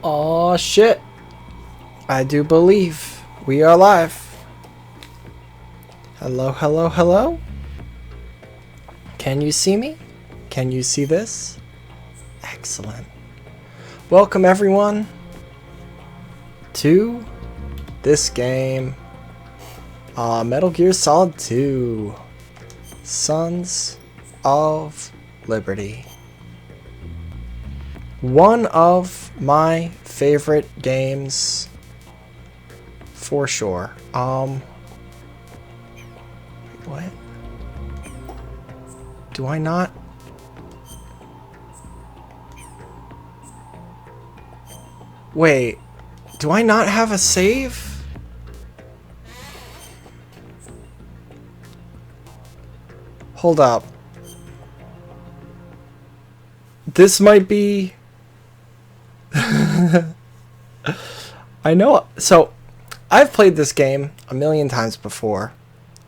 Oh shit. I do believe we are live. Hello, hello, hello. Can you see me? Can you see this? Excellent. Welcome everyone to this game. Metal Gear Solid 2. Sons of Liberty. One of my favorite games for sure. Wait, what? Do I not? Wait, do I not have a save? Hold up. This might be... I know, so I've played this game a million times before,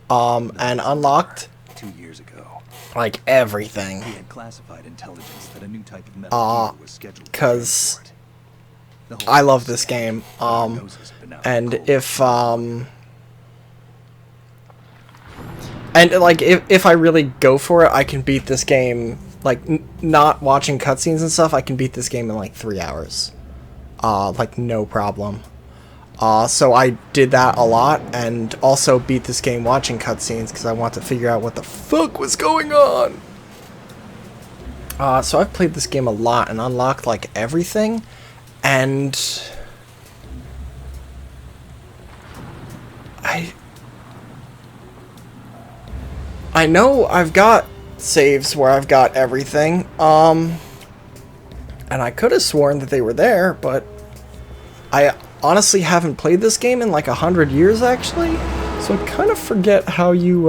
and unlocked 2 years ago, like everything. he had classified intelligence that a new type of metal gear was scheduled to cause transport. I love this game, and if if I really go for it, I can beat this game, like, not watching cutscenes and stuff, I can beat this game in like 3 hours. Like, no problem. So I did that a lot, and also beat this game watching cutscenes, because I want to figure out what the fuck was going on! So I've played this game a lot, and unlocked, like, everything, and... I know I've got saves where I've got everything, and I could have sworn that they were there, but I honestly haven't played this game in like 100 years, actually, so I kind of forget how you,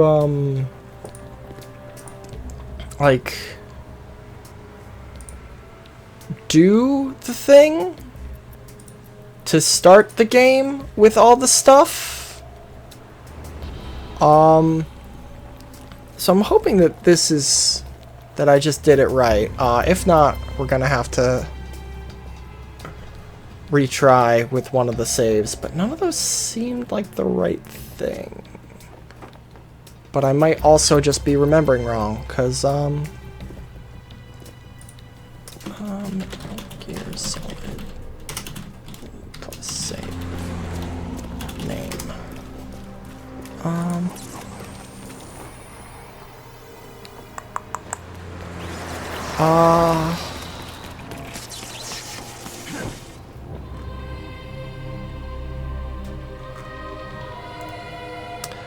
like, do the thing to start the game with all the stuff. So I'm hoping that this is, that I just did it right. If not, we're gonna have to retry with one of the saves, but none of those seemed like the right thing. But I might also just be remembering wrong, cause Gear Solid plus save name.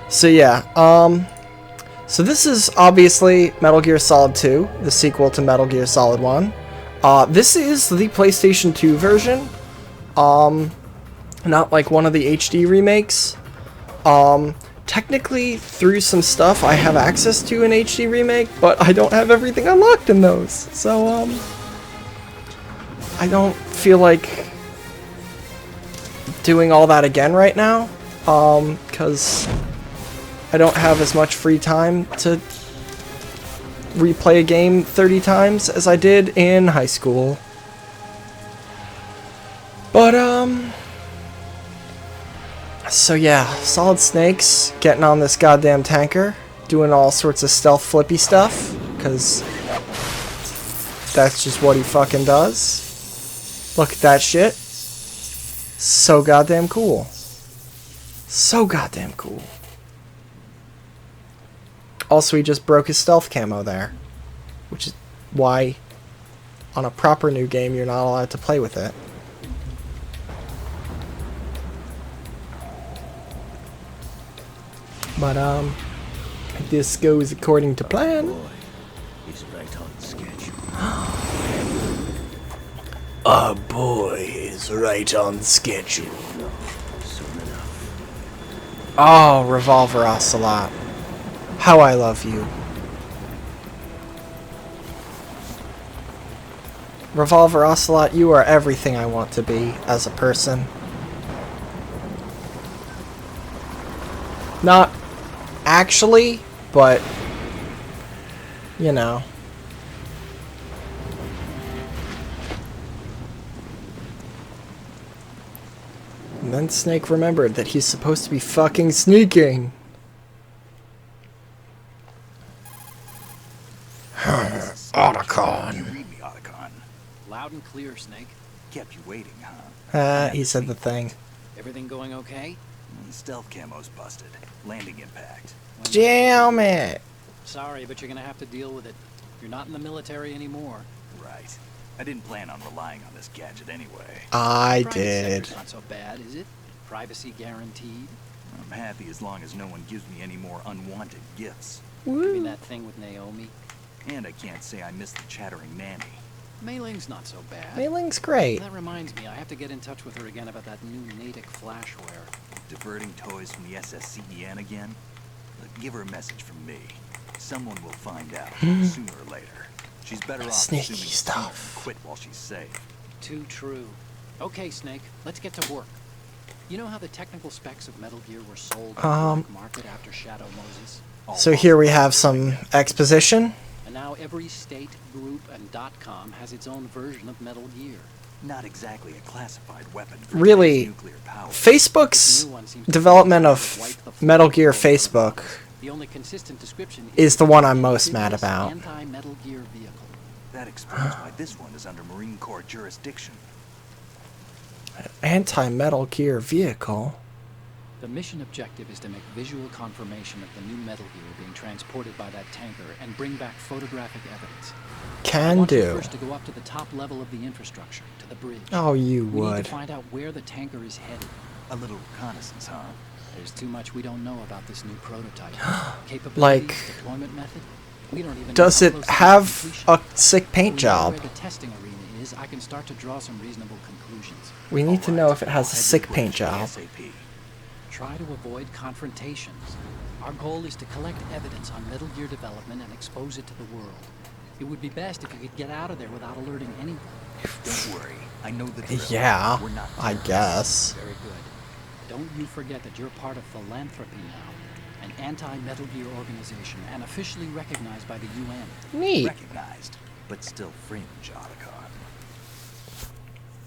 So yeah, so this is obviously Metal Gear Solid 2, the sequel to Metal Gear Solid 1. This is the PlayStation 2 version, not like one of the HD remakes. Technically, through some stuff, I have access to an HD remake, but I don't have everything unlocked in those, so, I don't feel like doing all that again right now, because I don't have as much free time to replay a game 30 times as I did in high school. But, so yeah, Solid Snake's getting on this goddamn tanker, doing all sorts of stealth flippy stuff, because that's just what he fucking does. Look at that shit. So goddamn cool. So goddamn cool. Also, he just broke his stealth camo there, which is why on a proper new game you're not allowed to play with it. But, if this goes according to plan... Boy, he's right on schedule. Our boy is right on schedule. No, soon enough. Oh, Revolver Ocelot. How I love you. Revolver Ocelot, you are everything I want to be as a person. Not actually, but, you know. And then Snake remembered that he's supposed to be fucking sneaking. Otacon. You read me, Otacon. Loud and clear, Snake. Kept you waiting, huh? He said the thing. Everything going okay? Stealth camo's busted. Landing impact. Damn it! Sorry, but you're gonna have to deal with it. You're not in the military anymore. Right. I didn't plan on relying on this gadget anyway. I Private did. sector's not so bad, is it? Privacy guaranteed. I'm happy as long as no one gives me any more unwanted gifts. You mean that thing with Naomi? And I can't say I miss the chattering nanny. Mei Ling's not so bad. Mei Ling's great. That reminds me, I have to get in touch with her again about that new Natick flashware. Diverting toys from the SSCEN again? Give her a message from me. Someone will find out, sooner or later. She's better off Sneaky assuming stuff. someone quit while she's safe. Too true. Okay, Snake, let's get to work. You know how the technical specs of Metal Gear were sold on the black market after Shadow Moses? So here we have some exposition. And now every state, group, and .com has its own version of Metal Gear. Not exactly a classified weapon for Really, nuclear power. Facebook's development of Metal Gear Facebook The only consistent description is the one I'm most mad about. Anti-Metal Gear vehicle. That explains why this one is under Marine Corps jurisdiction. Anti-Metal Gear vehicle? The mission objective is to make visual confirmation of the new Metal Gear being transported by that tanker and bring back photographic evidence. I Can want you do. first to go up to the top level of the infrastructure, to the bridge. Oh, you We need would. to find out where the tanker is headed. A little reconnaissance, huh? There's too much we don't know about this new prototype. Capabilities, Like, deployment method. We don't even does know it how close have to completion. a sick paint When we know job? where the testing arena is, I can start to draw some reasonable conclusions. We need to know if it has a Head to sick the paint bridge job. ASAP. Try to avoid confrontations. Our goal is to collect evidence on Metal Gear development and expose it to the world. It would be best if you could get out of there without alerting anyone. Don't worry, I know the drill. Yeah, We're not I terrorists. guess. Very good. Don't you forget that you're part of Philanthropy now, an anti-Metal Gear organization and officially recognized by the UN. Neat. Recognized, but still fringe, Otacon.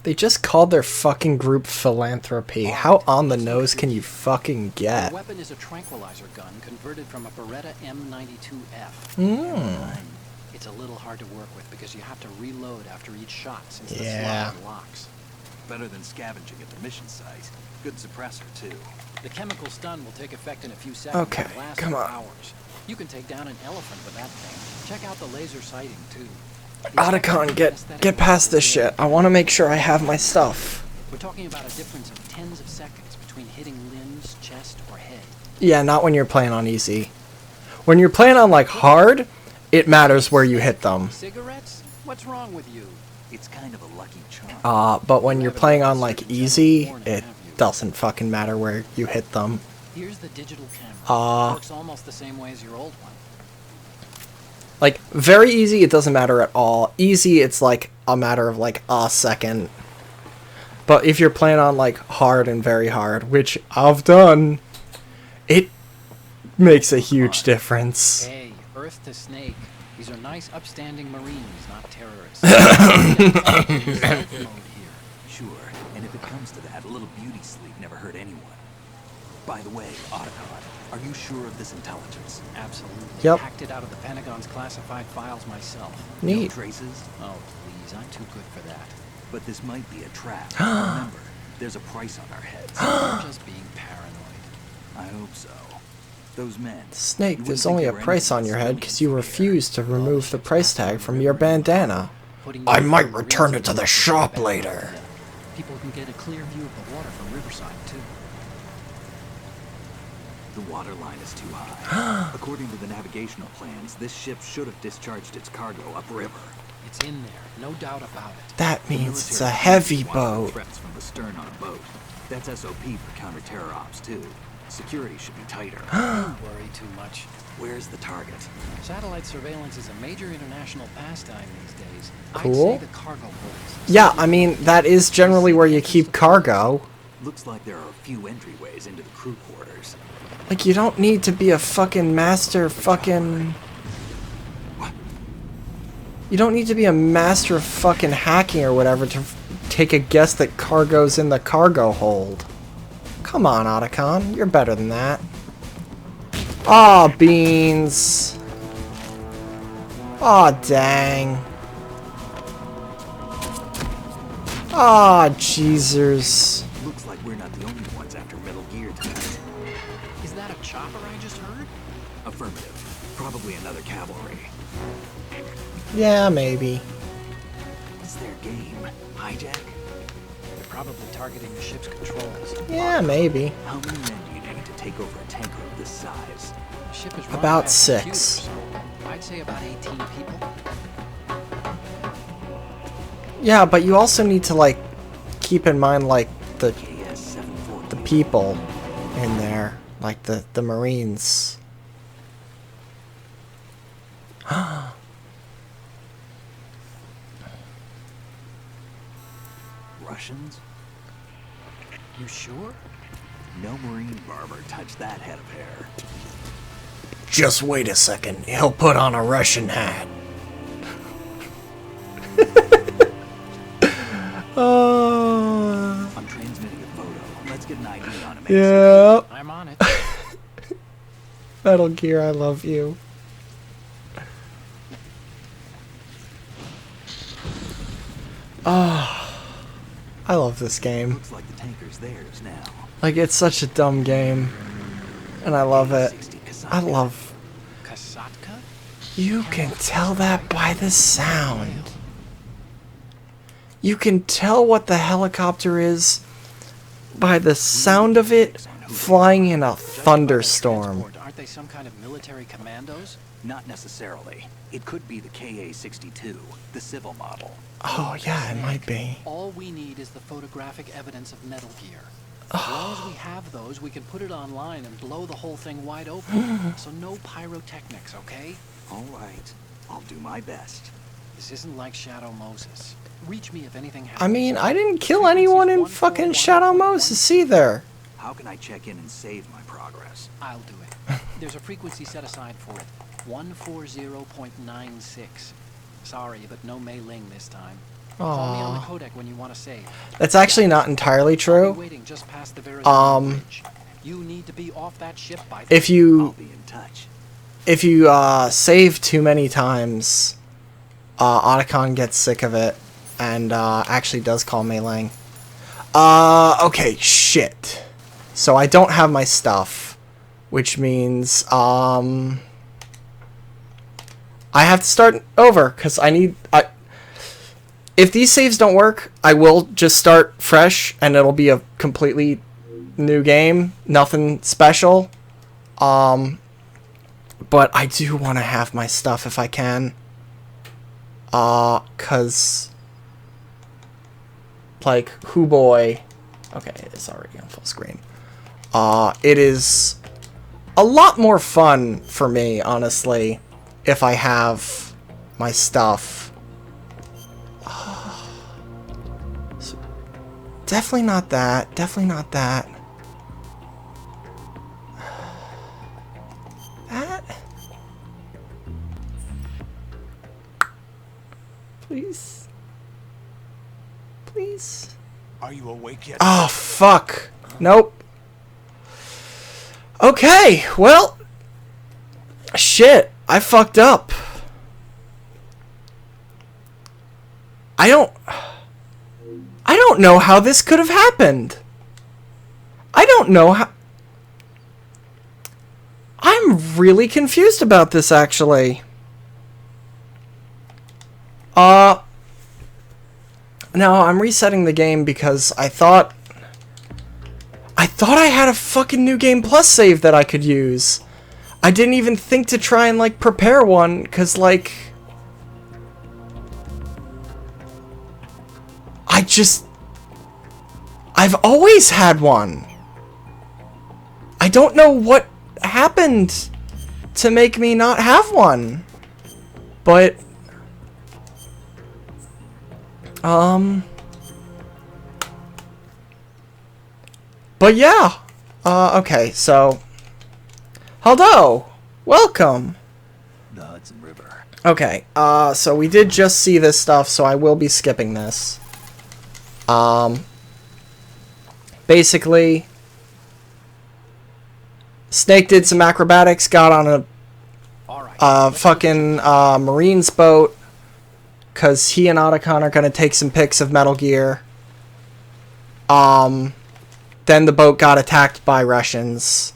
They just called their fucking group Philanthropy. How on the nose can you fucking The get? weapon is a tranquilizer gun converted from a Beretta M92F. It's a little hard to work with because you have to reload after each shot since the Yeah. slide locks. Better than scavenging at the mission site. Good suppressor, too. The chemical stun will take effect in a few seconds Okay, and last come for on. hours. You can take down an elephant with that thing. Check out the laser sighting, too. Otacon, get past this shit. I want to make sure I have my stuff. We're talking about a difference of tens of seconds between hitting limbs, chest, or head. Yeah, not when you're playing on easy. When you're playing on, like, hard, it matters where you hit them. Cigarettes? What's wrong with you? It's kind of a lucky charm. But when you're playing on, like, easy, it doesn't fucking matter where you hit them. Here's the digital camera. Works almost the same way as your old one. Like, very easy, it doesn't matter at all. Easy, it's like a matter of like a second. But if you're playing on like hard and very hard, which I've done, it makes a huge difference. Hey, Earth to Snake. These are nice, upstanding Marines, not terrorists. Stealth mode here. Sure, and if it comes to that, a little beauty sleep never hurt anyone. By the way, Otacon, are you sure of this intelligence? Absolutely. Yep. Hacked it out of the Pentagon's classified files myself. No Neat. traces? Oh, please, I'm too good for that. But this might be a trap. Remember, there's a price on our heads. I'm just being paranoid. I hope so. Those men. Snake, you there's wouldn't only think a they were price on anything your but head because you civilians from here. refused to remove the price tag from your bandana. Putting I you might in the return Marines it to is the a shop bad later. idea. People can get a clear view of the water from Riverside, too. The water line is too high. According to the navigational plans, this ship should have discharged its cargo upriver. It's in there, no doubt about it. That The means it's military a heavy uses water boat. threats from the stern on a boat. That's SOP for counter-terror ops, too. Security should be tighter. Don't worry too much. Where's the target? Satellite surveillance is a major international pastime these days. Cool. I'd say the cargo holds. Yeah, I mean, that is generally where you keep cargo. Looks like there are a few entryways into the crew quarters. Like, you don't need to be a fucking master fucking... You don't need to be a master of fucking hacking or whatever to take a guess that cargo's in the cargo hold. Come on, Otacon. You're better than that. Aw, beans. Aw, dang. Aw, Jeezers. Looks like we're not the only ones after Metal Gear tonight. Is that a chopper I just heard? Affirmative. Probably another cavalry. Yeah, maybe. What's their game? Hijack? They're probably targeting the ship's controls. Yeah, maybe. How many men do you need to take over a tanker of this size? The ship is run About by a 6. computer, so I'd say about 18 people. Yeah, but you also need to, like, keep in mind, like, the KS-740. people in there. Like, the Marines. Russians? You sure? No Marine barber touched that head of hair. Just wait a second. He'll put on a Russian hat. I'm transmitting a photo. Let's get an ID on him. Yeah. I'm on it. Metal Gear, I love you. Ah, I love this game. Looks like the tanker's theirs now. Like, it's such a dumb game. And I love it. 60 I love... Kasatka? You can tell that by the sound. You can tell what the helicopter is by the sound of it flying in a thunderstorm. Aren't they some kind of military commandos? Not necessarily. It could be the KA-62, the civil model. Oh, yeah, it might be. All we need is the photographic evidence of Metal Gear. As long as we have those, we can put it online and blow the whole thing wide open. So no pyrotechnics, okay? All right. I'll do my best. This isn't like Shadow Moses. Reach me if anything happens. I mean, I didn't kill anyone in fucking Shadow Moses either. How can I check in and save my progress? I'll do it. There's a frequency set aside for it. 140.96. Sorry, but no Mei-Ling this time. Call me on the codec when you want to save. That's actually not entirely I'll true. be waiting just past the Verizon bridge. You need to be off that ship by If I'll you be in touch. save too many times, Otacon gets sick of it and actually does call Mei-Ling. Okay, shit. So I don't have my stuff, which means I have to start over because I need. If these saves don't work, I will just start fresh and it'll be a completely new game, nothing special. But I do want to have my stuff if I can. Cause like Hoo Boy, okay, it's already on full screen. It is a lot more fun for me, honestly, if I have my stuff. So, definitely not that. Definitely not that. That? Please. Please. Are you awake yet? Oh, fuck. Nope. Okay, well. Shit, I fucked up. I don't know how this could have happened. I don't know how... I'm really confused about this, actually. No, I'm resetting the game because I thought I had a fucking New Game Plus save that I could use. I didn't even think to try and, like, prepare one, because, like... I've always had one. I don't know what happened to make me not have one. But... But yeah. Okay, so... Hello! Welcome! The Hudson River. Okay, so we did just see this stuff, so I will be skipping this. Basically, Snake did some acrobatics, got on a fucking Marine's boat, because he and Otacon are going to take some pics of Metal Gear. Then the boat got attacked by Russians.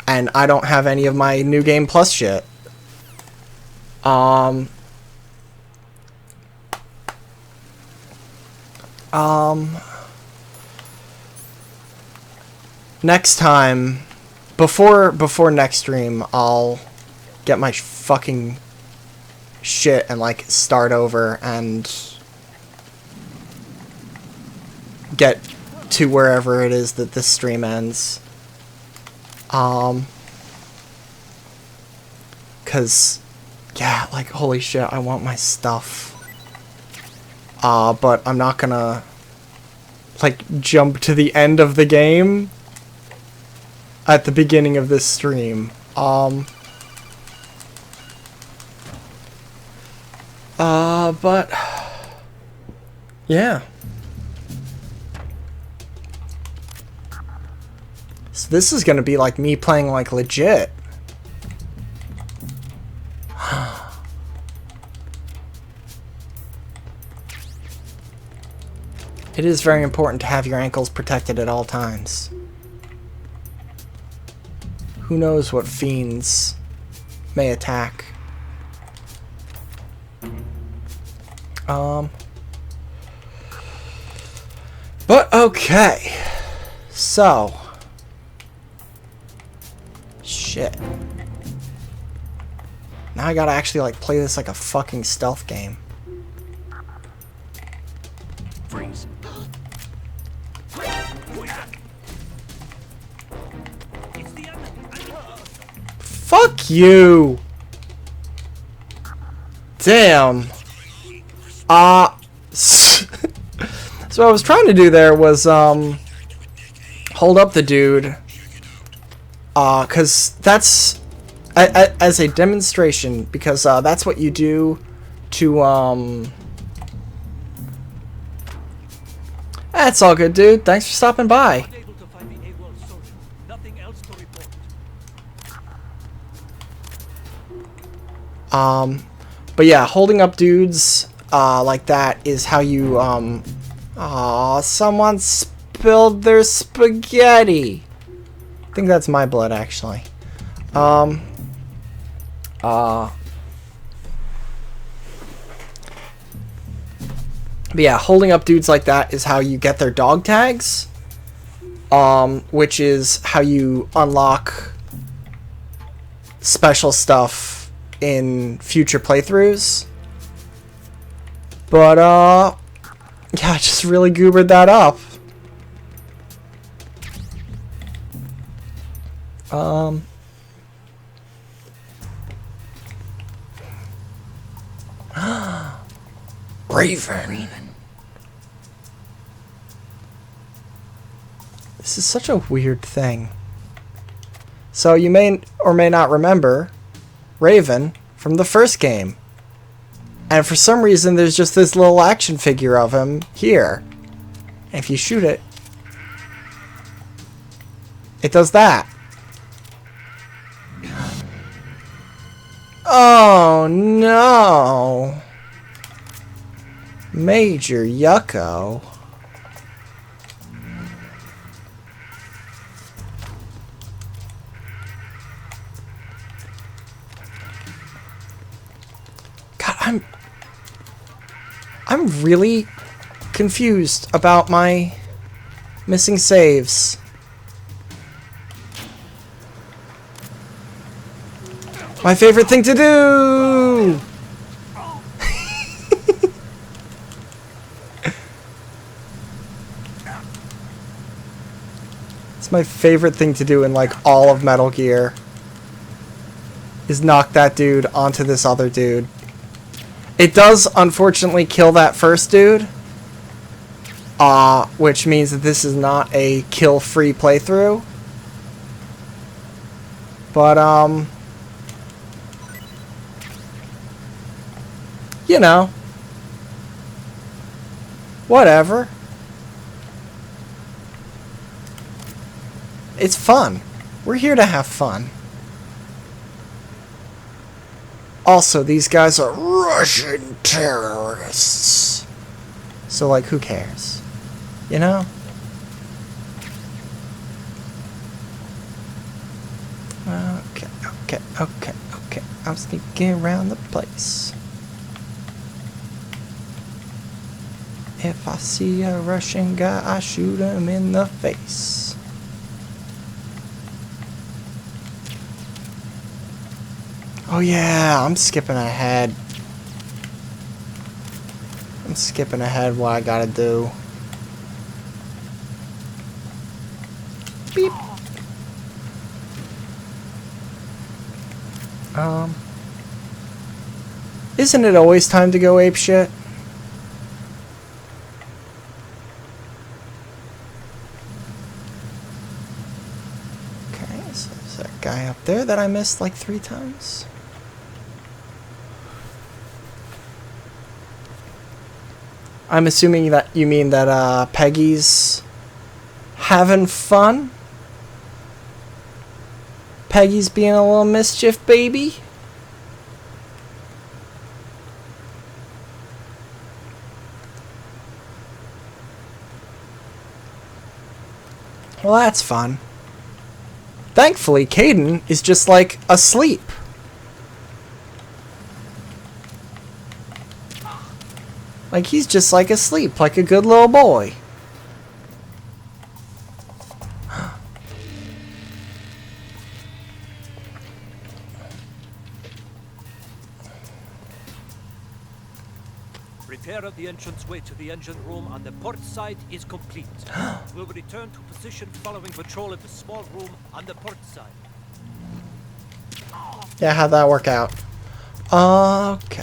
And I don't have any of my New Game Plus shit. Next time, before next stream, I'll get my fucking shit and like start over and get to wherever it is that this stream ends. 'Cause yeah, like holy shit, I want my stuff. But I'm not gonna like jump to the end of the game at the beginning of this stream. But yeah. So this is gonna be like me playing like legit. It is very important to have your ankles protected at all times. Who knows what fiends may attack. But okay. So. Shit. Now I gotta actually like play this like a fucking stealth game. Freeze. Fuck you! Damn. So what I was trying to do there was, hold up the dude. 'Cause that's, as a demonstration, because, that's what you do to, That's all good, dude. Thanks for stopping by. But yeah, holding up dudes, like that is how you, aw, someone spilled their spaghetti. I think that's my blood, actually. But yeah, holding up dudes like that is how you get their dog tags, which is how you unlock special stuff in future playthroughs. But, yeah, I just really goobered that up. Raven. This is such a weird thing. So you may or may not remember Raven from the first game. And for some reason there's just this little action figure of him here. And if you shoot it, it does that. Oh no. Major yucko. God, I'm really confused about my missing saves. My favorite thing to do! It's my favorite thing to do in like all of Metal Gear. Is knock that dude onto this other dude. It does unfortunately kill that first dude. Which means that this is not a kill-free playthrough. But, you know. Whatever. It's fun. We're here to have fun. Also, these guys are Russian terrorists. So, like, who cares? You know? Okay. I'm sneaking around the place. If I see a Russian guy, I shoot him in the face. Oh yeah, I'm skipping ahead. I'm skipping ahead what I gotta do. Beep. Isn't it always time to go apeshit? Okay, so there's that guy up there that I missed like 3 times. I'm assuming that you mean that Peggy's having fun? Peggy's being a little mischief baby? Well, that's fun. Thankfully, Caden is just like asleep. Like he's just like asleep, like a good little boy. Repair of the entranceway to the engine room on the port side is complete. We'll return to position following patrol of the small room on the port side. Yeah, how'd that work out? Okay.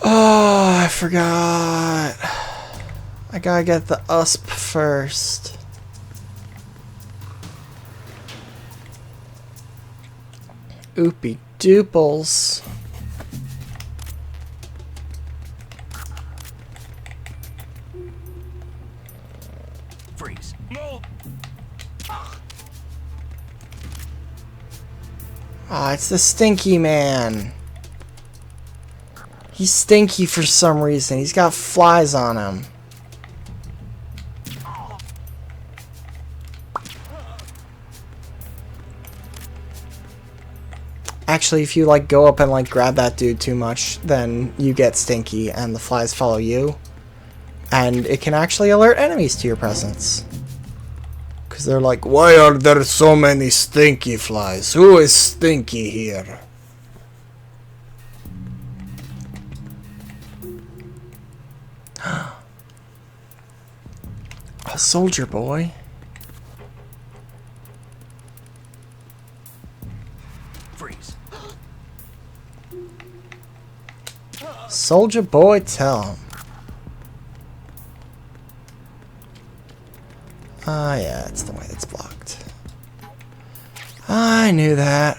Oh, I forgot. I gotta get the USP first. Oopie dooples. Freeze. No! Ah, it's the stinky man. He's stinky for some reason. He's got flies on him. Actually, if you like go up and like grab that dude too much, then you get stinky and the flies follow you. And it can actually alert enemies to your presence. Because they're like, why are there so many stinky flies? Who is stinky here? A soldier boy. Freeze. Soldier boy, tell him. Ah, yeah, it's the way it's blocked. I knew that.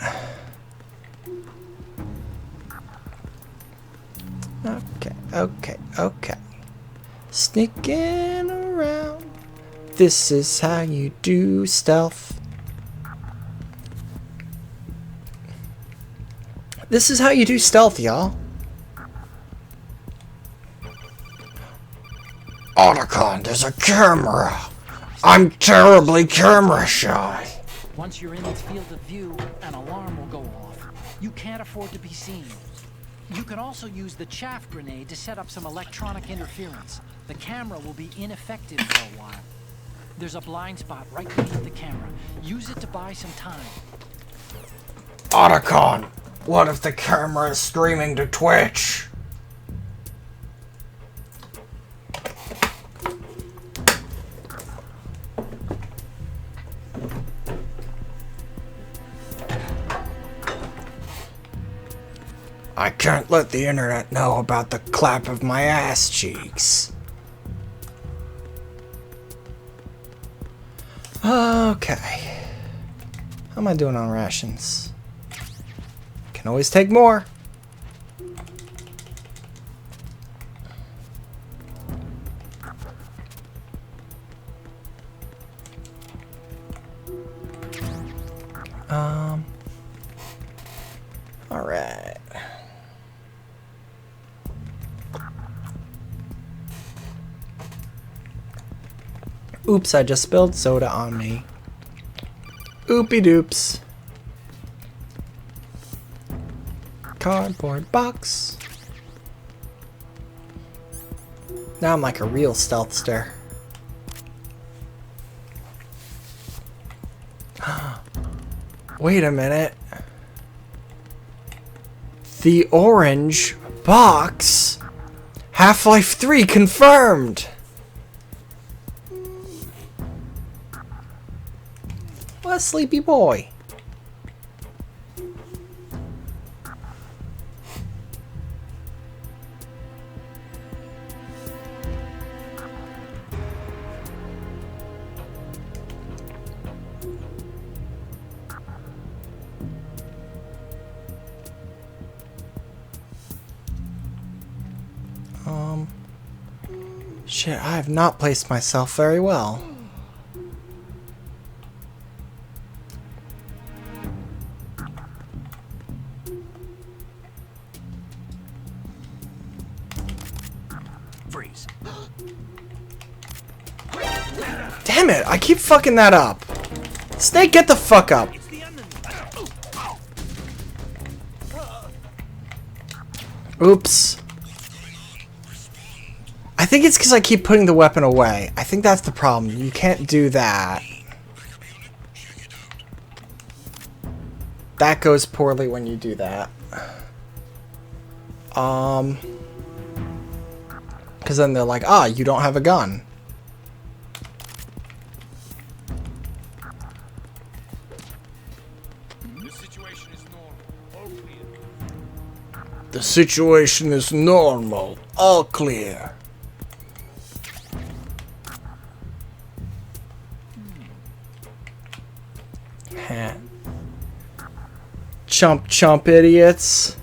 Okay. Sneaking around. This is how you do stealth. This is how you do stealth, y'all. Otacon, there's a camera. I'm terribly camera shy. Once you're in its field of view, an alarm will go off. You can't afford to be seen. You can also use the chaff grenade to set up some electronic interference. The camera will be ineffective for a while. There's a blind spot right beneath the camera. Use it to buy some time. Otacon, what if the camera is streaming to Twitch? I can't let the internet know about the clap of my ass cheeks. Okay. How am I doing on rations? Can always take more. Alright. Oops, I just spilled soda on me. Oopie doops. Cardboard box. Now I'm like a real stealthster. Wait a minute. The orange box. Half-Life 3 confirmed. What a sleepy boy. Shit, I have not placed myself very well. Freeze. Damn it, I keep fucking that up. Snake, get the fuck up. Oops. I think it's because I keep putting the weapon away. I think that's the problem. You can't do that. That goes poorly when you do that. Because then they're like, ah, you don't have a gun. The situation is normal. All clear. Chump chump idiots.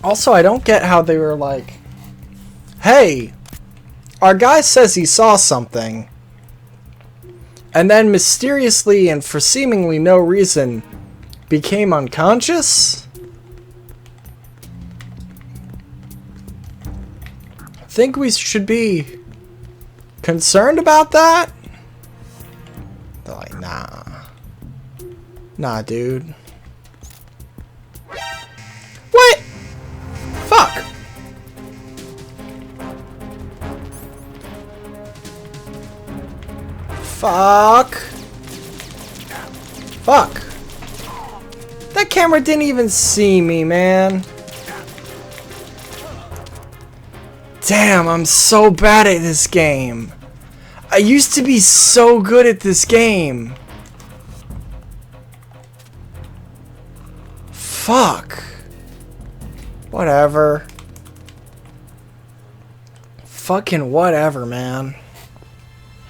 Also, I don't get how they were like, hey, our guy says he saw something, and then mysteriously and for seemingly no reason became unconscious? Think we should be concerned about that? They're like, nah. Nah, dude. What? Fuck. Fuck. Fuck. That camera didn't even see me, man. Damn, I'm so bad at this game. I used to be so good at this game. Fuck. Whatever. Fucking whatever, man.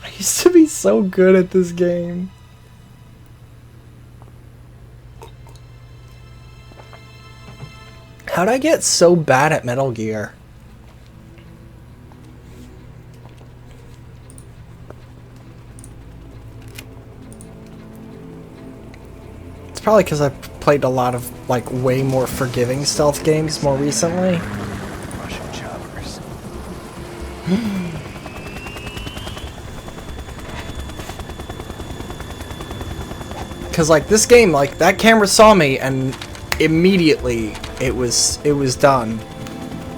I used to be so good at this game. How'd I get so bad at Metal Gear? Probably because I've played a lot of, like, way more forgiving stealth games more recently. Russian choppers. Because, like, this game, like, that camera saw me and immediately it was done.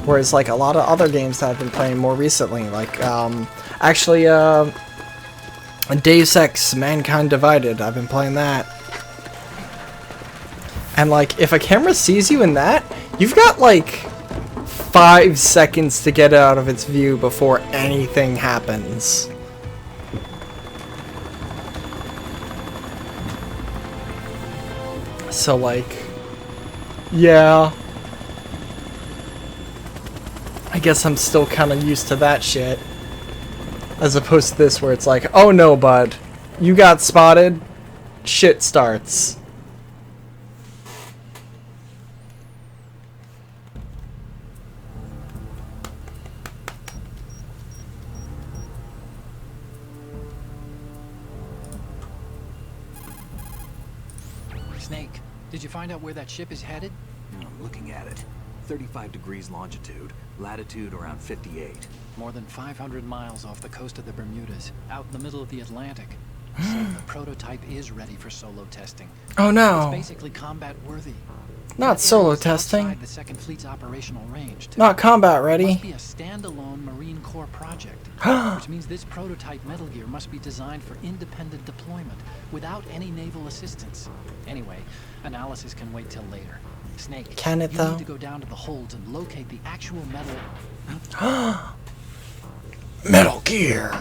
Whereas, like, a lot of other games that I've been playing more recently, like, actually, Deus Ex Mankind Divided, I've been playing that. And, like, if a camera sees you in that, you've got, like, 5 seconds to get out of its view before anything happens. So, like, yeah. I guess I'm still kind of used to that shit. As opposed to this where it's like, oh no, bud. You got spotted. Shit starts. Snake, did you find out where that ship is headed? I'm looking at it. 35 degrees longitude, latitude around 58. More than 500 miles off the coast of the Bermudas, out in the middle of the Atlantic. So the prototype is ready for solo testing. Oh no. It's basically combat worthy. Not solo testing. Outside the Second Fleet's operational range. Too. Not combat It ready. must be a standalone Marine Corps project, which means this prototype Metal Gear must be designed for independent deployment without any naval assistance. Anyway, analysis can wait till later. Snake, Can it you though? need to go down to the holds and locate the actual metal. Metal Gear.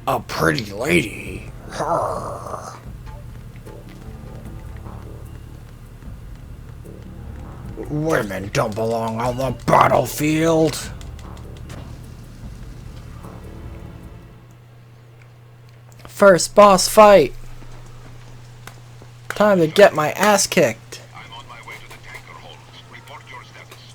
A pretty lady. Her. Women don't belong on the battlefield. First boss fight. Time to get my ass kicked. I'm on my way to the tanker holds. Report your status.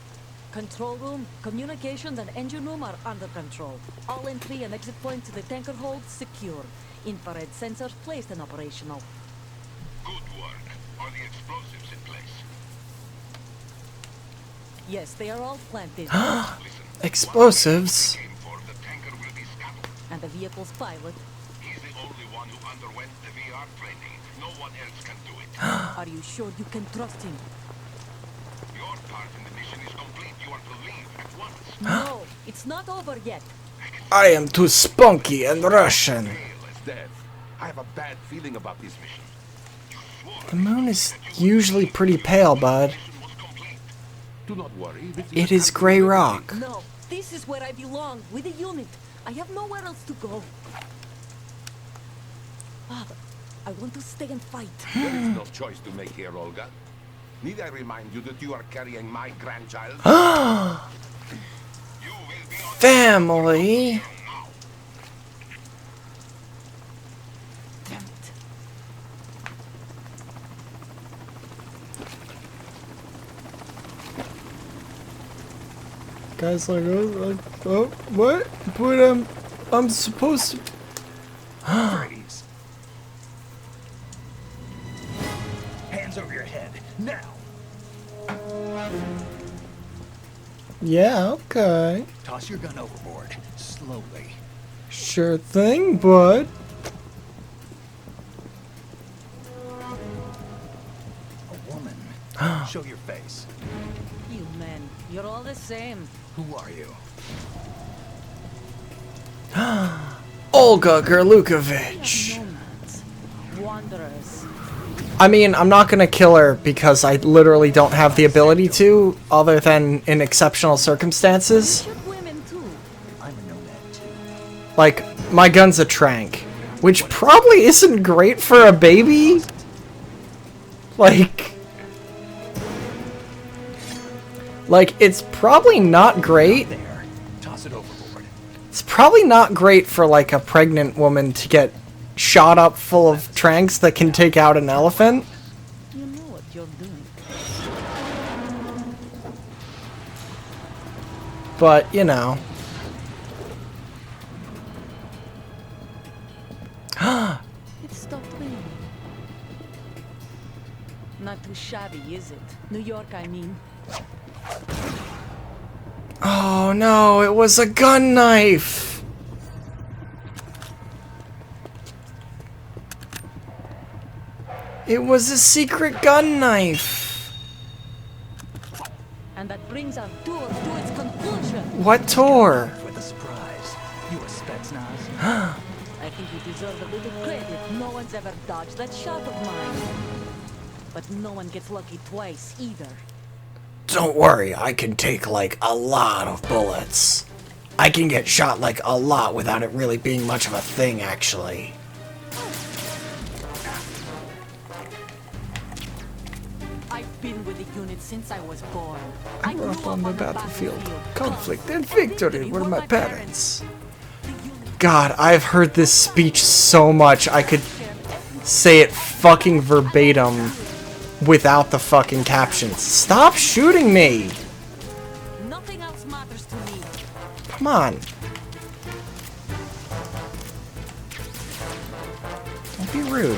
Control room, communications and engine room are under control. All entry and exit points to the tanker hold secure. Infrared sensors placed and operational. Good work. Are the explosives in place? Yes, they are all planted. Listen. Explosives. Aim for the tanker will be scuttled. And the vehicle's pilot. He's the only one who underwent the VR training. No one else can do it. Are you sure you can trust him? Your part in the mission is complete. You are to leave at once. No, it's not over yet. I am too spunky and Russian. Hail is dead. I have a bad feeling about this mission. You swore The moon is usually pretty pale, bud. mission was complete. Do not worry. This It is gray rock. No, this is where I belong, with the unit. I have nowhere else to go. Father, I want to stay and fight. There is no choice to make here, Olga. Need I remind you that you are carrying my grandchild? You will be on Family. now. Damn it. Guys, oh, what? But I'm supposed to. Freeze. Hands over your head, now! Yeah, okay. Toss your gun overboard, slowly. Sure thing, bud. A woman. Show your face. You men, you're all the same. Who are you? Olga Gerlukovich. Nomads, wanderers. I mean, I'm not gonna kill her because I literally don't have the ability to, other than in exceptional circumstances. Shoot women too. I'm a nomad too. Like, my gun's a trank, which probably isn't great for a baby. Like, it's probably not great. There. Toss it overboard. It's probably not great for, like, a pregnant woman to get shot up full of tranks that can take out an elephant. You know what you're doing. But, you know. It stopped raining. Not too shabby, is it? New York, I mean. Oh no, it was a gun knife! It was a secret gun knife! And that brings our tour to its conclusion. What tour? With a surprise. You a Spetsnaz? I think you deserve a little credit. No one's ever dodged that shot of mine. But no one gets lucky twice, either. Don't worry, I can take like a lot of bullets. I can get shot like a lot without it really being much of a thing, actually. I've been with the unit since I was born. I grew Up on the the battlefield. battlefield. Conflict and Constantly victory were with my parents. The unit God, I've heard this speech so much, I could say it fucking verbatim without the fucking captions. Stop shooting me! Nothing else matters. Come on. Don't be rude.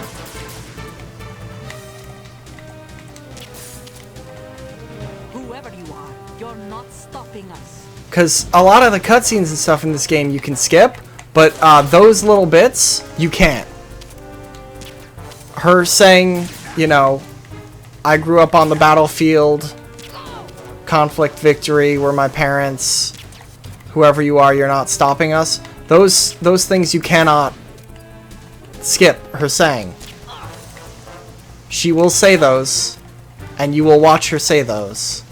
Whoever you are, you're not stopping us. Because a lot of the cutscenes and stuff in this game you can skip, but those little bits, you can't. Her saying, you know, I grew up on the battlefield, conflict victory, we're my parents, whoever you are, you're not stopping us. Those things you cannot skip her saying. She will say those, and you will watch her say those.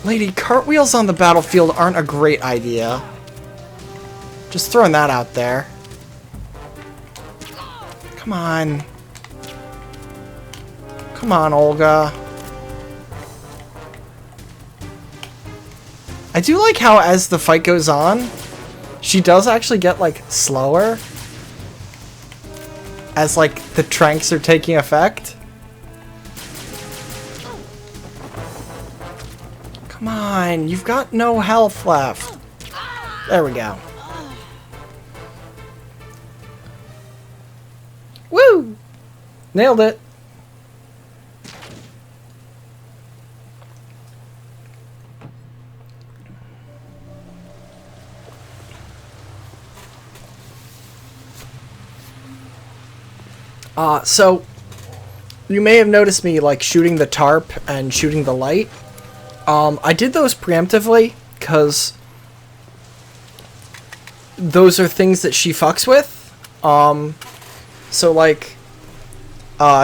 Lady, cartwheels on the battlefield aren't a great idea. Just throwing that out there. Come on. Come on, Olga. I do like how as the fight goes on, she does actually get, like, slower. As, like, the tranks are taking effect. Come on, you've got no health left. There we go. Woo! Nailed it. So you may have noticed me like shooting the tarp and shooting the light. I did those preemptively because those are things that she fucks with. So like,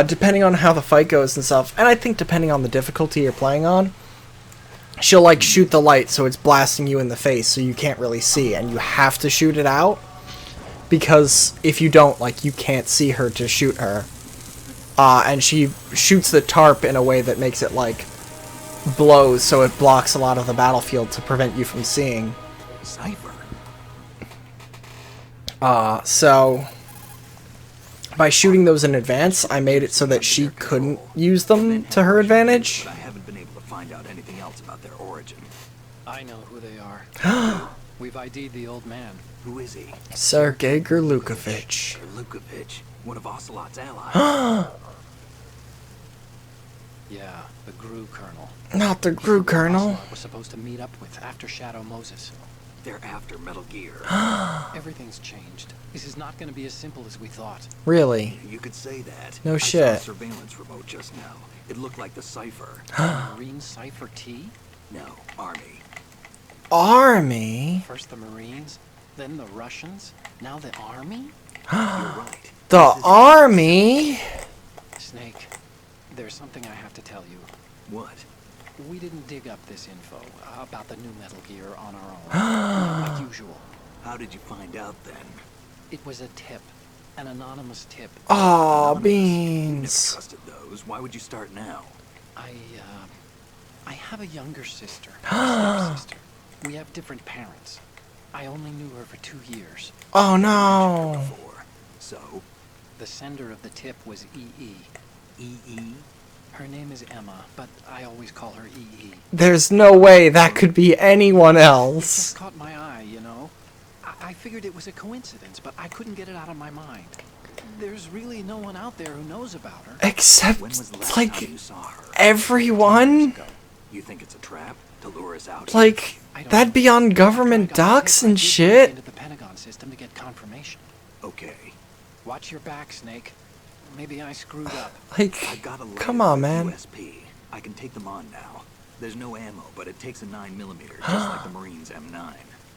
depending on how the fight goes and stuff, and I think depending on the difficulty you're playing on, she'll like shoot the light so it's blasting you in the face so you can't really see, and you have to shoot it out. Because if you don't, like, you can't see her to shoot her. And she shoots the tarp in a way that makes it, like, blows, so it blocks a lot of the battlefield to prevent you from seeing. Cypher. So by shooting those in advance, I made it so that she couldn't use them to her advantage. But I haven't been able to find out anything else about their origin. I know who they are. We've ID'd the old man. Who is he? Sergei Gerlukovich. Gerlukovich, one of Ocelot's allies. Yeah, the Gru Colonel. Not the Gru Colonel. Ocelot was supposed to meet up with after Shadow Moses. They're after Metal Gear. Everything's changed. This is not going to be as simple as we thought. Really? You could say that. No I shit. saw a surveillance remote just now. It looked like the Cypher. Marine Cypher T? No, Army. Army? First the Marines, then the Russians, now the Army? You're right. The Army? Snake, there's something I have to tell you. What? We didn't dig up this info about the new Metal Gear on our own, like usual. How did you find out then? It was a tip, an anonymous tip. Aw, Anonymous. beans. Never trusted those. Why would you start now? I have a younger sister, a stepsister. We have different parents. I only knew her for 2 years. Oh no. Before. So? The sender of the tip was EE. EE? Her name is Emma, but I always call her EE. There's no way that could be anyone It else. just caught my eye, you know? I figured it was a coincidence, but I couldn't get it out of my mind. There's really no one out there who knows about her. Except, When was the last like, time you saw her? everyone? You think it's a trap to lure us out? Like, that'd be on government docs and shit. Into the Pentagon system to get confirmation. Okay. Watch your back, Snake. Maybe I screwed up. Like, I got a letter come on, from man. USP. I can take them on now. There's no ammo, but it takes a 9mm, just like the Marines M9.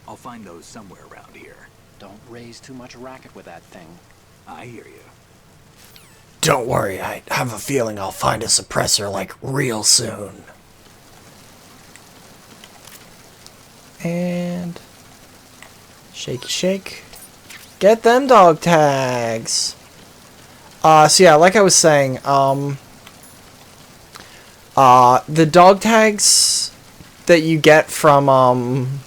I'll find those somewhere around here. Don't raise too much racket with that thing. I hear you. Don't worry, I have a feeling I'll find a suppressor, like, real soon. And... shaky shake. Get them dog tags! So yeah, like I was saying, the dog tags that you get from,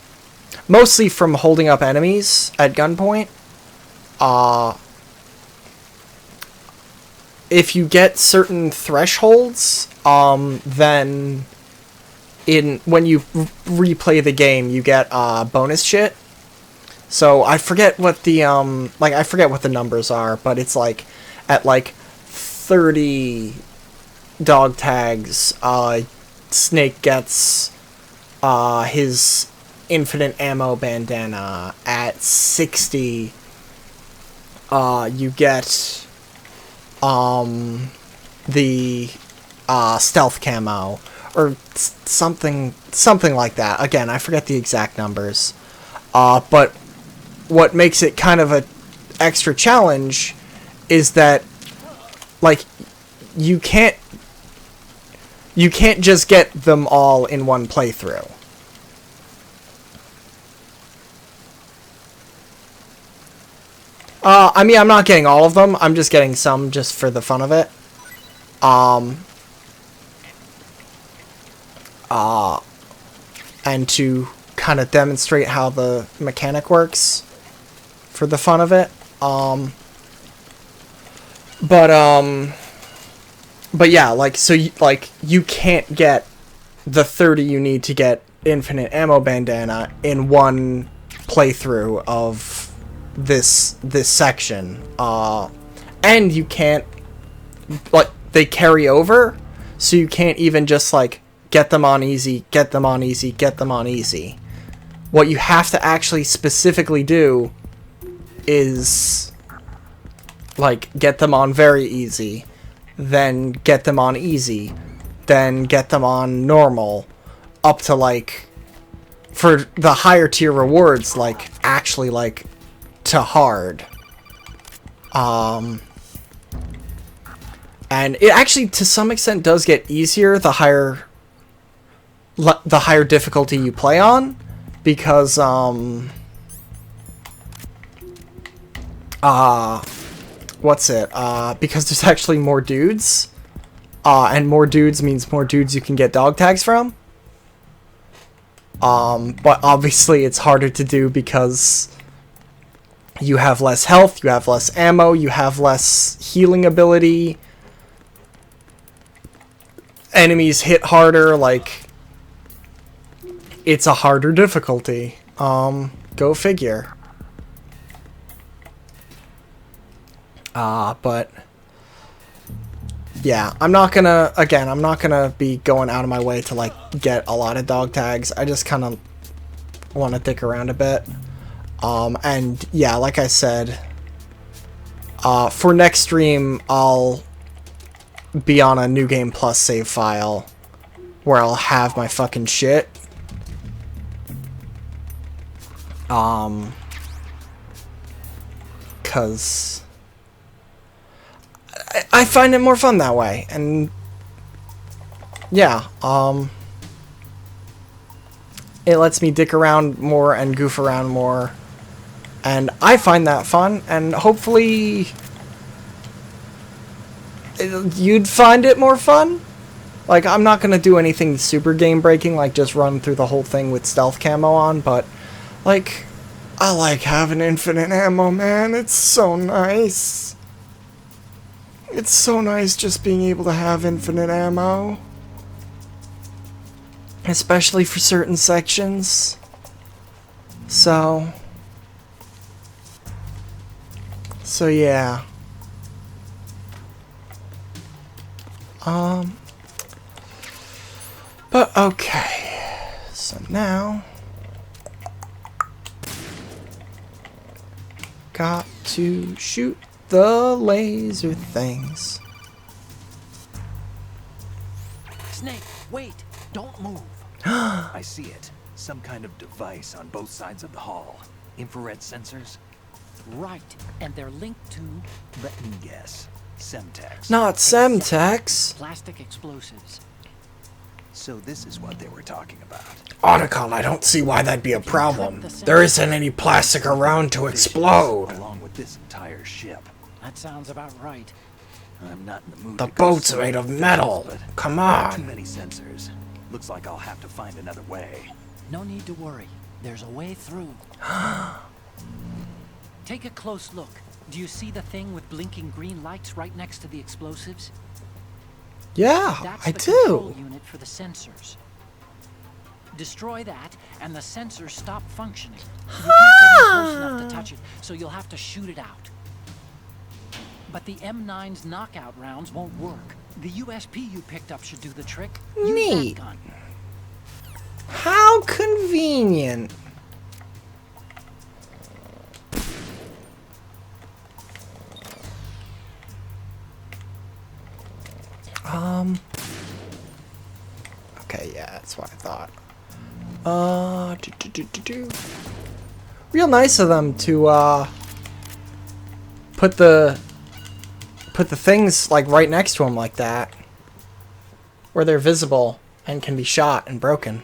mostly from holding up enemies at gunpoint, if you get certain thresholds, then when you replay the game, you get bonus shit. So I forget what the I forget what the numbers are, but it's like at like 30 dog tags, Snake gets his infinite ammo bandana. At 60, you get the stealth camo or something like that. Again, I forget the exact numbers. But what makes it kind of a extra challenge is that like you can't just get them all in one playthrough. I mean, I'm not getting all of them. I'm just getting some just for the fun of it. And to kind of demonstrate how the mechanic works for the fun of it. But yeah, like, so you can't get the 30 you need to get infinite ammo bandana in one playthrough of this section. And you can't, like, they carry over, so you can't even just, like, get them on easy, get them on easy, get them on easy. What you have to actually specifically do is, like, get them on very easy, then get them on easy, then get them on normal, up to, like, for the higher tier rewards, like, actually, like, to hard. And it actually, to some extent, does get easier the higher difficulty you play on, because, because there's actually more dudes, and more dudes means more dudes you can get dog tags from. But obviously it's harder to do because you have less health, you have less ammo, you have less healing ability, enemies hit harder, like, it's a harder difficulty. Go figure. But yeah, I'm not gonna be going out of my way to, like, get a lot of dog tags. I just kind of want to dick around a bit. And yeah, like I said, for next stream, I'll be on a New Game Plus save file where I'll have my fucking shit. Cause I find it more fun that way, and yeah, it lets me dick around more and goof around more, and I find that fun, and hopefully you'd find it more fun. Like, I'm not gonna do anything super game breaking, like just run through the whole thing with stealth camo on, but like, I like having infinite ammo, man. It's so nice. It's so nice just being able to have infinite ammo. Especially for certain sections. So yeah. But okay. So now got to shoot the laser things. Snake, wait! Don't move. I see it. Some kind of device on both sides of the hall. Infrared sensors? Right, and they're linked to Let me guess. Semtex. Not Semtex. plastic explosives. So this is what they were talking about. Otacon, I don't see why that'd be a problem. There isn't any plastic around to explode. Along with this entire ship. That sounds about right. I'm not in the mood The to go boat's slow, made of metal. but Come too on. many sensors. Looks like I'll have to find another way. No need to worry. There's a way through. Take a close look. Do you see the thing with blinking green lights right next to the explosives? Yeah, That's I the control do. unit for the sensors. Destroy that, and the sensors stop functioning. You can't get in close enough to touch it, so you'll have to shoot it out. But the M9's knockout rounds won't work. The USP you picked up should do the trick. Use Neat. that gun. How convenient. Okay, yeah, that's what I thought. Real nice of them to put the things like right next to them like that, where they're visible and can be shot and broken.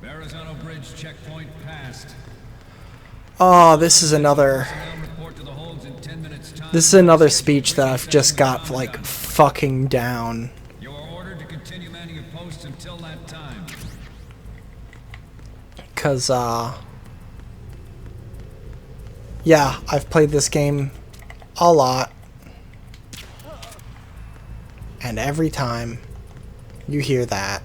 Verrazano Bridge checkpoint passed. Oh, this is another speech that I've just got like fucking down. You are ordered to continue manning your posts until that time. Cause yeah, I've played this game a lot, and every time you hear that,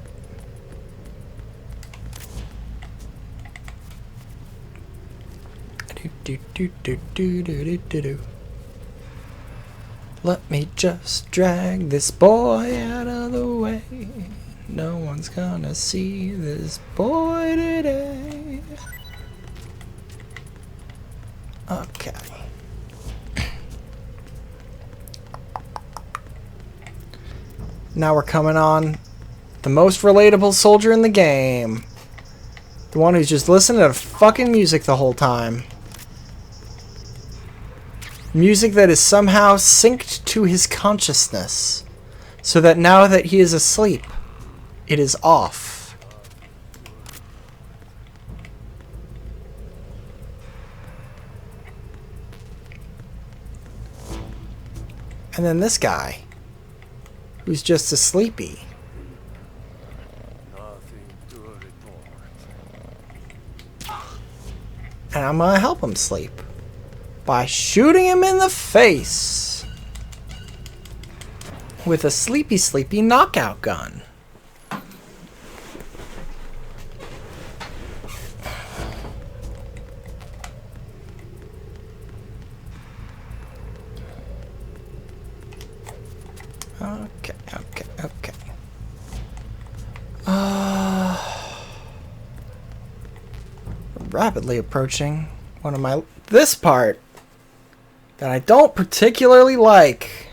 let me just drag this boy out of the way. No one's gonna see this boy today. Okay. Now we're coming on the most relatable soldier in the game. The one who's just listening to fucking music the whole time. Music that is somehow synced to his consciousness, so that now that he is asleep, it is off. And then this guy, who's just a sleepy. And I'm gonna help him sleep by shooting him in the face with a sleepy knockout gun. Okay. Rapidly approaching one of this part that I don't particularly like.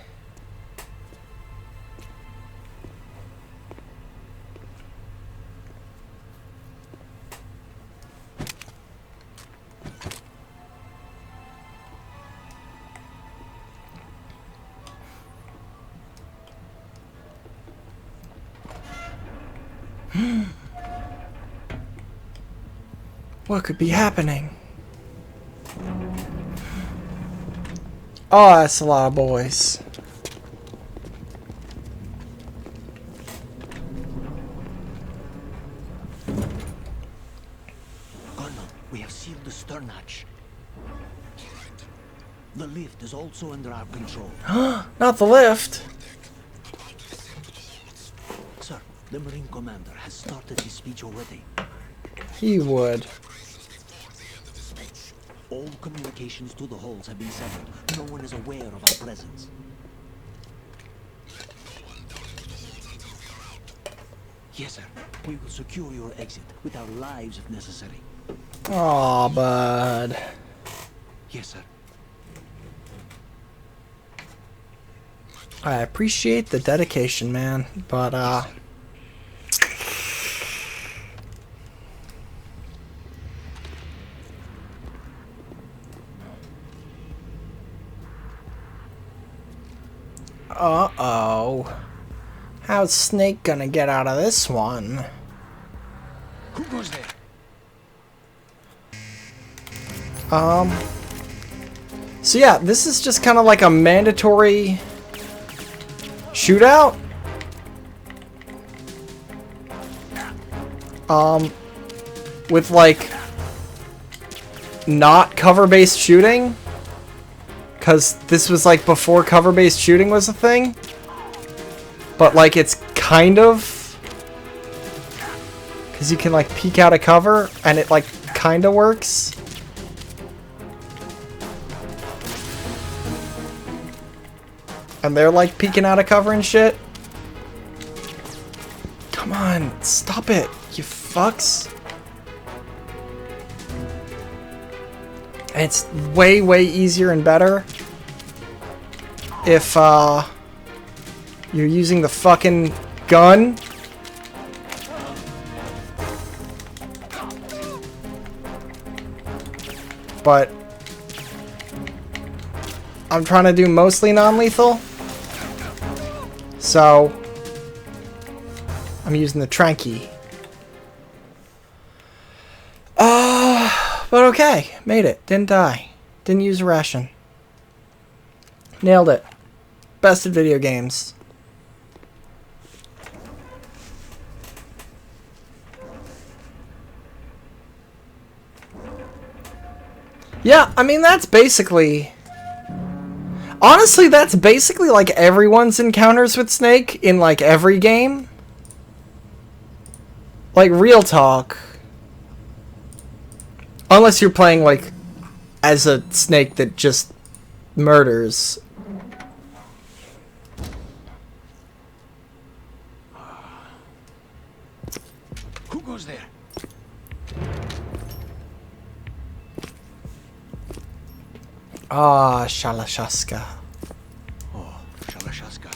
What could be happening? Oh, that's a lot of boys. Colonel, we have sealed the stern hatch. The lift is also under our control. Not the lift. Sir, the Marine Commander has started his speech already. He would. All communications to the hulls have been severed. No one is aware of our presence. Yes, sir. We will secure your exit with our lives if necessary. Aw, bud. Yes, sir. I appreciate the dedication, man, but uh-oh. How's Snake gonna get out of this one? Who goes there? So yeah, this is just kind of like a mandatory shootout. With like not cover-based shooting, because this was like before cover-based shooting was a thing, but like it's kind of Because you can, like, peek out of cover, and it, like, kind of works. And they're, like, peeking out of cover and shit. Come on, stop it, you fucks. And it's way, way easier and better if, you're using the fucking gun. But I'm trying to do mostly non-lethal, so I'm using the tranky. But okay, made it. Didn't die. Didn't use a ration. Nailed it. Best in video games. Yeah, I mean, that's basically... Honestly, that's basically like everyone's encounters with Snake in like every game. Like, real talk. Unless you're playing like as a Snake that just murders. Who goes there? Ah, Shalashaska. Oh, Shalashaska.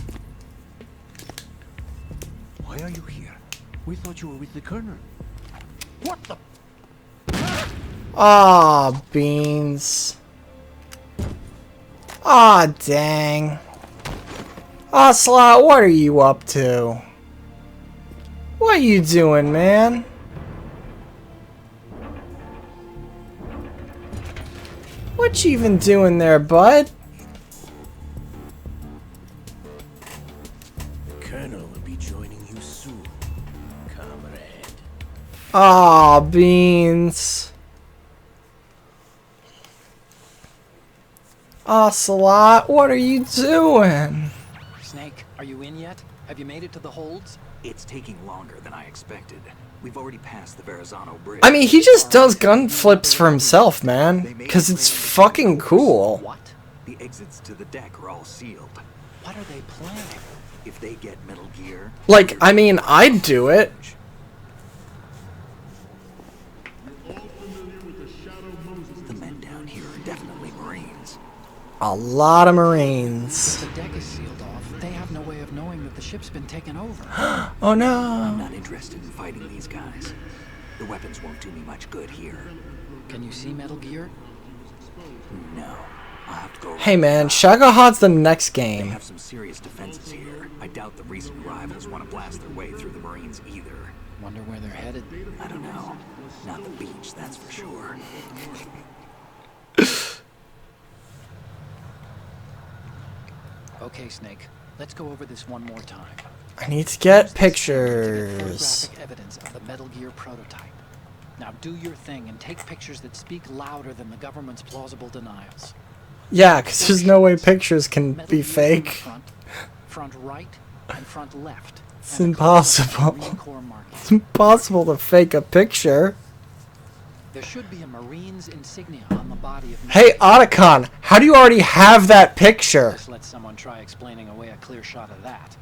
Why are you here? We thought you were with the Colonel. What the? Ah, beans. Ah, dang. Ah, Slot, what are you up to? What are you doing, man? What you even doing there, bud? Colonel will be joining you soon, comrade. Ah, beans. Ah, Slot, what are you doing? Snake, are you in yet? Have you made it to the holds? It's taking longer than I expected. We've already passed the Verrazano Bridge. I mean, he just does gun flips for himself, man. Because it's fucking cool. What? The exits to the deck are all sealed. What are they planning? If they get Metal Gear... Like, I mean, I'd do it. The men down here are definitely Marines. A lot of Marines. The deck is sealed off. They have no way of knowing that the ship's been taken over. Oh I'm no. not interested in fighting these guys. The weapons won't do me much good here. Can you see Metal Gear? No. I'll have to go... Hey man, Shagahod's the next They game. have some serious defenses here. I doubt the recent arrivals want to blast their way through the Marines either. Wonder where they're headed. I don't know. Not the beach, that's for sure. Okay, Snake. Let's go over this one more time. I need to get Use this to get pictures. photographic evidence of the Metal Gear prototype. Now do your thing and take pictures that speak louder than the government's plausible denials. Yeah, because there's no way pictures can Metal be Gear fake. front right, and front left. It's and the colors of impossible. Marine Corps markings. It's impossible to fake a picture. There should be a Marine's insignia on the body of... Hey, Otacon, how do you already have that picture? Just let someone try explaining away a clear shot of that.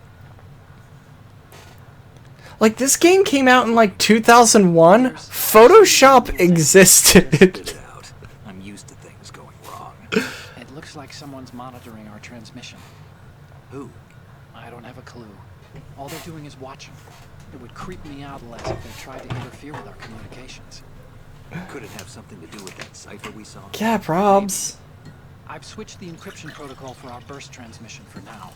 Like, this game came out in, like, 2001. Photoshop existed. It out. I'm used to things going wrong. It looks like someone's monitoring our transmission. Who? I don't have a clue. All they're doing is watching. It would creep me out less if they tried to interfere with our communications. Could it have something to do with that cipher we saw? Yeah, probs. I've switched the encryption protocol for our burst transmission for now.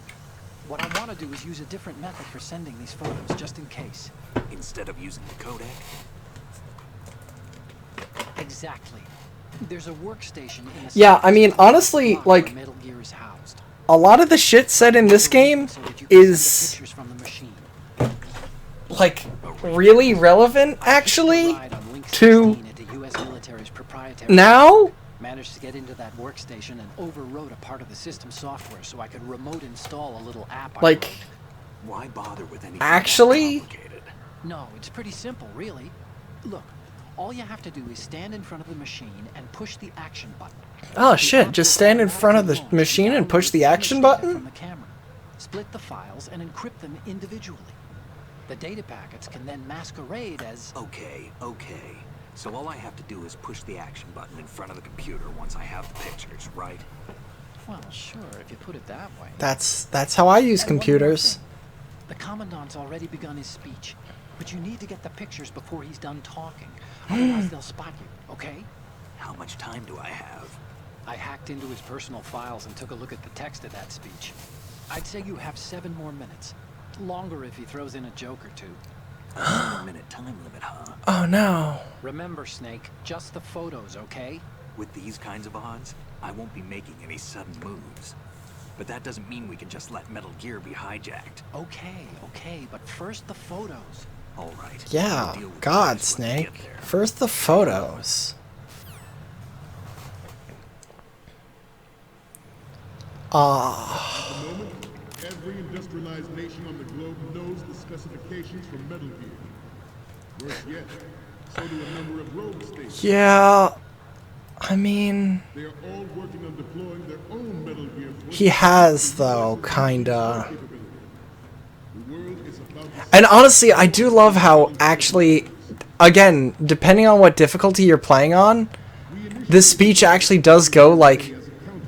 What I want to do is use a different method for sending these photos, just in case. Instead of using the codec? Exactly. There's a workstation in the... Yeah, I mean, honestly, block where like, Metal Gear is housed. a lot of the shit said in this game So that you can send the is, pictures from the machine. like, really relevant, actually, Ride on Link to 16 into US military's proprietary... now. Managed to get into that workstation and overwrote a part of the system software so I could remote install a little app I Like, wrote. Why bother with anything actually, that complicated? No, it's pretty simple, really. Look, all you have to do is stand in front of the machine and push the action button. Oh shit, just stand in front of the machine and push the action button? From the camera. Split the files and encrypt them individually. The data packets can then masquerade as... Okay. So all I have to do is push the action button in front of the computer once I have the pictures, right? Well, sure, if you put it that way. That's how I use And one more computers. thing. The Commandant's already begun his speech, but you need to get the pictures before he's done talking. Otherwise they'll spot you, okay? How much time do I have? I hacked into his personal files and took a look at the text of that speech. I'd say you have 7 more minutes. Longer if he throws in a joke or two. A 7-minute time limit, huh? Oh no. Remember, Snake, just the photos, okay? With these kinds of odds, I won't be making any sudden moves. But that doesn't mean we can just let Metal Gear be hijacked. Okay, but first the photos. All right. Yeah, We'll deal with God, the rest when we get Snake. there. First the photos. At the moment, every industrialized nation on the globe knows the specifications for Metal Gear. Worse yet, so do a number of rogue states. Yeah, I mean, They are all working on deploying their own Metal Gear. he has though, kinda. The world is about to And honestly, I do love how actually, again, depending on what difficulty you're playing on, this speech actually does go like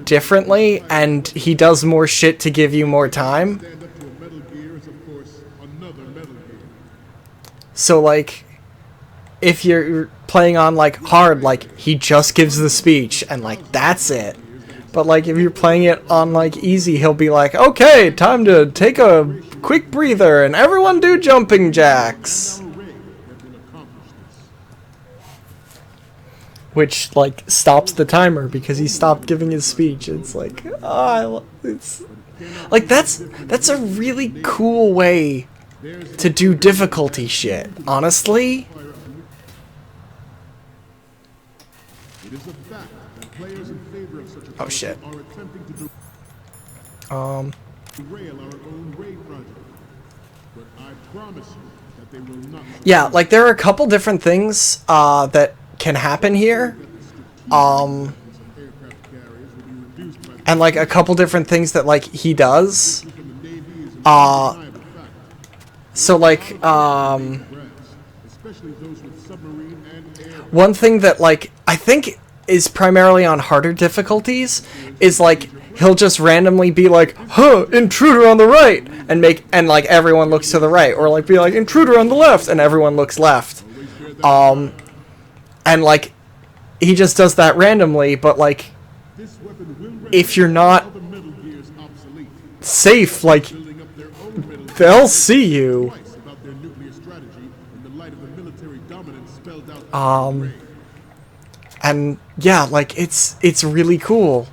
differently, and he does more shit to give you more time. stand up to a Metal Gear is, of course, another Metal Gear. So like, if you're playing on like hard, like he just gives the speech and like that's it. But like if you're playing it on like easy, he'll be like, okay, time to take a quick breather and everyone do jumping jacks. Which like stops the timer because he stopped giving his speech. It's like, it's like that's a really cool way to do difficulty shit. Honestly. It is a fact that players in favor of such a Oh shit. are attempting to derail our own raid project. But I promise you that they will not. Yeah, like there are a couple different things that can happen here. Aircraft carriers will be reduced by And like a couple different things that like he does. from the Navy is a undeniable fact. So like Especially those with submarine and air. one thing that like I think is primarily on harder difficulties is like he'll just randomly be like, huh, intruder on the right, and like everyone looks to the right, or like be like intruder on the left and everyone looks left. And like he just does that randomly, but like This weapon will render if you're not other Metal Gears obsolete, safe, like building up their own Metal they'll see you. Gears about their nuclear strategy in the light of the military dominance spelled out in the raid. And yeah, like it's really cool.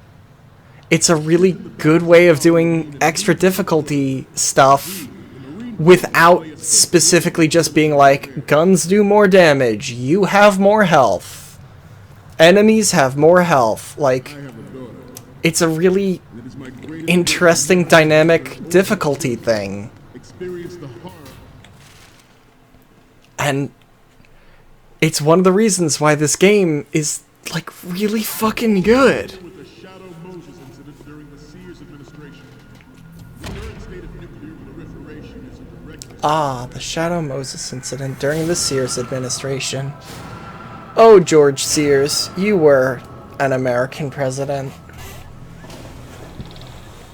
It's a really good way of doing extra difficulty stuff without specifically just being like, guns do more damage, you have more health, enemies have more health. Like, it's a really It is my greatest interesting dynamic difficulty thing. experience the horror. And it's one of the reasons why this game is like really fucking good. With the Shadow Moses incident during the Sears administration. The current state of nuclear proliferation is a direct The Shadow Moses incident during the Sears administration. Oh, George Sears, you were an American president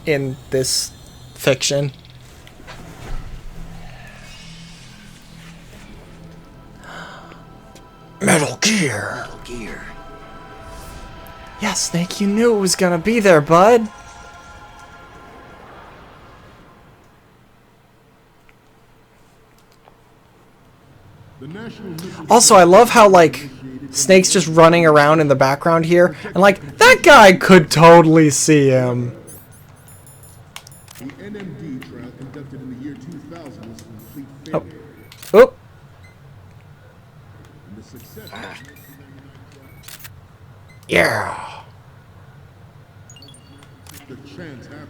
in this fiction. Metal Gear. Metal Gear. Yeah, Snake, you knew it was gonna be there, bud. The National Missile Also, I love how, like, Snake's just running around in the background here, and, like, that guy could totally see him. The NMD trial conducted in the year 2000 was a complete failure. Oop. And the success of the 1999 Yeah. trial, the chance happening.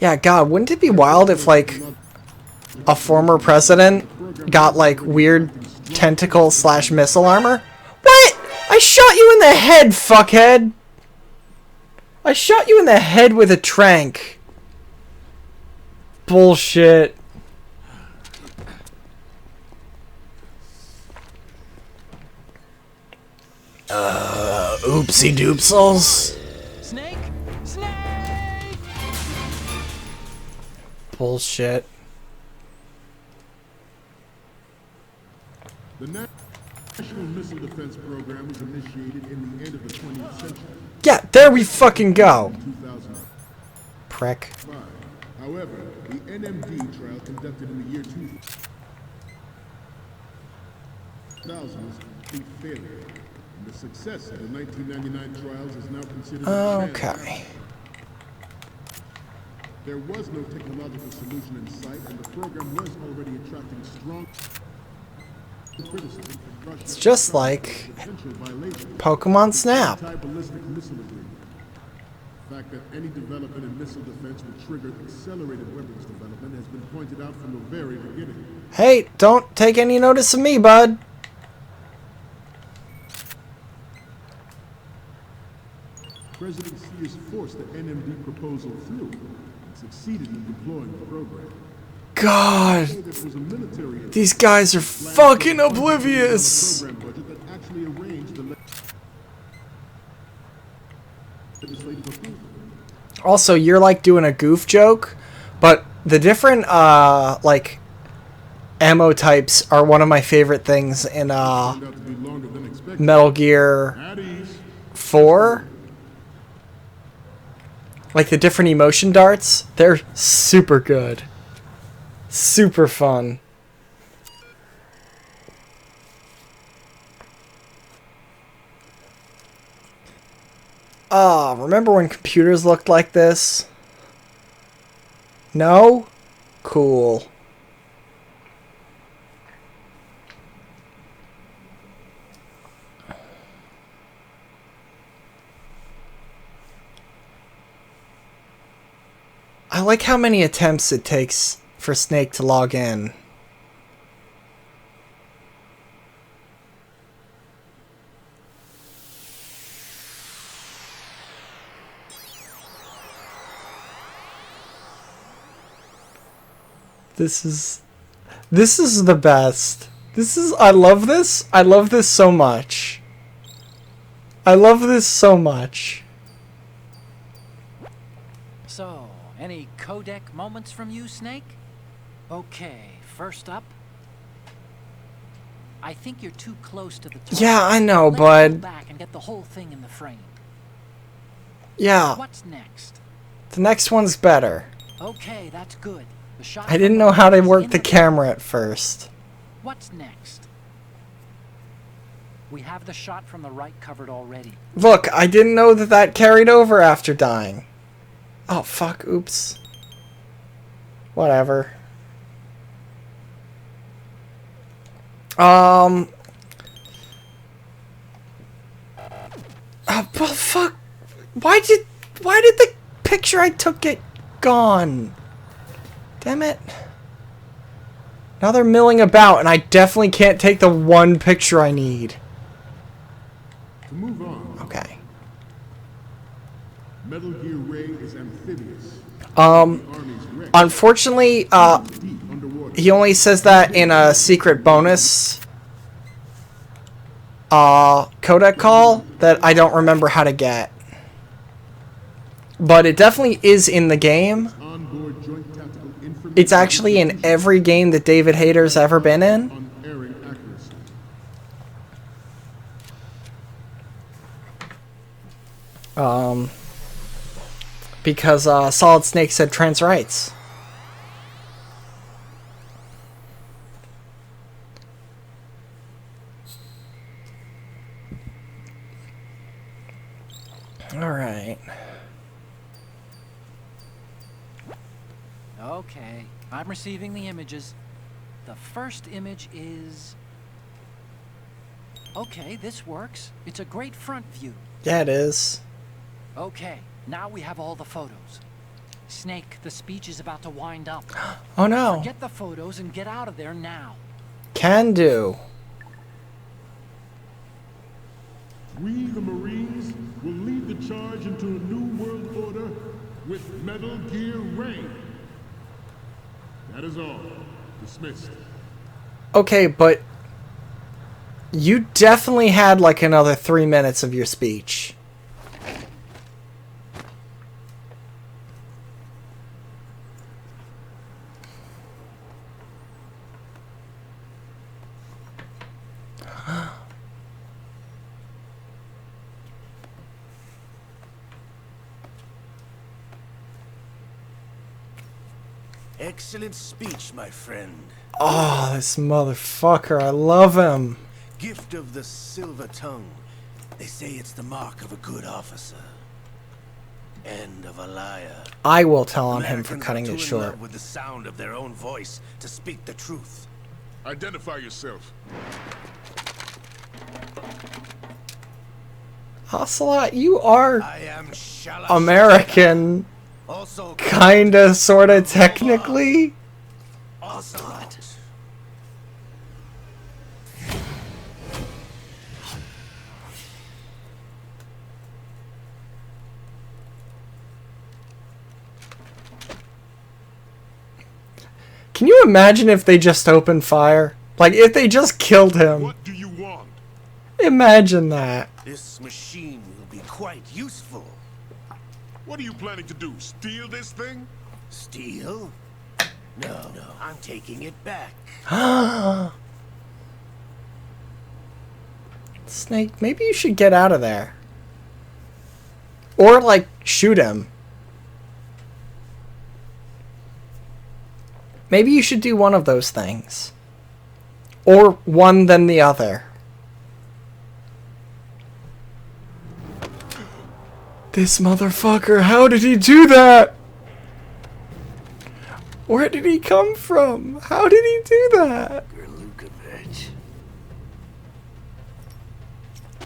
Yeah, God, wouldn't it be wild if, like, a former president got like weird tentacle / missile armor? What? I shot you in the head, fuckhead! I shot you in the head with a trank. Bullshit. Oopsie doopsels. Snake? Snake! Bullshit. The National Missile Defense Program was initiated in the end of the 20th century. Yeah, there we fucking go. 2005. Prick. However, the NMD trial conducted in the year 2000 was a complete failure. And the success of the 1999 trials is now considered a Okay. There was no technological solution in sight, and the program was already attracting strong criticism from Russia. It's just like Pokemon Snap. Anti-ballistic missile agreement. The fact that any development in missile defense would trigger accelerated weapons development has been pointed out from the very beginning. Hey, don't take any notice of me, bud. President Sears forced the NMD proposal through and succeeded in deploying the program. God, these guys are fucking oblivious. Program budget that actually arranged the legislative approval. Also, you're like doing a goof joke, but the different like ammo types are one of my favorite things in Metal Gear 4. Like the different emotion darts, they're super good. Super fun. Remember when computers looked like this? No? Cool. I like how many attempts it takes for Snake to log in. This is the best. I love this. I love this so much. I love this so much. So, any codec moments from you, Snake? Okay, first up. I think you're too close to the top. Yeah, I know, Let's bud. go back and get the whole thing in the frame. Yeah. What's next? The next one's better. Okay, that's good. The shot I didn't from know how to is work in the camera at first. What's next? We have the shot from the right covered already. Look, I didn't know that carried over after dying. Oh, fuck. Oops. Whatever. Oh, but fuck. Why did the picture I took get gone? Damn it. Now they're milling about, and I definitely can't take the one picture I need. To move on. Okay. Metal Gear Ray is amphibious. Unfortunately, he only says that in a secret bonus codec call that I don't remember how to get. But it definitely is in the game. It's actually in every game that David Hayter's ever been in. Because Solid Snake said trans rights. Alright. Okay, I'm receiving the images. The first image is... Okay, this works. It's a great front view. Yeah, it is. Okay, now we have all the photos. Snake, the speech is about to wind up. Oh no. Forget the photos and get out of there now. Can do. We, the Marines, will lead the charge into a new world order with Metal Gear Raiden. That is all. Dismissed. Okay, but you definitely had like another 3 minutes of your speech. Excellent speech, my friend. Oh, this motherfucker. I love him. Gift of the silver tongue. They say it's the mark of a good officer. And of a liar. I will tell on him for Americans cutting are it too in short. love with the sound of their own voice to speak the truth. Identify yourself. Ocelot, you are I am Shala American. Also Kinda, sorta, technically. Ocelot. Can you imagine if they just opened fire? Like, if they just killed him. What do you want? Imagine that. This machine will be quite useful. What are you planning to do? Steal this thing? Steal? No, I'm taking it back. Snake, maybe you should get out of there. Or, like, shoot him. Maybe you should do one of those things. Or one then the other. This motherfucker, how did he do that? Where did he come from? How did he do that? Lukovich.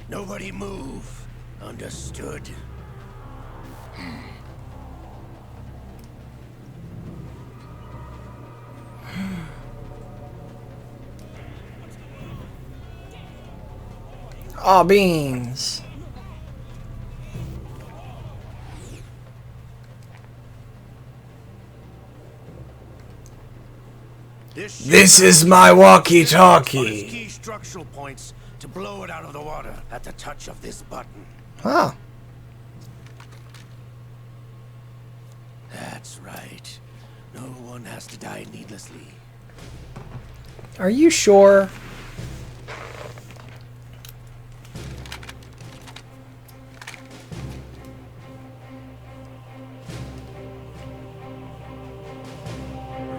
Nobody move. Understood. Aw, beans. This is my walkie-talkie. Key structural points to blow it out of the water at the touch of this button. Huh. That's right. No one has to die needlessly. Are you sure?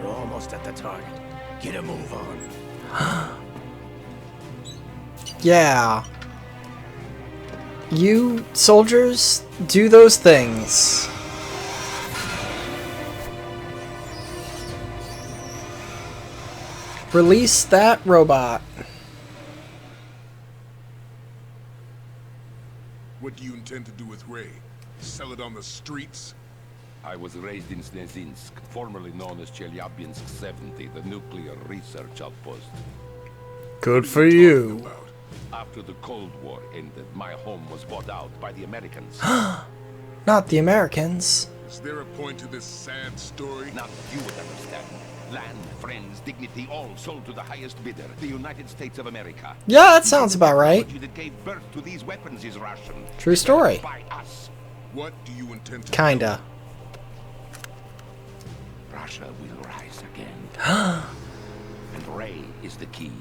We're almost at the target. Get a move on. Yeah. You soldiers do those things. Release that robot. What do you intend to do with Ray? Sell it on the streets? I was raised in Snezinsk, formerly known as Chelyabinsk 70, the nuclear research outpost. Good for you. After the Cold War ended, my home was bought out by the Americans. Not the Americans. Is there a point to this sad story? Not you would understand. Land, friends, dignity, all sold to the highest bidder, the United States of America. Yeah, that sounds about right. The that gave birth to these weapons is Russian. True story. By us. What do you intend to Kinda. Russia will rise again. And Ray is the key.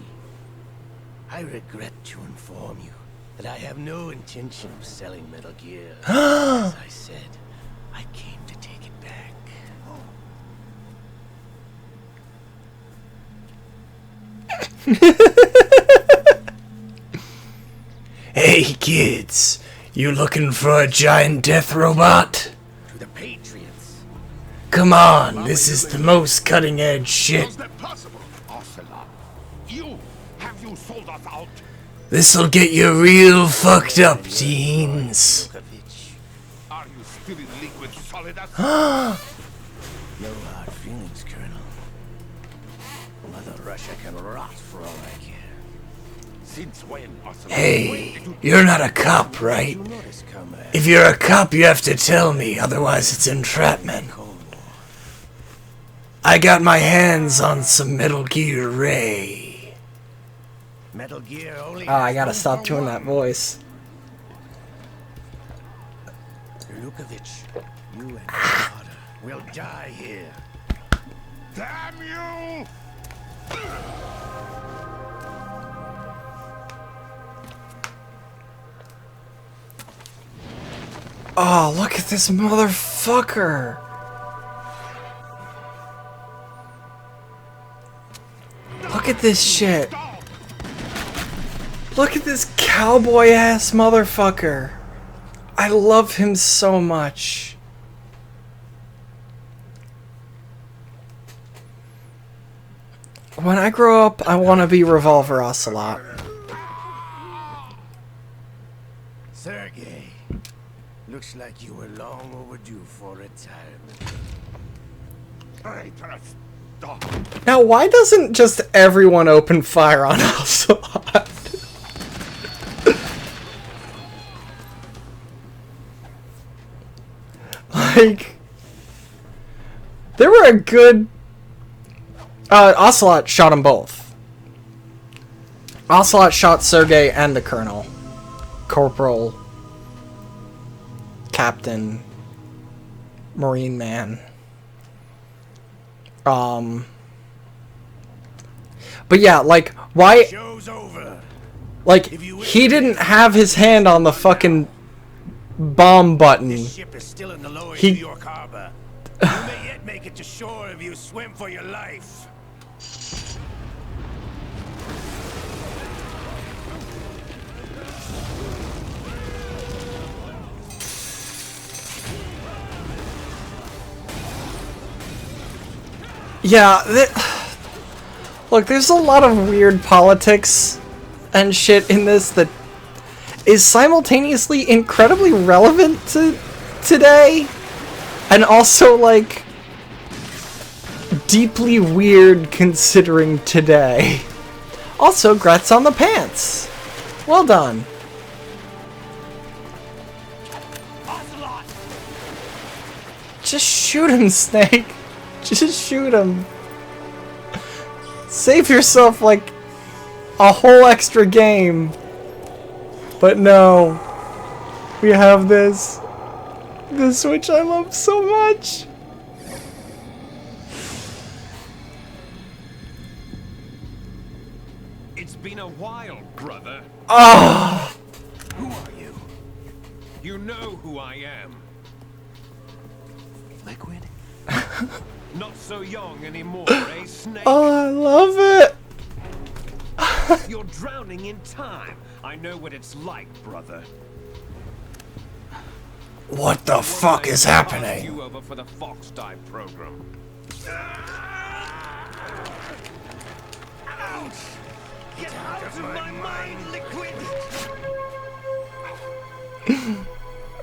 I regret to inform you that I have no intention of selling Metal Gear. As I said, I came to take it back. Hey kids, you looking for a giant death robot? To the Patriots. Come on, this is the most cutting edge shit. How's that possible? Ocelot, have you sold us out? This'll get you real fucked up, teens. Lukovich. Are you still in league with Solidus? can rot for all I care. Since when, Ocelot? Hey, you're not a cop, right? You notice, comrade? If you're a cop, you have to tell me, otherwise it's entrapment. I got my hands on some Metal Gear Ray. Metal Gear only. Oh, I gotta stop doing that voice. Lukovich, you and your daughter will die here. Damn you! Oh, look at this motherfucker. Look at this shit. Look at this cowboy ass motherfucker. I love him so much. When I grow up, I want to be Revolver Ocelot. Sergey, looks like you were long overdue for retirement. Traitorous dog. Now, why doesn't just everyone open fire on Ocelot? Like, there were a good... Ocelot shot them both. Ocelot shot Sergey and the Colonel. Corporal. Captain. Marine Man. But yeah, like, why... Show's over. Like, he didn't have his hand on the fucking bomb button. This ship is still in the lower He- New York harbor. You may yet make it to shore if you swim for your life. Yeah, look, there's a lot of weird politics and shit in this that is simultaneously incredibly relevant to today, and also, like, deeply weird considering today. Also, Gretz on the pants. Well done. Just shoot him, Snake. Just shoot him. Save yourself, like, a whole extra game. But no. We have this. This which I love so much. It's been a while, brother. Ah! Who are you? You know who I am. Liquid? Not so young anymore, eh, Snake? Oh, I love it. You're drowning in time. I know what it's like, brother. What the fuck is happening? You over for the Fox Dive program. Get out of my mind, Liquid!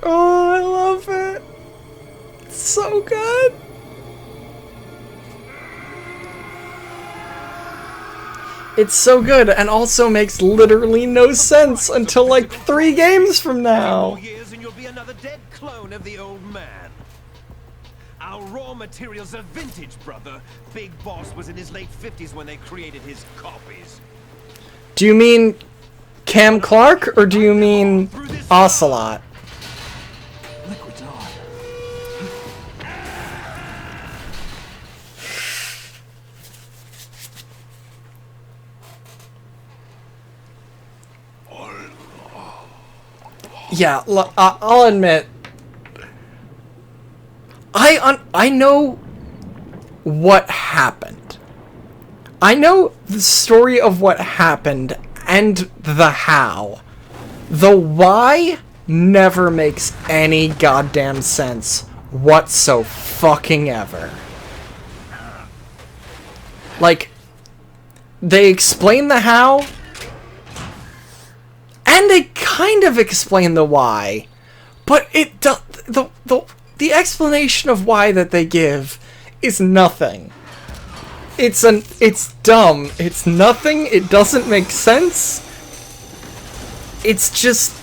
Oh, I love it. It's so good. It's so good, and also makes literally no sense until like 3 games from now. Years and you'll be another dead clone of the old man. Our raw materials are vintage, brother. Big Boss was in his late 50s when they created his copies. Do you mean Cam Clark, or do you mean Ocelot? Liquid's on. Yeah, I'll admit, I know what happened. I know the story of what happened and the how. The why never makes any goddamn sense whatso-fucking-ever. Like, they explain the how, and they kind of explain the why, but the explanation of why that they give is nothing. It's dumb. It's nothing. It doesn't make sense. It's just...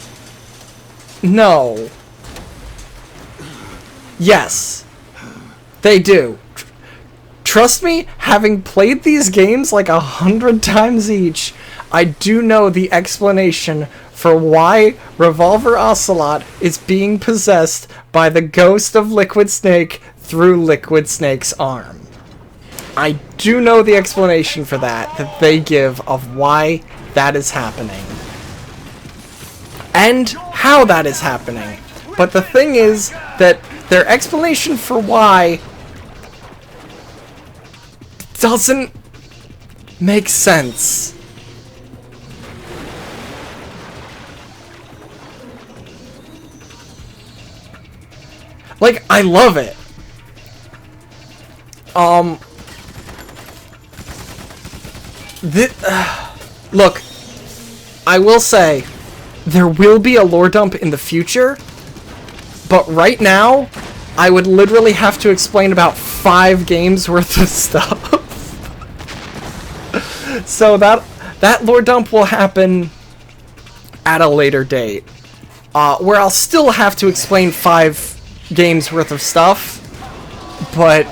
No. Yes. They do. Trust me, having played these games like 100 times each, I do know the explanation for why Revolver Ocelot is being possessed by the ghost of Liquid Snake through Liquid Snake's arm. I do know the explanation for that they give of why that is happening. And how that is happening. But the thing is that their explanation for why doesn't make sense. Like, I love it. Look, I will say, there will be a lore dump in the future, but right now, I would literally have to explain about 5 games worth of stuff. So that lore dump will happen at a later date, where I'll still have to explain 5 games worth of stuff, but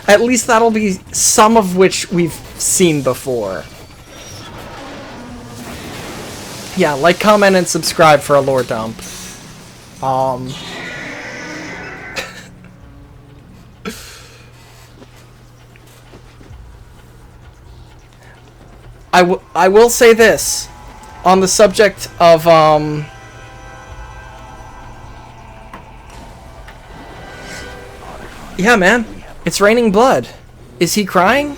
at least that'll be some of which we've seen before. Yeah, like, comment, and subscribe for a lore dump. I will say this on the subject of yeah, man, it's raining blood. Is he crying?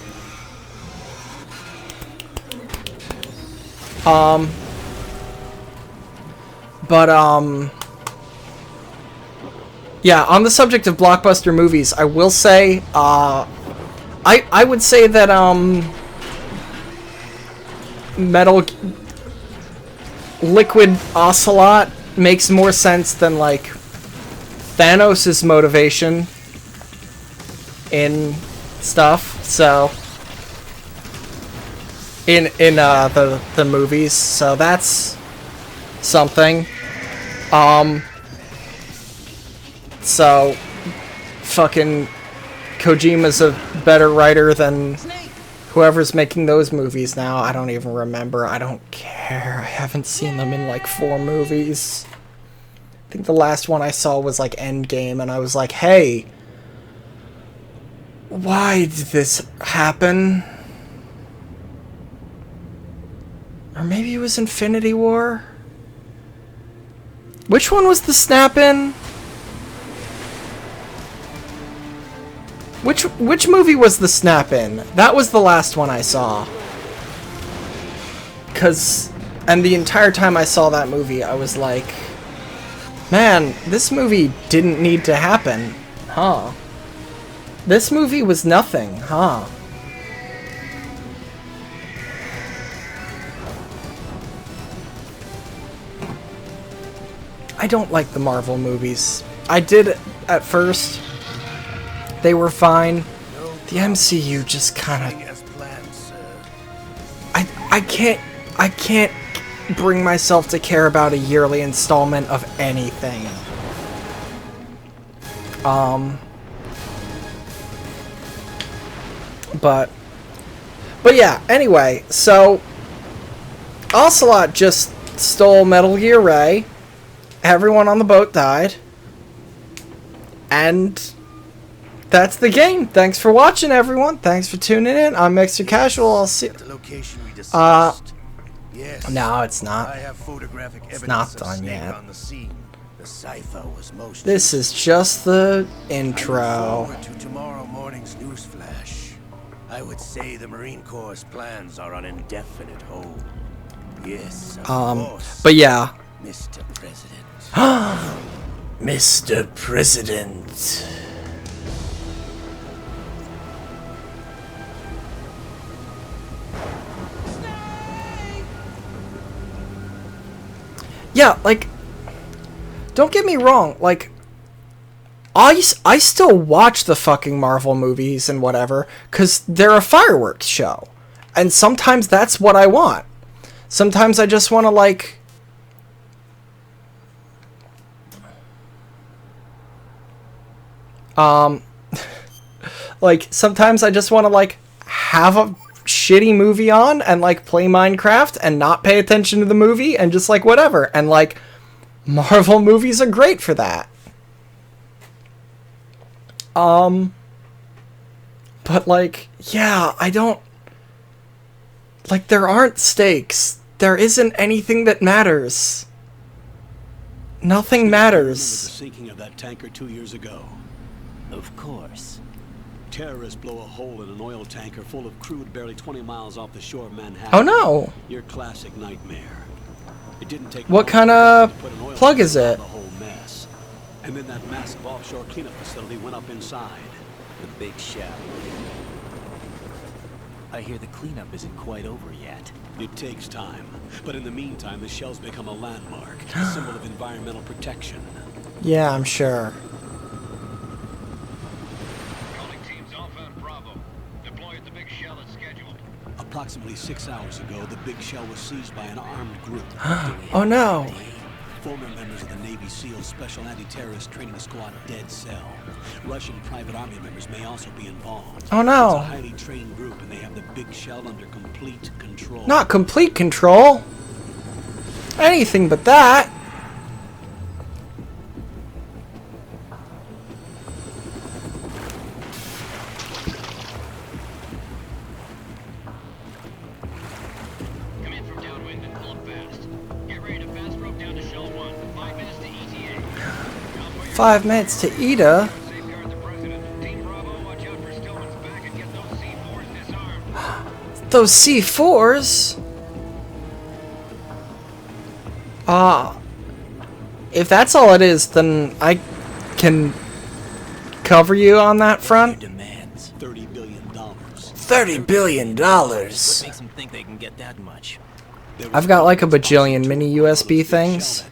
Yeah, on the subject of blockbuster movies, I will say, I would say that, Liquid Ocelot makes more sense than, like, Thanos' motivation in stuff, so... In the movies, so that's something. So, fucking Kojima's a better writer than whoever's making those movies now. I don't even remember. I don't care. I haven't seen them in like 4 movies. I think the last one I saw was like Endgame, and I was like, hey, why did this happen? Or maybe it was Infinity War? Which one was the snap in? Which movie was the snap in? That was the last one I saw. And the entire time I saw that movie, I was like, man, this movie didn't need to happen, huh? This movie was nothing, huh? I don't like the Marvel movies. I did at first. They were fine. The MCU just kind of... I can't bring myself to care about a yearly installment of anything. But yeah, anyway, so Ocelot just stole Metal Gear Ray. Everyone on the boat died. And that's the game. Thanks for watching, everyone. Thanks for tuning in. I'm Mixter Casual. I'll see... The location we discussed. Yes. No, it's not. I have photographic evidence not of done Snake yet. on the scene. The cipher was most... This is just the I intro. look forward to tomorrow morning's news flash. I would say the Marine Corps' plans are on indefinite hold. Yes, of course. But yeah. Mr. President. Mr. President. Yeah, like, don't get me wrong, like, I still watch the fucking Marvel movies and whatever, because they're a fireworks show. And sometimes that's what I want. Sometimes I just want to, like... like, sometimes I just want to, like, have a shitty movie on and, like, play Minecraft and not pay attention to the movie and just, like, whatever. And, like, Marvel movies are great for that. But, like, yeah, I don't... Like, there aren't stakes. There isn't anything that matters. Nothing matters. Remember the sinking of that tanker 2 years ago? Of course. Terrorists blow a hole in an oil tanker full of crude barely 20 miles off the shore of Manhattan. Oh no! Your classic nightmare. It didn't take what kind of plug is it? The whole mess. And then that massive offshore cleanup facility went up inside. The big shell. I hear the cleanup isn't quite over yet. It takes time. But in the meantime, the shell's become a landmark, a symbol of environmental protection. Yeah, I'm sure. Calling teams Alpha and Bravo. Deploy at the big shell as scheduled. Approximately 6 hours ago, the big shell was seized by an armed group. Oh no! Former members of the Navy SEAL Special Anti-Terrorist Training Squad Dead Cell. Russian private army members may also be involved. Oh no! It's a highly trained group, and they have the big shell under complete control. Not complete control. Anything but that. Come in from downwind and pull up fast. Get ready to fast rope down to shell 1. 5 minutes to ETA. 5 minutes to ETA. Safeguard the president. Team Bravo, watch out for Stillman's back and get those C4s disarmed. Those C4s? If that's all it is, then I can cover you on that front. Demands $30 billion. $30 billion. What makes them think they can get that much? I've got like a bajillion mini USB things.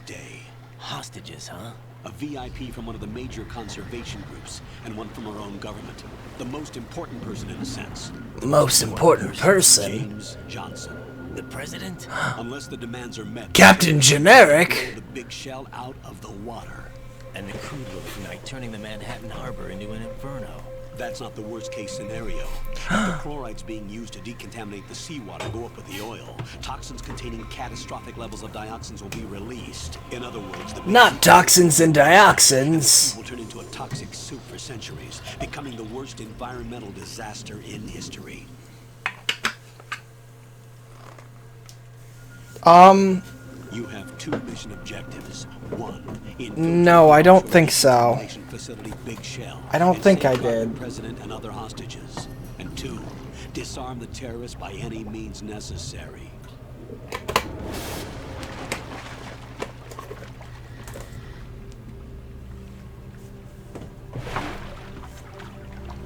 Hostages, huh? A VIP from one of the major conservation groups, and one from our own government. The most important person in a sense. The most important person? James Johnson. The president? Unless the demands are met, Captain Generic? the big shell out of the water. And the crude loading night turning the Manhattan Harbor into an inferno. That's not the worst case scenario. If the chlorides being used to decontaminate the seawater go up with the oil, toxins containing catastrophic levels of dioxins will be released. In other words, the Not toxins and dioxins. will turn into a toxic soup for centuries, becoming the worst environmental disaster in history. You have 2 mission objectives. 1, No, I don't think so. facility Big Shell. I don't and think I safeguard did. the president and other hostages. And 2, disarm the terrorists by any means necessary.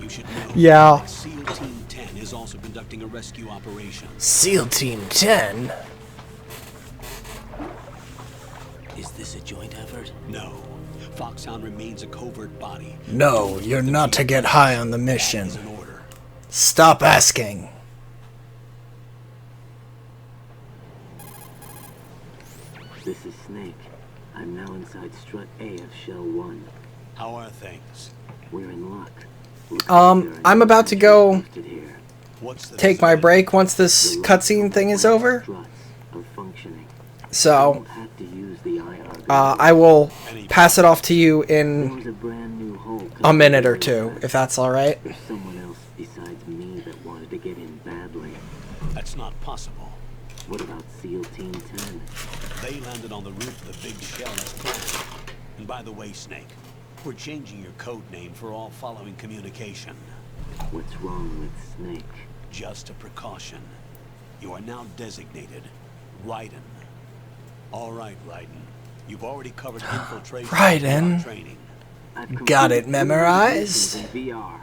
You should know Yeah. that SEAL Team 10 is also conducting a rescue operation. SEAL Team 10? Is this a joint effort? No. Foxhound remains a covert body. No, you're not to get high on the mission. Is an order. Stop asking. This is Snake. I'm now inside strut A of Shell 1. How are things? We're in luck. I'm about to go What's the take my break once this cutscene thing is over. Struts of functioning. So, Have to use the IR. I will pass it off to you There in was a brand new hole a minute or two, if that's alright. There's someone else besides me that wanted to get in badly. That's not possible. What about SEAL Team 10? They landed on the roof of the Big Shell as planned. And by the way, Snake, we're changing your code name for all following communication. What's wrong with Snake? Just a precaution. You are now designated Raiden. All right, Raiden. You've already covered infiltration Raiden. and training. I've Got it completed memorized? missions in VR.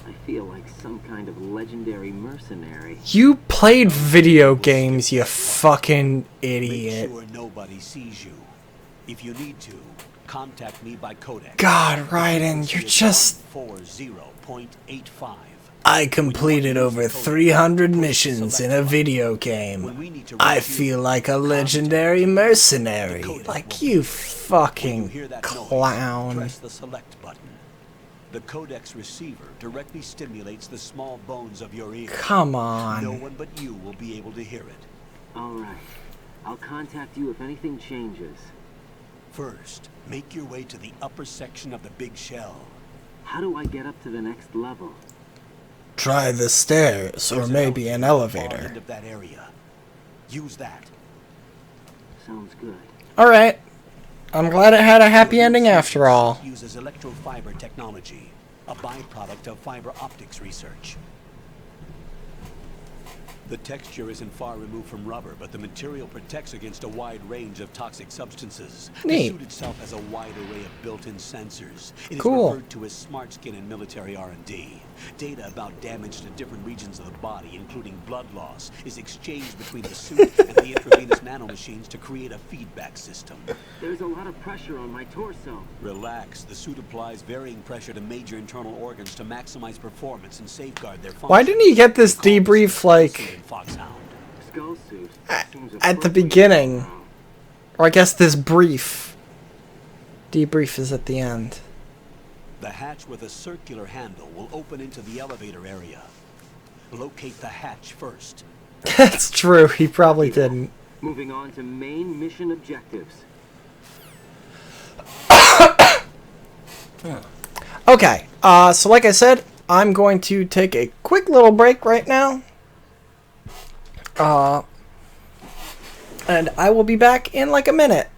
I feel like some kind of legendary mercenary. You played video games, you fucking Make idiot. sure nobody sees you. If you need to, contact me by Codex. God, Raiden, you're just... 140.85. I completed over 300 missions in a video game. I feel like a legendary mercenary. Like, you fucking clown. Press the select button. The Codex receiver directly stimulates the small bones of your ear. Come on. No one but you will be able to hear it. Alright. I'll contact you if anything changes. First, make your way to the upper section of the big shell. How do I get up to the next level? Try the stairs, or maybe an elevator. End of that area. Use that. Sounds good. Alright. I'm glad it had a happy ending after all. Uses electrofiber technology, a byproduct of fiber optics research. The texture isn't far removed from rubber, but the material protects against a wide range of toxic substances. Neat. The suit itself has a wide array of built-in sensors. It is Cool. referred to as smart skin in military R&D. Data about damage to different regions of the body, including blood loss, is exchanged between the suit and the intravenous nanomachines to create a feedback system. There's a lot of pressure on my torso. Relax. The suit applies varying pressure to major internal organs to maximize performance and safeguard their function. Why didn't he get this debrief, like, Skull suit. at the beginning? Or I guess this brief. Debrief is at the end. The hatch with a circular handle will open into the elevator area. Locate the hatch first. That's true, he probably didn't. Moving on to main mission objectives. Okay, so like I said, I'm going to take a quick little break right now. And I will be back in like a minute.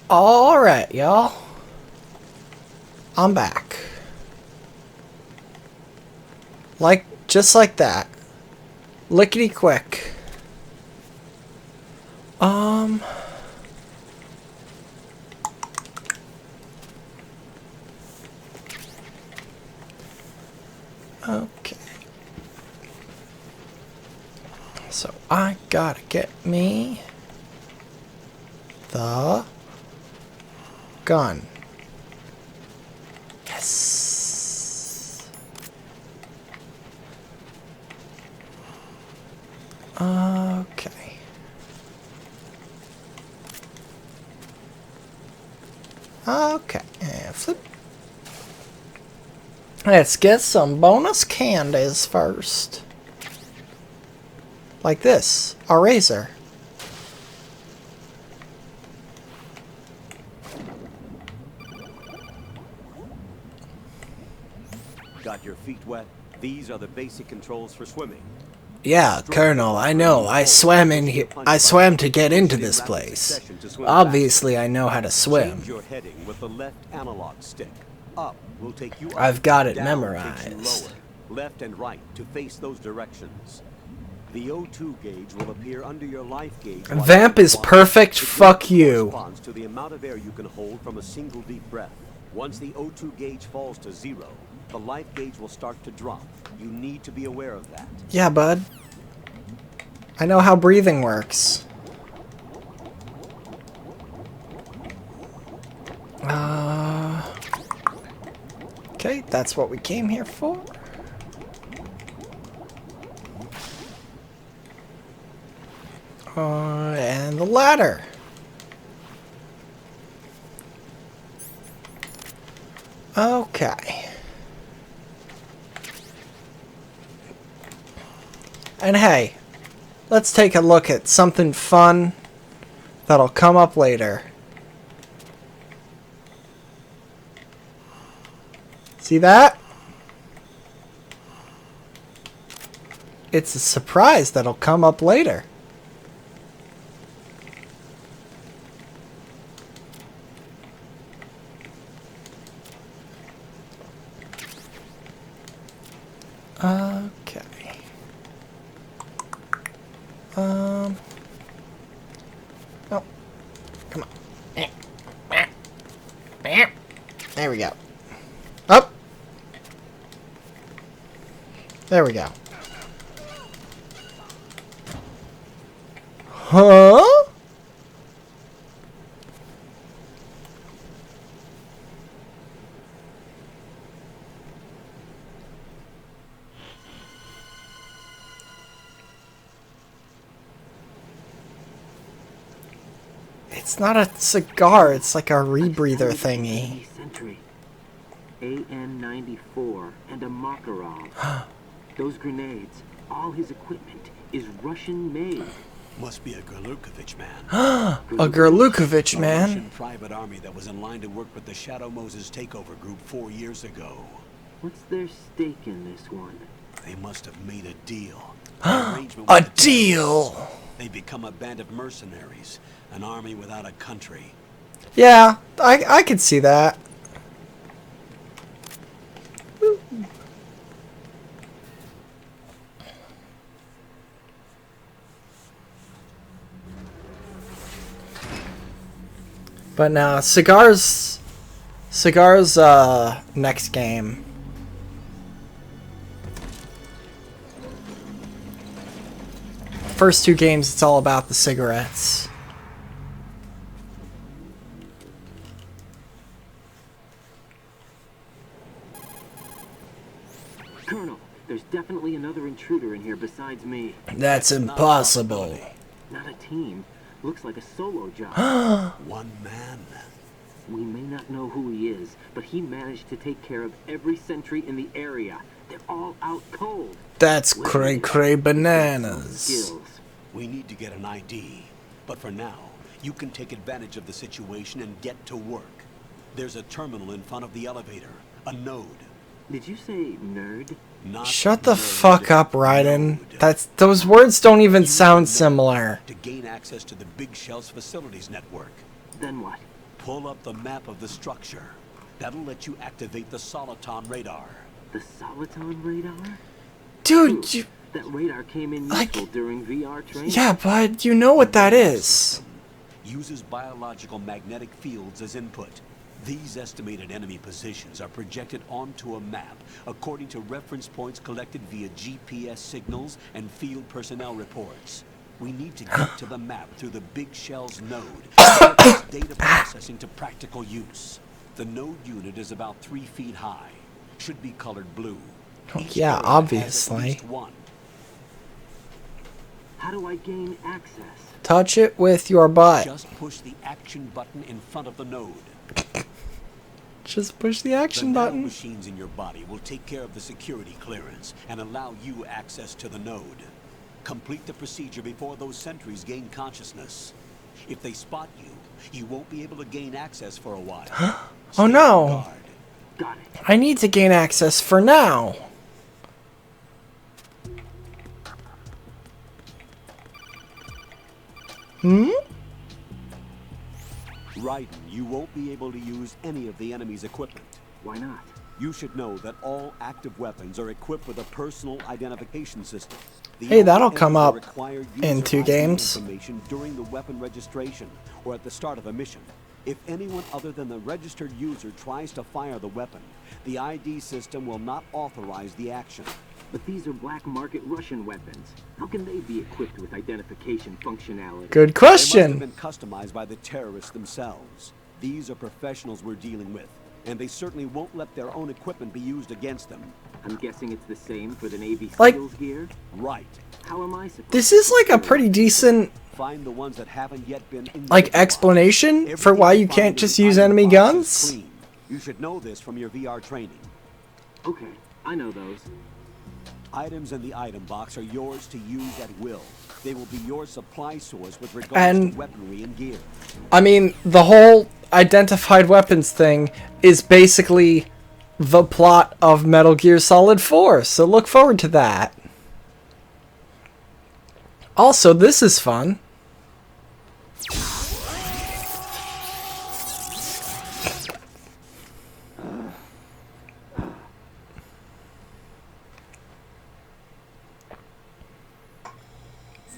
Alright, y'all. I'm back. Just like that. Lickety quick. Okay. So I gotta get me the gun. Yes. Okay. Okay, and flip. Let's get some bonus candies first. Like this, a razor. Got your feet wet? These are the basic controls for swimming. Yeah, Colonel, I know. I swam in here. I swam to get into this place. Obviously, I know how to swim. Change your heading with the left analog stick. Up will take you up. I've got it Down memorized. takes you lower. Left and right to face those directions. The O2 gauge will appear under your life gauge. Vamp is perfect. Fuck you. Corresponds to the amount of air you can hold from a single deep breath. Once the O2 gauge falls to 0, the life gauge will start to drop. You need to be aware of that. Yeah, bud. I know how breathing works. Okay, that's what we came here for. And the ladder. Okay. And hey, let's take a look at something fun that'll come up later. See that? It's a surprise that'll come up later. Okay. Oh, come on. There we go. Up. There we go. Huh? It's not a cigar, it's like a rebreather thingy. Sentry, AN-94, and a Makarov. Those grenades, all his equipment, is Russian-made. Must be a Gerlukovich man. A Gerlukovich A man? Russian private army that was in line to work with the Shadow Moses takeover group 4 years ago. What's their stake in this one? They must have made a deal. A deal! They become a band of mercenaries, an army without a country. Yeah, I could see that. But now, Cigar's next game. First 2 games, it's all about the cigarettes. Colonel, there's definitely another intruder in here besides me. That's impossible. Not a team. Looks like a solo job. One man. We may not know who he is, but he managed to take care of every sentry in the area. They're all out cold. That's cray-cray bananas. Skills. We need to get an ID. But for now, you can take advantage of the situation and get to work. There's a terminal in front of the elevator. A node. Did you say nerd? Not Shut the nerd, fuck up, Raiden. node. Those words don't even sound similar. To gain access to the Big Shell's facilities network. Then what? Pull up the map of the structure. That'll let you activate the Soliton radar. The Soliton radar? Dude, you... That radar came in Like- useful during VR training. Yeah, bud, you know what that is. Uses biological magnetic fields as input. These estimated enemy positions are projected onto a map according to reference points collected via GPS signals and field personnel reports. We need to get to the map through the Big Shell's node and put this data processing to practical use. The node unit is about 3 feet high. Should be colored blue. Yeah, obviously. How do I gain access? Touch it with your butt. Just push the action button in front of the node. Just push the action button. The machines in your body will take care of the security clearance and allow you access to the node. Complete the procedure before those sentries gain consciousness. If they spot you, you won't be able to gain access for a while. Oh no. Got it. I need to gain access for now. Raiden, you won't be able to use any of the enemy's equipment. Why not? You should know that all active weapons are equipped with a personal identification system. Hey, that'll come up in 2 games. Information during the weapon registration or at the start of a mission. If anyone other than the registered user tries to fire the weapon, the ID system will not authorize the action. But these are black market Russian weapons. How can they be equipped with identification functionality? Good question. They must have been customized by the terrorists themselves. These are professionals we're dealing with, and they certainly won't let their own equipment be used against them. I'm guessing it's the same for the Navy Like- SEALs gear? Right. How am I supposed This is like a pretty decent Find the ones that haven't yet been like explanation for why you can't just use enemy guns. You should know this from your VR training. Okay, I know those. Items in the item box are yours to use at will. They will be your supply source with regards And- to weaponry and gear. I mean, the whole identified weapons thing is basically the plot of Metal Gear Solid 4, so look forward to that. Also, this is fun.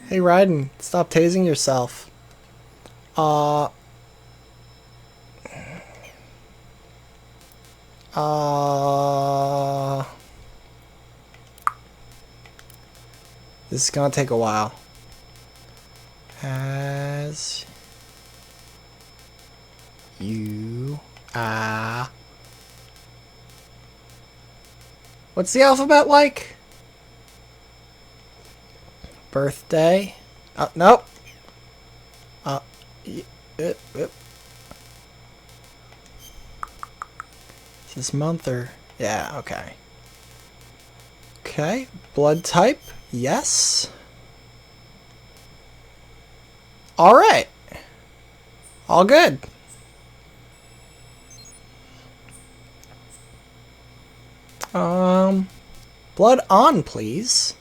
Hey Raiden, stop tasing yourself. This is gonna take a while. As you what's the alphabet like? Birthday. Nope. Is this month or? Yeah, okay. Okay. Blood type. Yes. Alright. All good. Blood on, please.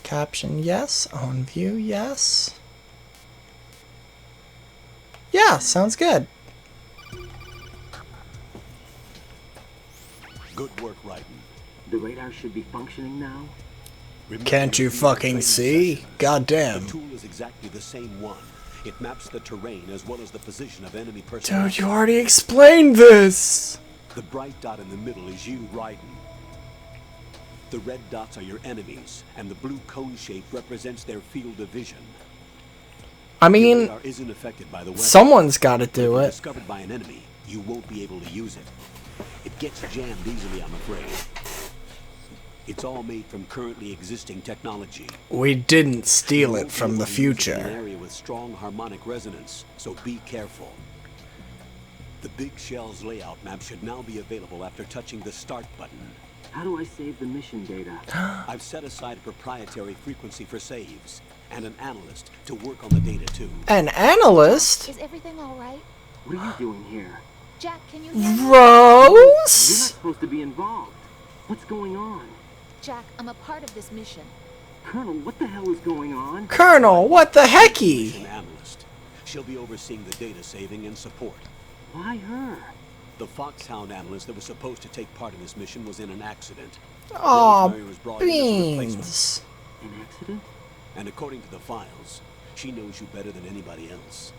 Caption, yes. On view, yes. Yeah, sounds good. Good work, Raiden. The radar should be functioning now. Can't you fucking see? Goddamn. The tool is exactly the same one. It maps the terrain as well as the position of enemy personnel. Dude, you already explained this! The bright dot in the middle is you, Raiden. The red dots are your enemies, and the blue cone shape represents their field of vision. I mean, Your radar isn't affected by the weapon. someone's gotta do If it. discovered by an enemy, you won't be able to use it. It gets jammed easily, I'm afraid. It's all made from currently existing technology. We didn't steal it from the An future. area with strong harmonic resonance, so be careful. The Big Shell's layout map should now be available after touching the start button. How do I save the mission data? I've set aside a proprietary frequency for saves, and an analyst to work on the data too. An analyst? Is everything all right? What are you doing here? Jack, can you hear me? You're not Rose? supposed to be involved. What's going on? Jack, I'm a part of this mission. Colonel, what the hell is going on? Colonel, what the hecky? An analyst. She'll be overseeing the data saving and support. Why her? The Foxhound analyst that was supposed to take part in this mission was in an accident. Aw, Rosemary was brought in as a replacement. beans. An accident? And according to the files, she knows you better than anybody else.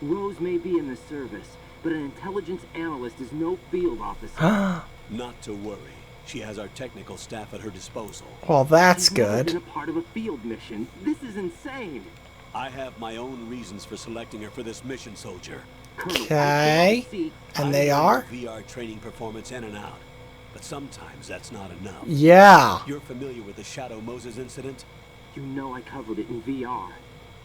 Rose may be in the service, but an intelligence analyst is no field officer. Not to worry. She has our technical staff at her disposal. Well, that's She's never good. been a part of a field mission. This is insane. I have my own reasons for selecting her for this mission, soldier. Okay. And they are? VR training performance in and out. But sometimes that's not enough. Yeah. You're familiar with the Shadow Moses incident? You know I covered it in VR.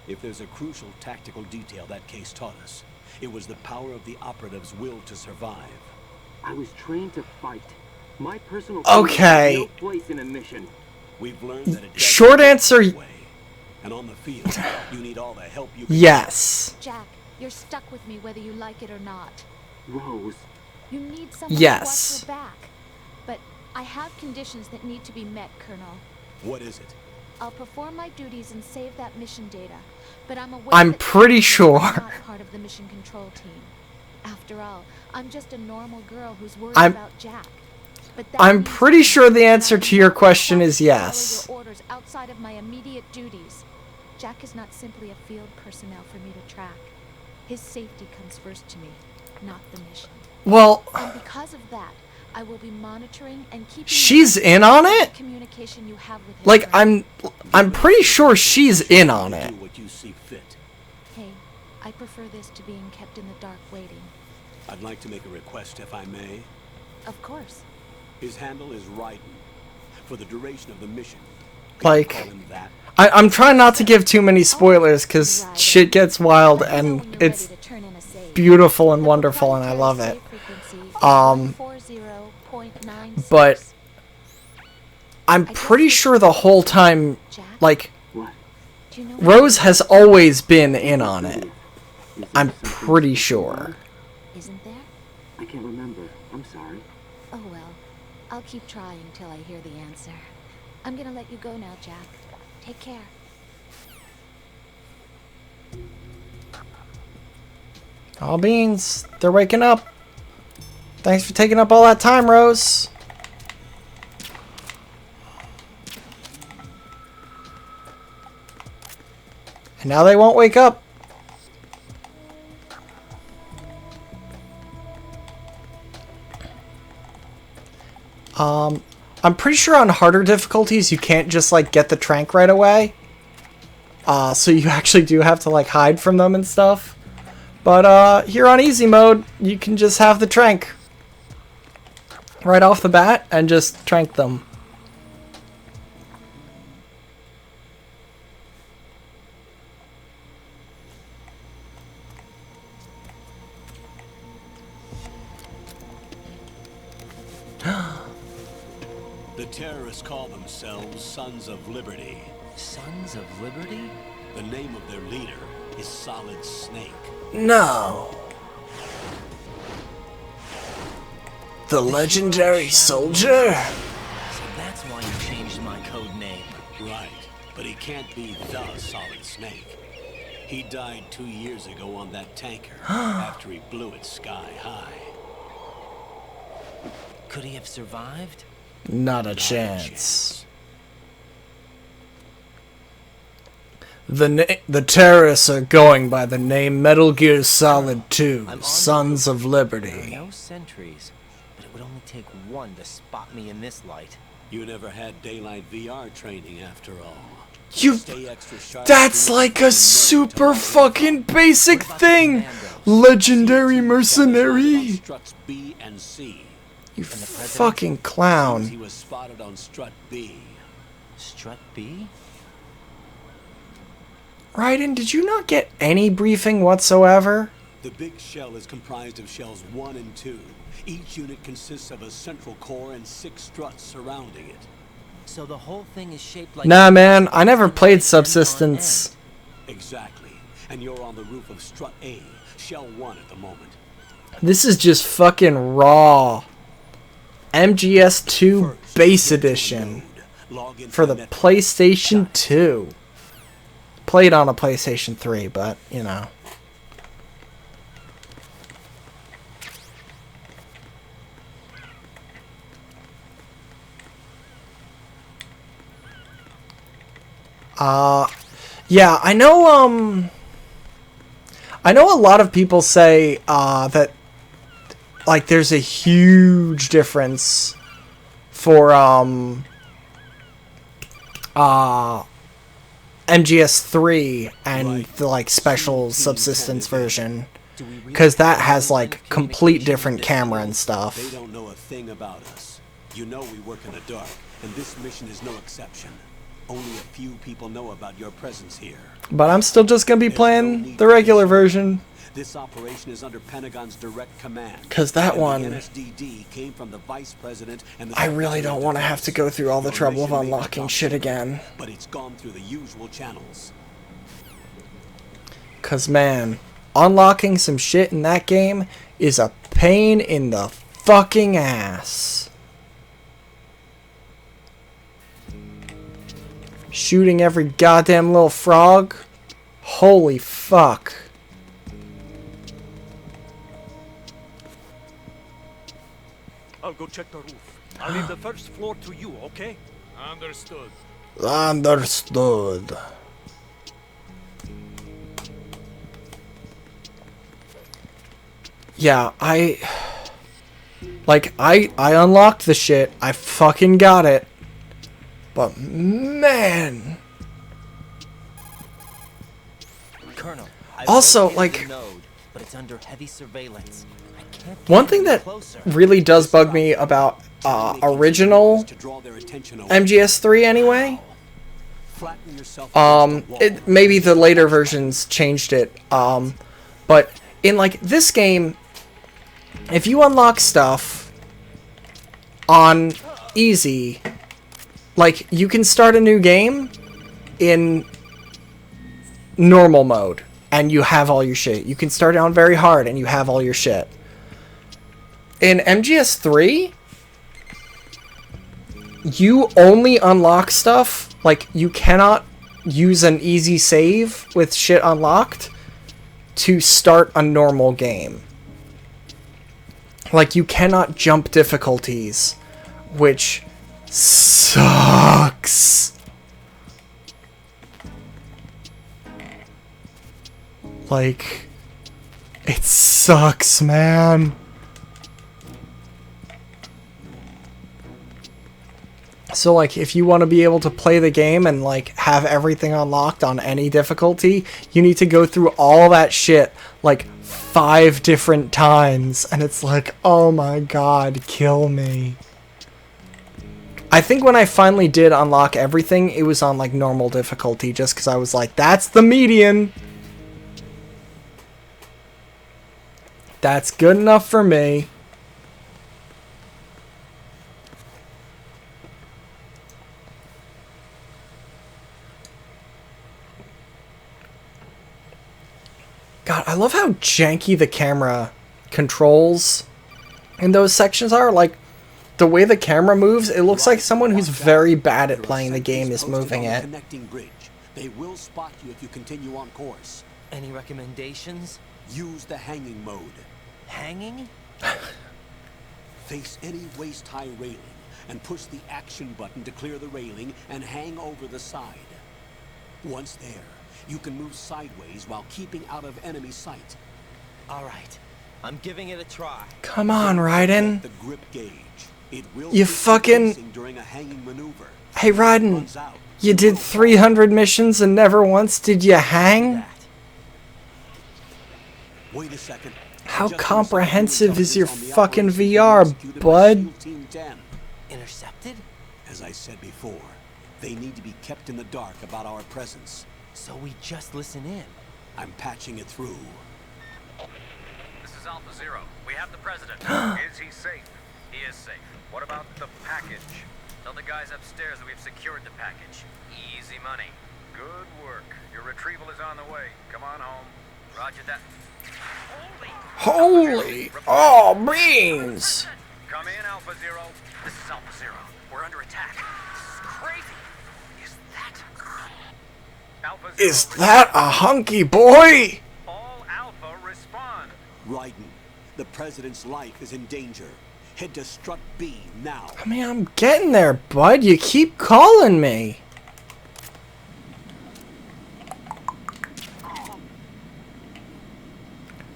If there's a crucial tactical detail that case taught us, it was the power of the operative's will to survive. I was trained to fight. My personal Okay. no place in a mission. We've learned that it Short answer. and on the field, you need all the help you can. Jack, you're stuck with me whether you like it or not. Rose. You need someone Yes. to watch your back. But I have conditions that need to be met, Colonel. What is it? I'll perform my duties and save that mission data. But I'm aware I'm that pretty I'm sure. not part of the mission control team. After all, I'm just a normal girl who's worried about Jack. But that I'm means pretty that sure the answer I'm to your not question is follow yes. your orders outside of my immediate duties. Jack is not simply a field personnel for me to track. His safety comes first to me, not the mission. Well, and because of that, I will be monitoring and keeping she's in on it? communication you have with him. Like, I'm pretty sure she's in on it. Do what you see fit. Hey, I prefer this to being kept in the dark waiting. I'd like to make a request, if I may. Of course. His handle is Raiden. For the duration of the mission, Like, call him that. I'm trying not to give too many spoilers because shit gets wild and it's beautiful and wonderful and I love it. But I'm pretty sure the whole time, like, Rose has always been in on it. I'm pretty sure. Isn't there? I can't remember. I'm sorry. Oh well. I'll keep trying till I hear the answer. I'm gonna let you go now, Jack. Take care. All beans. They're waking up. Thanks for taking up all that time, Rose. And now they won't wake up. I'm pretty sure on harder difficulties you can't just like get the trank right away. So you actually do have to like hide from them and stuff. But here on easy mode, you can just have the trank right off the bat and just trank them. The terrorists call themselves Sons of Liberty. Sons of Liberty? The name of their leader is Solid Snake. No. The legendary soldier? So that's why you changed my code name. Right, but he can't be the Solid Snake. He died 2 years ago on that tanker after he blew it sky high. Could he have survived? Not a chance. The terrorists are going by the name Metal Gear Solid 2, Sons of Liberty. No sentries, but it would only take one to spot me in this light. You never had daylight VR training after all. Stay extra sharp. That's like a super fucking basic thing! Legendary mercenary! Struts B and C. You fucking clown. He was spotted on strut B. Strut B? Raiden, did you not get any briefing whatsoever? The big shell is comprised of shells 1 and 2. Each unit consists of a central core and 6 struts surrounding it. So the whole thing is shaped like... Nah, man, I never played Subsistence. Exactly. And you're on the roof of strut A, shell 1 at the moment. This is just fucking raw. MGS2 Base Edition for the PlayStation 2. Played on a PlayStation 3, but, you know. Yeah, I know a lot of people say, that like there's a huge difference for MGS3 and the like special subsistence version, because that has like complete different camera and stuff. They don't know a thing about us. You know we work in the dark, and this mission is no exception. Only a few people know about your presence here. But I'm still just gonna be playing the regular version. This operation is under Pentagon's direct command. Because that one, NSDD came from the Vice President and the I really don't want to have to go through all the trouble of unlocking shit again. But it's gone through the usual channels. Because, man, unlocking some shit in that game is a pain in the fucking ass. Shooting every goddamn little frog? Holy fuck. I'll go check the roof. I'll leave the first floor to you, okay? Understood. Understood. Yeah, I unlocked the shit. I fucking got it. But man, Colonel, also like node, but it's under heavy surveillance. One thing that really does bug me about original MGS3 anyway, maybe the later versions changed it, but in like this game, if you unlock stuff on easy, like you can start a new game in normal mode and you have all your shit. You can start it on very hard and you have all your shit. In MGS3, you only unlock stuff, like you cannot use an easy save with shit unlocked to start a normal game. Like you cannot jump difficulties, which sucks. Like, it sucks, man. So like if you want to be able to play the game and like have everything unlocked on any difficulty, you need to go through all that shit like 5 different times, and it's like, oh my god, kill me. I think when I finally did unlock everything, it was on like normal difficulty just because I was like, that's the median. That's good enough for me. God, I love how janky the camera controls in those sections are. Like, the way the camera moves, it looks like someone who's very bad at playing the game is moving it. They will spot you if you continue on course. Any recommendations? Use the hanging mode. Hanging? Face any waist-high railing and push the action button to clear the railing and hang over the side. Once there, you can move sideways while keeping out of enemy sight. All right, I'm giving it a try. Come on, Raiden. The grip gauge. It will you fucking... during a hanging maneuver. Hey, Raiden, you did 300 missions and never once did you hang? Wait a second. How comprehensive is your fucking VR, bud? Intercepted? As I said before, they need to be kept in the dark about our presence. So we just listen in. I'm patching it through. This is Alpha Zero. We have the president. Is he safe? He is safe. What about the package? Tell the guys upstairs that we've secured the package. Easy money. Good work. Your retrieval is on the way. Come on home. Roger that. Holy! Oh, beans! Come in, Alpha Zero. This is Alpha Zero. We're under attack. This is crazy. Is that a hunky boy? All Alpha respond. Raiden, the president's life is in danger. Head to Strut B now. I mean, I'm getting there, bud. You keep calling me.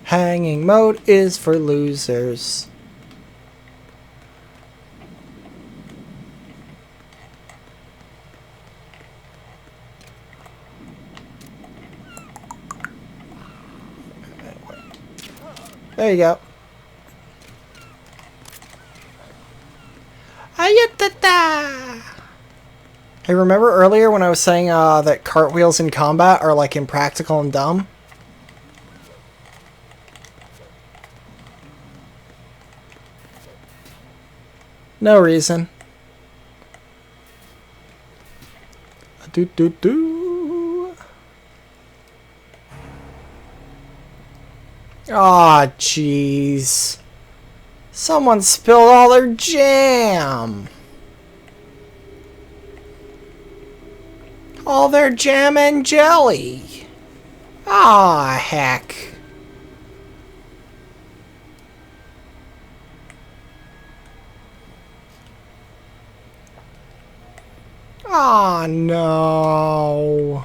Hanging mode is for losers. There you go. Hey, remember earlier when I was saying that cartwheels in combat are like impractical and dumb? No reason. Aw, jeez. Someone spilled all their jam. All their jam and jelly. Aw, heck. Aw, no.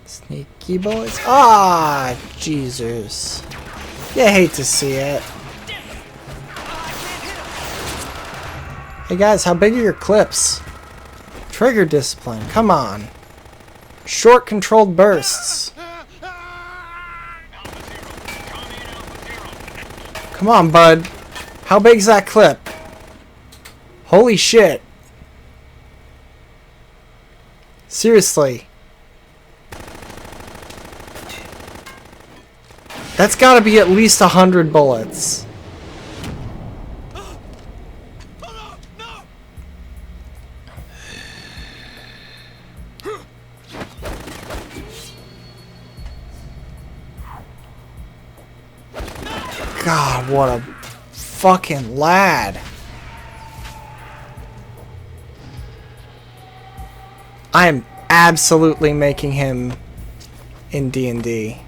Sneaky boys. Ah, Jesus. You hate to see it. Hey guys, how big are your clips? Trigger discipline, come on. Short controlled bursts. Come on, bud. How big's that clip? Holy shit. Seriously. That's gotta be at least 100 bullets. God, what a fucking lad. I am absolutely making him in D&D.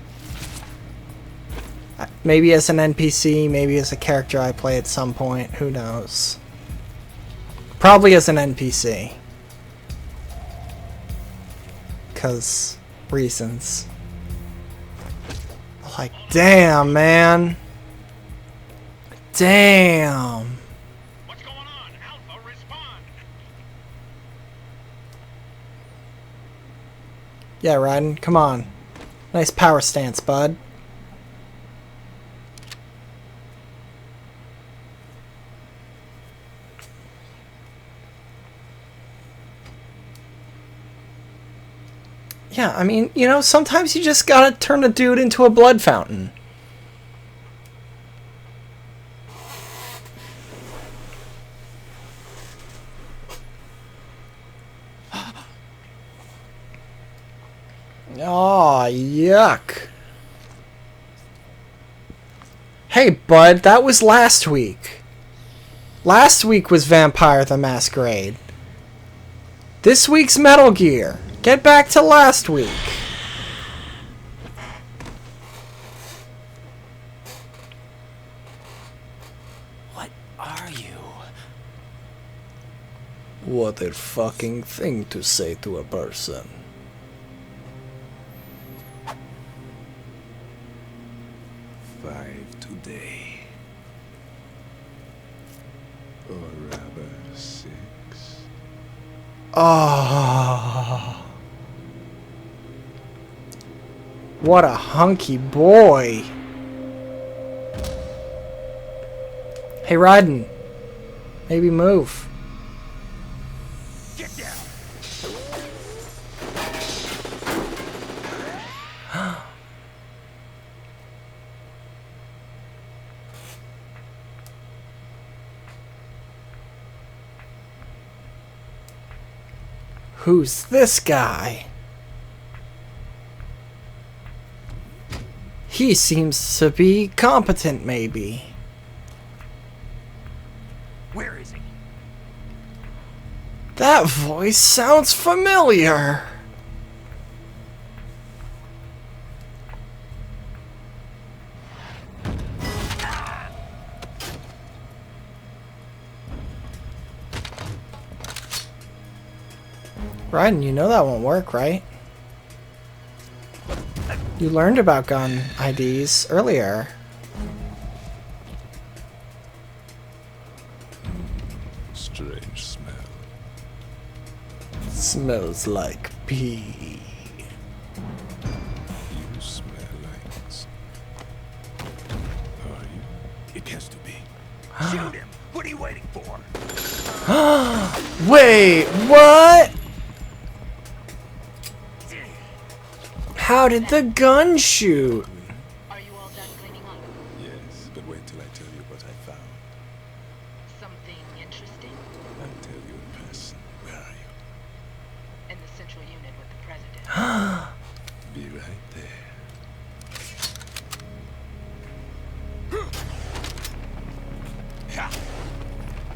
Maybe as an NPC, maybe as a character I play at some point, who knows. Probably as an NPC. 'Cause reasons. Like, damn, man. Damn. What's going on? Alpha, respond. Yeah, Raiden, come on. Nice power stance, bud. Yeah, I mean, you know, sometimes you just gotta turn a dude into a blood fountain. Aw, yuck. Hey, bud, that was last week. Last week was Vampire the Masquerade. This week's Metal Gear. Get back to last week. What are you? What a fucking thing to say to a person. Five today. Or rather, 6. Oh. What a hunky boy. Hey, Raiden. Maybe move. Get down. Who's this guy? He seems to be competent, maybe. Where is he? That voice sounds familiar. Raiden, you know that won't work, right? You learned about gun IDs earlier. Strange smell. Smells like pee. You smell like... Are you? It has to be. Shoot him! What are you waiting for? Wait, what? How did the gun shoot? Yes, but wait till I tell you what I found. Something interesting? I'll tell you in person. Where are you? In the central unit with the president. Be right there.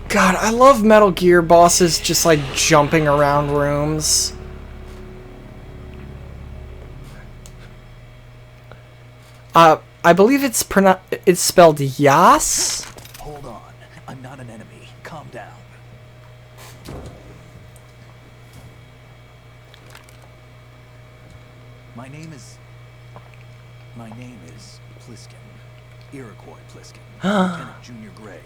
God, I love Metal Gear bosses just like jumping around rooms. I believe it's spelled Yas? Hold on. I'm not an enemy. Calm down. My name is Pliskin. Iroquois Pliskin. Lieutenant junior grade.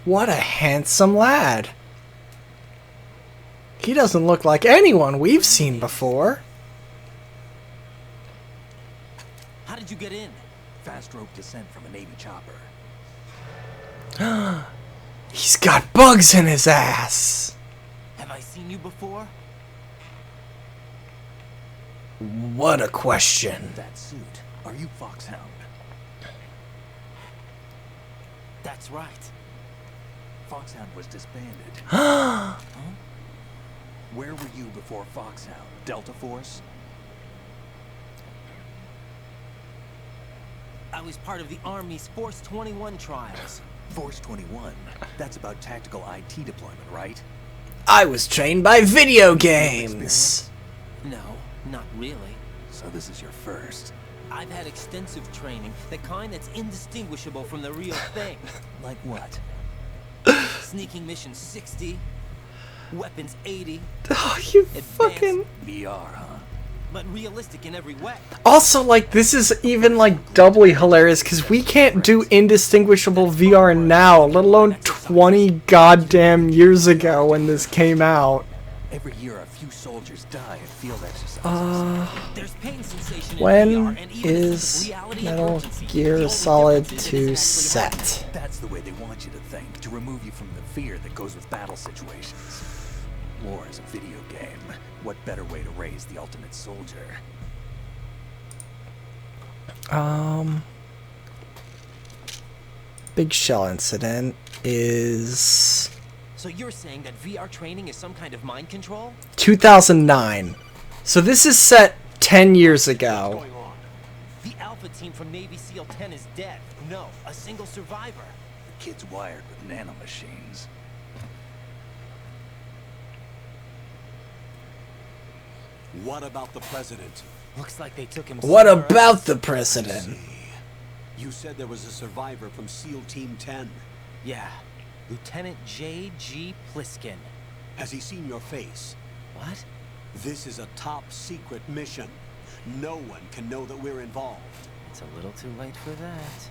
What a handsome lad. He doesn't look like anyone we've seen before. How did you get in? Fast rope descent from a Navy chopper. He's got bugs in his ass. Have I seen you before? What a question. That suit. Are you Foxhound? That's right. Foxhound was disbanded. Huh? Where were you before Foxhound? Delta Force? I was part of the Army's Force 21 trials. Force 21? That's about tactical IT deployment, right? I was trained by video games. No, not really. So this is your first. I've had extensive training, the kind that's indistinguishable from the real thing. Like what? Sneaking mission 60, weapons 80. Oh, you fucking... VR, huh? But realistic in every way. Also, like, this is even, like, doubly hilarious, because we can't do indistinguishable VR now, let alone 20 goddamn years ago when this came out. Every year a few soldiers die at field exercises. There's pain sensation in When VR, and even is reality Metal emergency. Gear Solid 2 set? That's the way they want you to think, to remove you from the fear that goes with battle situations. War is a video game. What better way to raise the ultimate soldier? Big Shell incident is... So you're saying that VR training is some kind of mind control? 2009. So this is set 10 years ago. The Alpha team from Navy SEAL 10 is dead. No, a single survivor. The kid's wired with nanomachines. What about the president? Looks like they took him. What about the president? You said there was a survivor from SEAL Team 10. Yeah, Lieutenant J.G. Pliskin. Has he seen your face? What? This is a top secret mission. No one can know that we're involved. It's a little too late for that.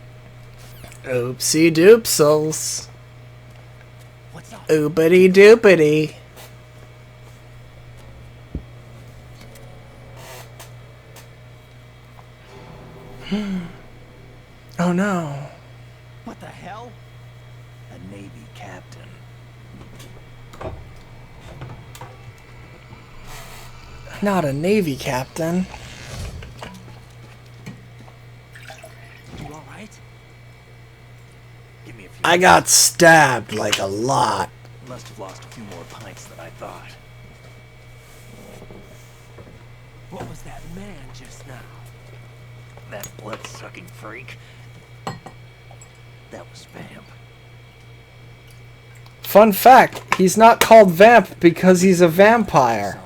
Oopsie doopsels. What's up? Oopity doopity. Oh no. What the hell? A Navy captain. Not a Navy captain. You alright? Give me a few. I got stabbed like a lot. Must have lost a few more pints than I thought. What was that man just now? That blood-sucking freak. That was Vamp. Fun fact, he's not called Vamp because he's a vampire.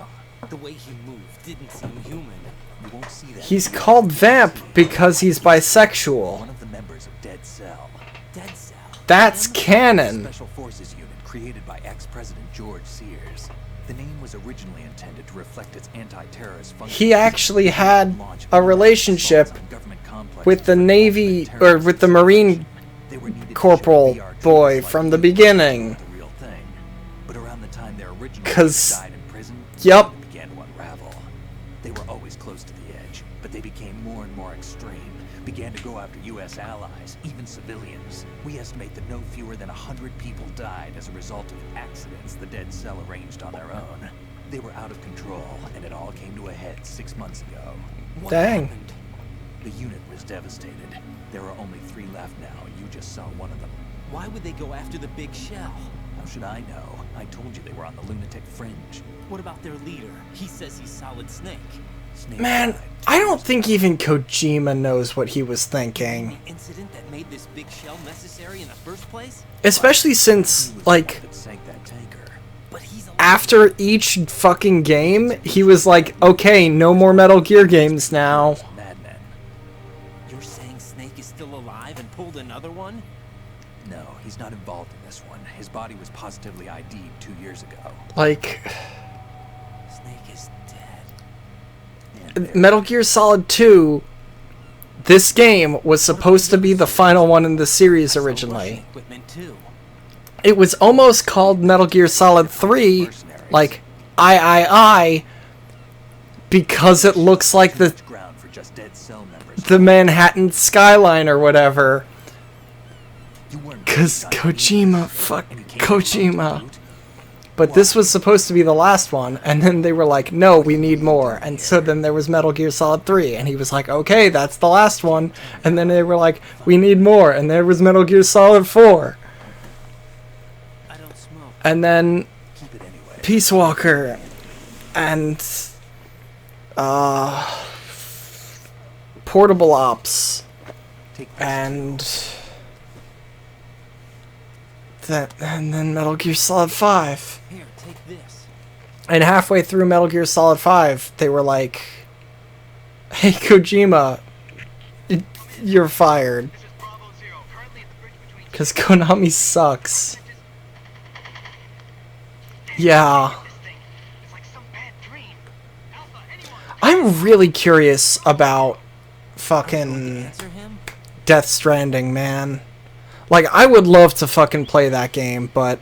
The way he moved didn't seem human. You won't see that. He's called Vamp because he's bisexual. One of the members of Dead Cell. Dead Cell? That's canon. Special Forces unit created by ex-President George Sears. The name was originally intended to reflect its anti-terrorist function. He actually had a relationship with the Navy, or with the Marine Corporal boy from the beginning. But around the time their original died in prison, yup. they began to unravel. They were always close to the edge, but they became more and more extreme, began to go after U.S. allies, even civilians. We estimate that no fewer than 100 people died as a result of accidents the Dead Cell arranged on their own. They were out of control, and it all came to a head 6 months ago. Dang. The unit was devastated. There are only 3 left now, and you just saw one of them. Why would they go after the big shell? How should I know? I told you they were on the lunatic fringe. What about their leader? He says he's Solid Snake. Man, I don't think even Kojima knows what he was thinking. The incident that made this big shell necessary in the first place? Especially since, like, after each fucking game, he was like, okay, no more Metal Gear games now. You're saying Snake is still alive and pulled another one? No, he's not involved in this one. His body was positively ID'd 2 years ago. Like, Snake is Metal Gear Solid 2, this game was supposed to be the final one in the series originally. It was almost called Metal Gear Solid 3, like, I, because it looks like the Manhattan skyline or whatever. Because Kojima, fuck Kojima. But this was supposed to be the last one, and then they were like, no, we need more. And so then there was Metal Gear Solid 3, and he was like, okay, that's the last one. And then they were like, we need more, and there was Metal Gear Solid 4. And then Peace Walker, and Portable Ops, and then Metal Gear Solid 5. Here, take this. And halfway through Metal Gear Solid 5, they were like, hey, Kojima, you're fired. Because Konami sucks. Yeah. I'm really curious about fucking Death Stranding, man. Like, I would love to fucking play that game, but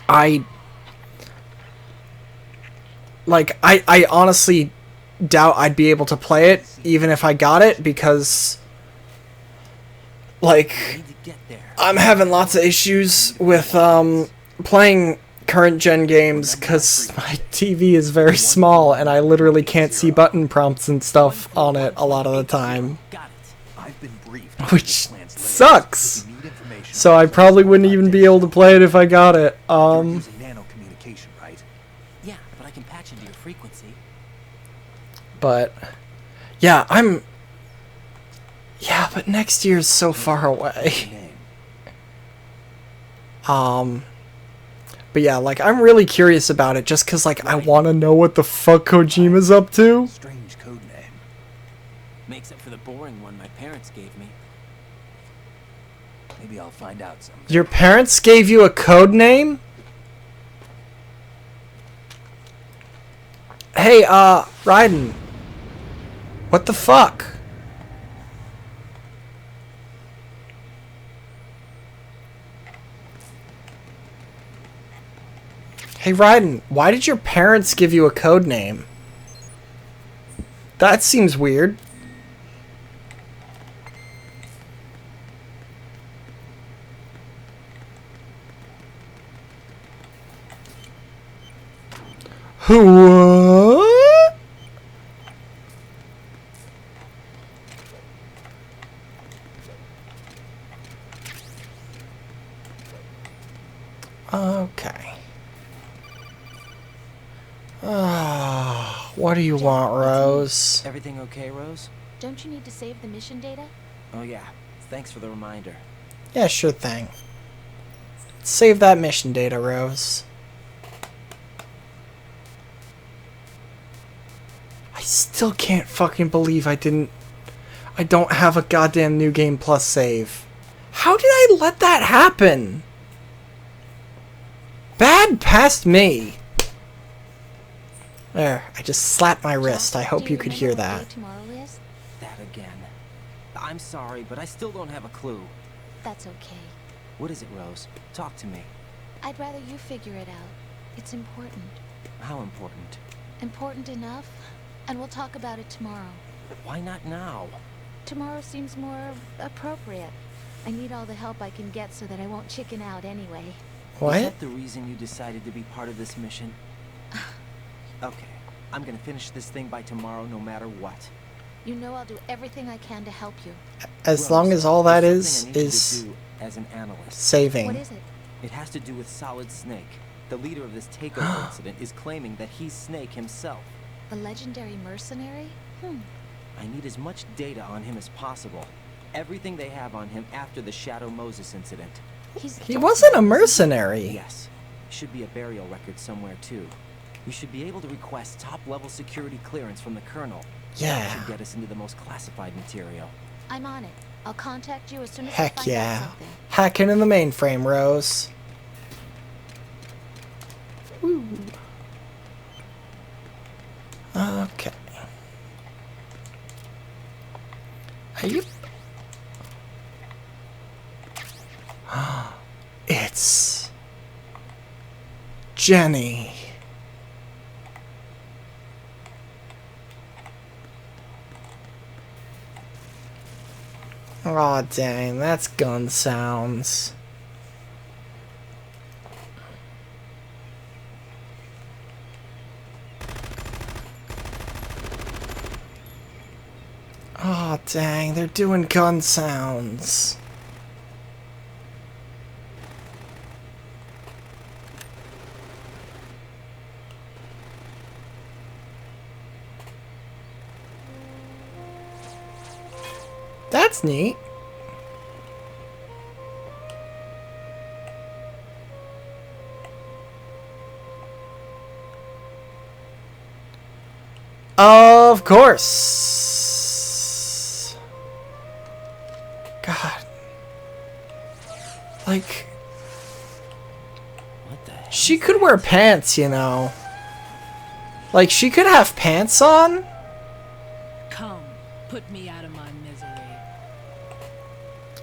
I honestly doubt I'd be able to play it, even if I got it, because, like, I'm having lots of issues with, playing current-gen games, because my TV is very small, and I literally can't see button prompts and stuff on it a lot of the time. Which sucks. So I probably wouldn't even be able to play it if I got it. Nano-communication, right? Yeah, but I can patch into your frequency. But yeah, but next year is so far away. But yeah, like, I'm really curious about it just because, like, I want to know what the fuck Kojima's up to. Strange code name. Makes up for the boring one my parents gave me. Maybe I'll find out someday. Your parents gave you a code name? Hey, Raiden. What the fuck? Hey, Raiden, why did your parents give you a code name? That seems weird. What? Okay. What do you want, Rose? Everything okay, Rose? Don't you need to save the mission data? Oh yeah, thanks for the reminder. Yeah, sure thing. Save that mission data, Rose. I still can't fucking believe I don't have a goddamn New Game Plus save. How did I let that happen? Bad past me. There, I just slapped my wrist. I hope Do you could hear remember what that. day tomorrow is? That again. I'm sorry, but I still don't have a clue. That's okay. What is it, Rose? Talk to me. I'd rather you figure it out. It's important. How important? Important enough, and we'll talk about it tomorrow. Why not now? Tomorrow seems more appropriate. I need all the help I can get so that I won't chicken out anyway. What? Is that the reason you decided to be part of this mission? Okay, I'm gonna finish this thing by tomorrow no matter what. You know I'll do everything I can to help you. As long as all that there's is something I need you to do as an analyst. saving. What is it? It has to do with Solid Snake. The leader of this takeover incident is claiming that he's Snake himself. The legendary mercenary? I need as much data on him as possible. Everything they have on him after the Shadow Moses incident. He wasn't a mercenary. Yes. Should be a burial record somewhere too. You should be able to request top-level security clearance from the Colonel. Yeah. That should get us into the most classified material. I'm on it. I'll contact you as soon as I Heck find out yeah. something. Hacking in the mainframe, Rose. Woo. Okay. Yep. It's Jenny. Aw, dang, that's gun sounds. Aw, dang, they're doing gun sounds. That's neat. Of course. God. Like, What the heck? she could wear pants, you know. Like, she could have pants on. Come, put me out of my misery.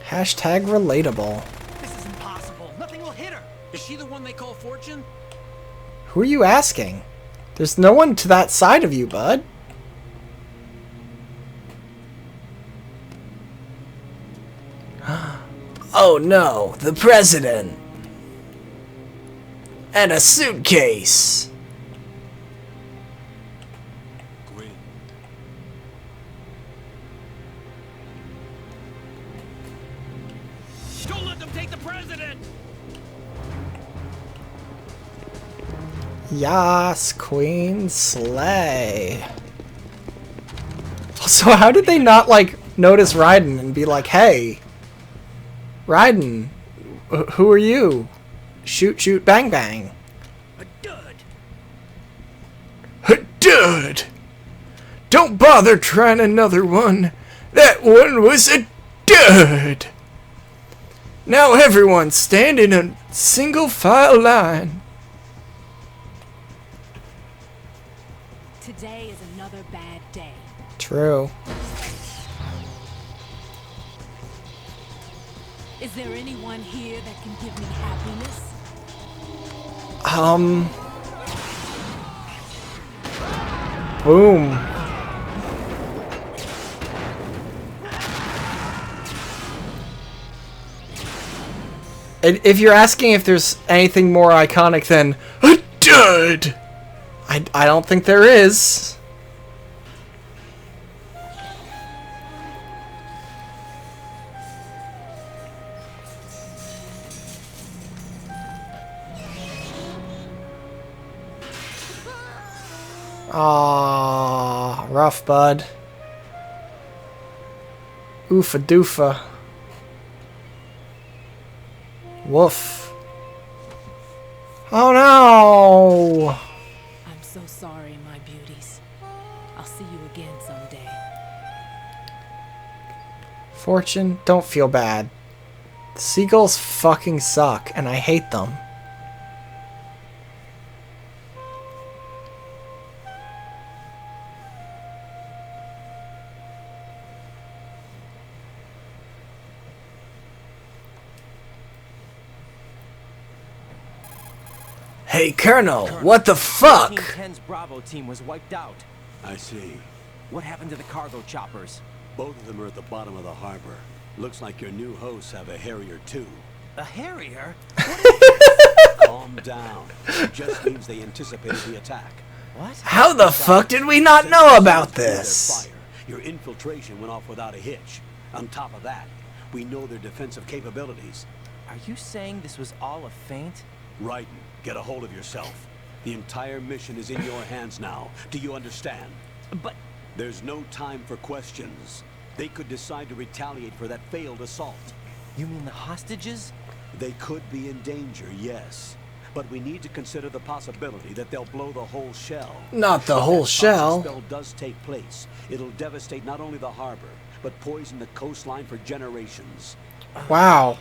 Hashtag relatable. This is impossible. Nothing will hit her. Is she the one they call Fortune? Who are you asking? There's no one to that side of you, bud. Oh no, the president. And a suitcase. Gwen. Don't let them take the president. Yas, Queen Slay. So how did they not, like, notice Raiden and be like, hey, Raiden, who are you? Shoot, shoot, bang, bang. A dud. A dud! Don't bother trying another one. That one was a dud! Now everyone stand in a single file line. Today is another bad day. True. Is there anyone here that can give me happiness? Boom. And if you're asking if there's anything more iconic than a dud, I don't think there is. Aww, rough, bud. Oofa doofa. Woof. Oh no! I'm so sorry, my beauties. I'll see you again someday. Fortune, don't feel bad. The seagulls fucking suck, and I hate them. Hey, Colonel, what the fuck? Team 10's Bravo team was wiped out. I see. What happened to the cargo choppers? Both of them are at the bottom of the harbor. Looks like your new hosts have a Harrier too. A Harrier? Calm down. It just means they anticipated the attack. What? How the fuck did we not know about this? Your infiltration went off without a hitch. On top of that, we know their defensive capabilities. Are you saying this was all a feint? Raiden, get a hold of yourself. The entire mission is in your hands now. Do you understand? But there's no time for questions. They could decide to retaliate for that failed assault. You mean the hostages? They could be in danger, yes. But we need to consider the possibility that they'll blow the whole shell. Not the whole shell. If that spell does take place, it'll devastate not only the harbor, but poison the coastline for generations. Wow.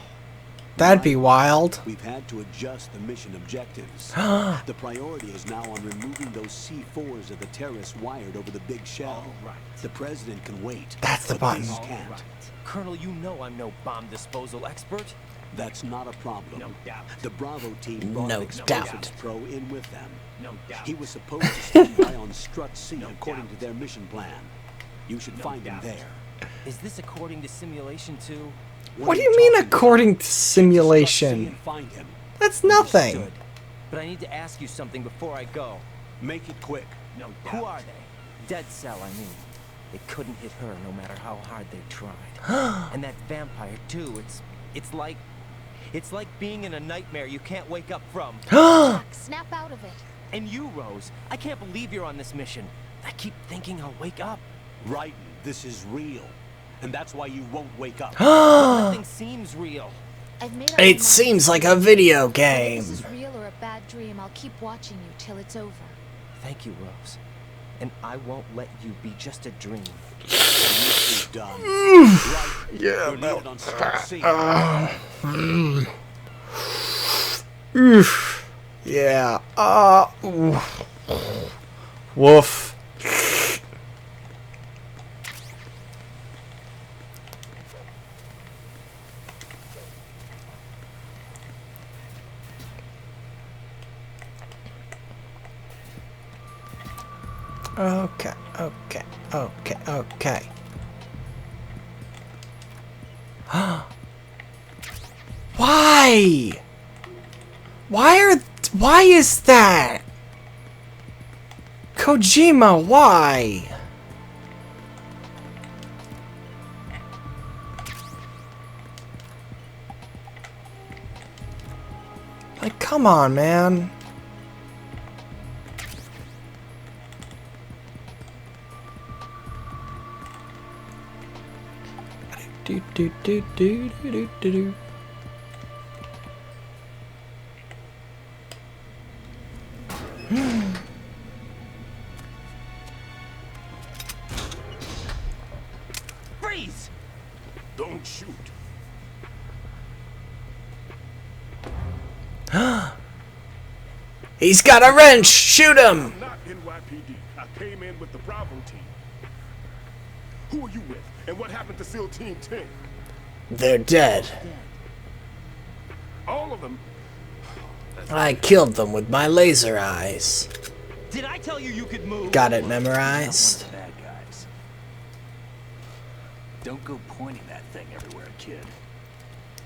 That'd be wild. We've had to adjust the mission objectives. The priority is now on removing those C4s that the terrorists wired over the big shell. The president can wait. That's the button. Can't. Colonel, you know I'm no bomb disposal expert. That's not a problem. No doubt. The Bravo team brought an explosives pro in with them. No doubt. He was supposed to stand by on Strut C according to their mission plan. You should find him there. Is this according to simulation too? What do you mean according to simulation? Find him. That's nothing. Understood. But I need to ask you something before I go. Make it quick. No doubt. Who are they? Dead Cell, I mean. They couldn't hit her no matter how hard they tried. And that vampire too. It's like being in a nightmare you can't wake up from. Jack, snap out of it. And you, Rose, I can't believe you're on this mission. I keep thinking I'll wake up. Raiden, this is real. And that's why you won't wake up. Nothing seems real. I've made up It seems like a video game. Whether this is real or a bad dream, I'll keep watching you till it's over. Thank you, Rose. And I won't let you be just a dream. Done. Yeah, no. Yeah. Woof. Okay. Why? Why is that? Kojima, why? Like, come on, man. Do. Freeze! Don't shoot. He's got a wrench! Shoot him! I'm not NYPD. I came in with the Bravo team. Who are you with? And what happened to SEAL Team 10? They're dead. All of them? I killed them with my laser eyes. Did I tell you could move? Got it memorized. Not one of the bad guys. Don't go pointing that thing everywhere, kid.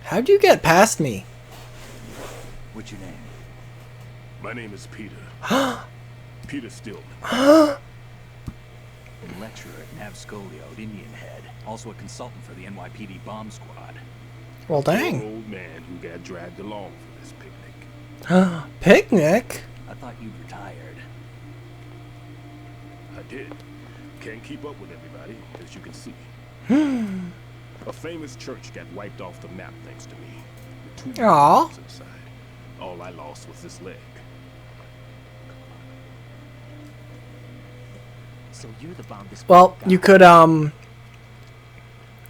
How'd you get past me? What's your name? My name is Peter. Peter Stillman. Lecturer at Nav Scolio at Indian Head. Also a consultant for the NYPD bomb squad. Well, dang. An old man who got dragged along for this picnic. Picnic? I thought you'd retired. I did. Can't keep up with everybody, as you can see. A famous church got wiped off the map thanks to me. With 2 Aw. inside. All I lost was this leg. So you're the bomb disposal Well, guy. you could,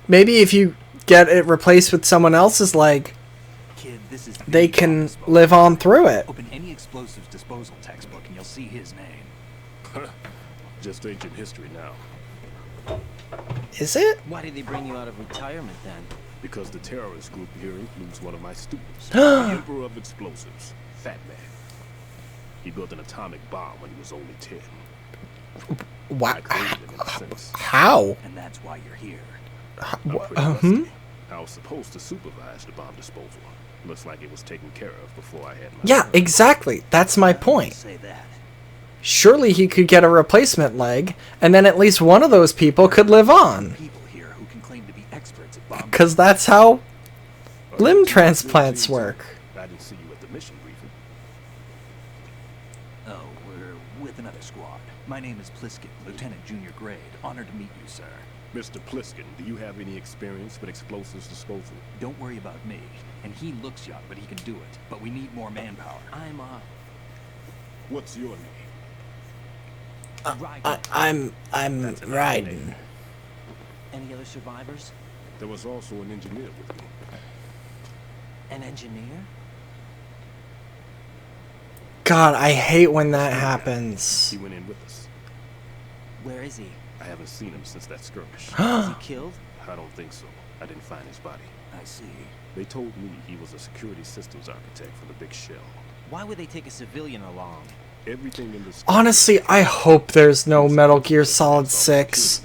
maybe if you get it replaced with someone else's leg, Kid, this is they can live on through it. Open any explosives disposal textbook and you'll see his name. Just ancient history now. Is it? Why did they bring you out of retirement then? Because the terrorist group here includes one of my students, the Emperor of Explosives, Fat Man. He built an atomic bomb when he was only 10. What? I created him in a sense. How? And that's why you're here. I'm pretty rusty. I was supposed to supervise the bomb disposal. Looks like it was taken care of before I had my Yeah, exactly. That's my point. Surely he could get a replacement leg, and then at least one of those people could live on. Because that's how limb transplants work. I didn't see you at the mission briefing. Oh, we're with another squad. My name is Pliskin, Lieutenant Junior Grade. Honored to meet you, sir. Mr. Pliskin, do you have any experience with explosives disposal? Don't worry about me. And he looks young, but he can do it. But we need more manpower. What's your name? I'm Raiden. Any other survivors? There was also an engineer with me. An engineer? God, I hate when that happens. He went in with us. Where is he? I haven't seen him since that skirmish. Is he killed? I don't think so. I didn't find his body. I see. They told me he was a security systems architect for the big shell. Why would they take a civilian along? Everything in this. Honestly, I hope there's no Metal Gear Solid 6.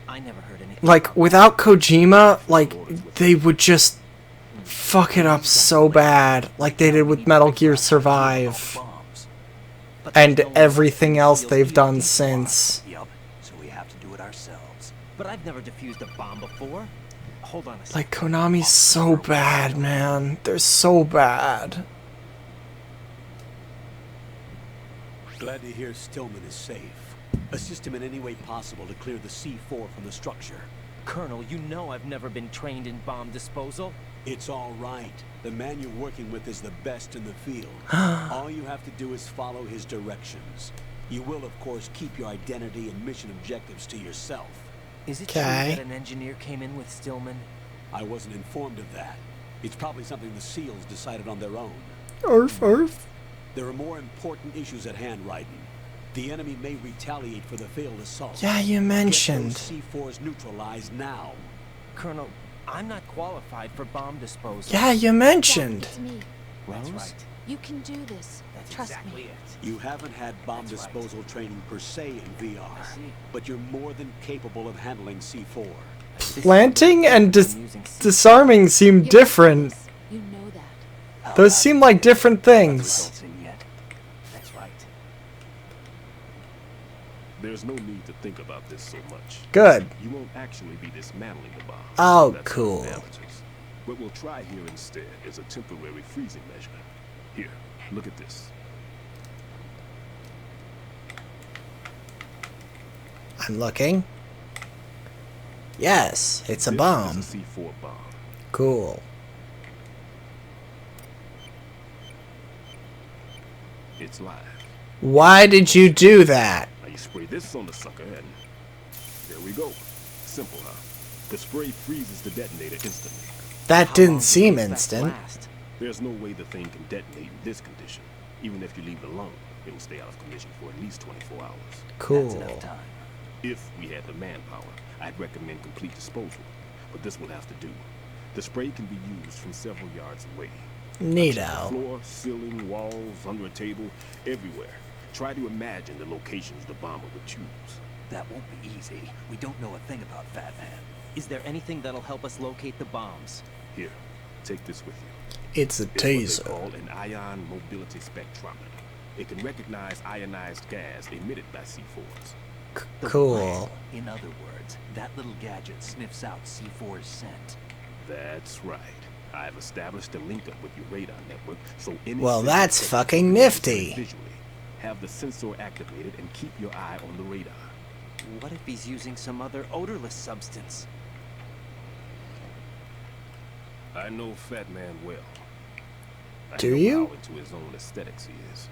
I never heard anything. Like, without Kojima, like, they would just fuck it up so bad, like they did with Metal Gear Survive. And everything else they've done since. Yep. So we have to do it ourselves. But I've never defused a bomb before. Hold on a second. Like, Konami's so bad, man. They're so bad. Glad to hear Stillman is safe. Assist him in any way possible to clear the C4 from the structure. Colonel, you know I've never been trained in bomb disposal. It's all right. The man you're working with is the best in the field. All you have to do is follow his directions. You will, of course, keep your identity and mission objectives to yourself. Is it true that an engineer came in with Stillman? I wasn't informed of that. It's probably something the SEALs decided on their own. Arf. There are more important issues at hand, Raiden. The enemy may retaliate for the failed assault. Yeah, you mentioned. Get those C4s neutralized now. Colonel, I'm not qualified for bomb disposal. Yeah, you mentioned. It's me. Rose? That's right. You can do this. Trust me. You haven't had bomb disposal training per se in VR, but you're more than capable of handling C4. Planting and disarming seem different. You know that. Those seem like different things. That's right. There's no need to think about this so much. Good. You won't actually be dismantling the bomb. Oh, That's cool. What we'll try here instead is a temporary freezing measure. Here, look at this. I'm looking. Yes, it's a bomb. This is a C4 bomb. Cool. It's live. Why did you do that? Now you spray this on the sucker and there we go. Simple, huh? The spray freezes the detonator instantly. That didn't seem instant. There's no way the thing can detonate in this condition. Even if you leave it alone, it will stay out of commission for at least 24 hours. Cool. That's enough time. If we had the manpower, I'd recommend complete disposal. But this will have to do. The spray can be used from several yards away. Neato. Floor, ceiling, walls, under a table, everywhere. Try to imagine the locations the bomber would choose. That won't be easy. We don't know a thing about Fat Man. Is there anything that'll help us locate the bombs? Here, take this with you. It's a taser. It's what they call an ion mobility spectrometer. It can recognize ionized gas emitted by C4s. Cool. In other words, that little gadget sniffs out C4's scent. That's right. I've established a link up with your radar network, so any Well, that's fucking nifty. Visually, have the sensor activated and keep your eye on the radar. What if he's using some other odorless substance? I know Fat Man well. I Do know you? how into his own aesthetics he is.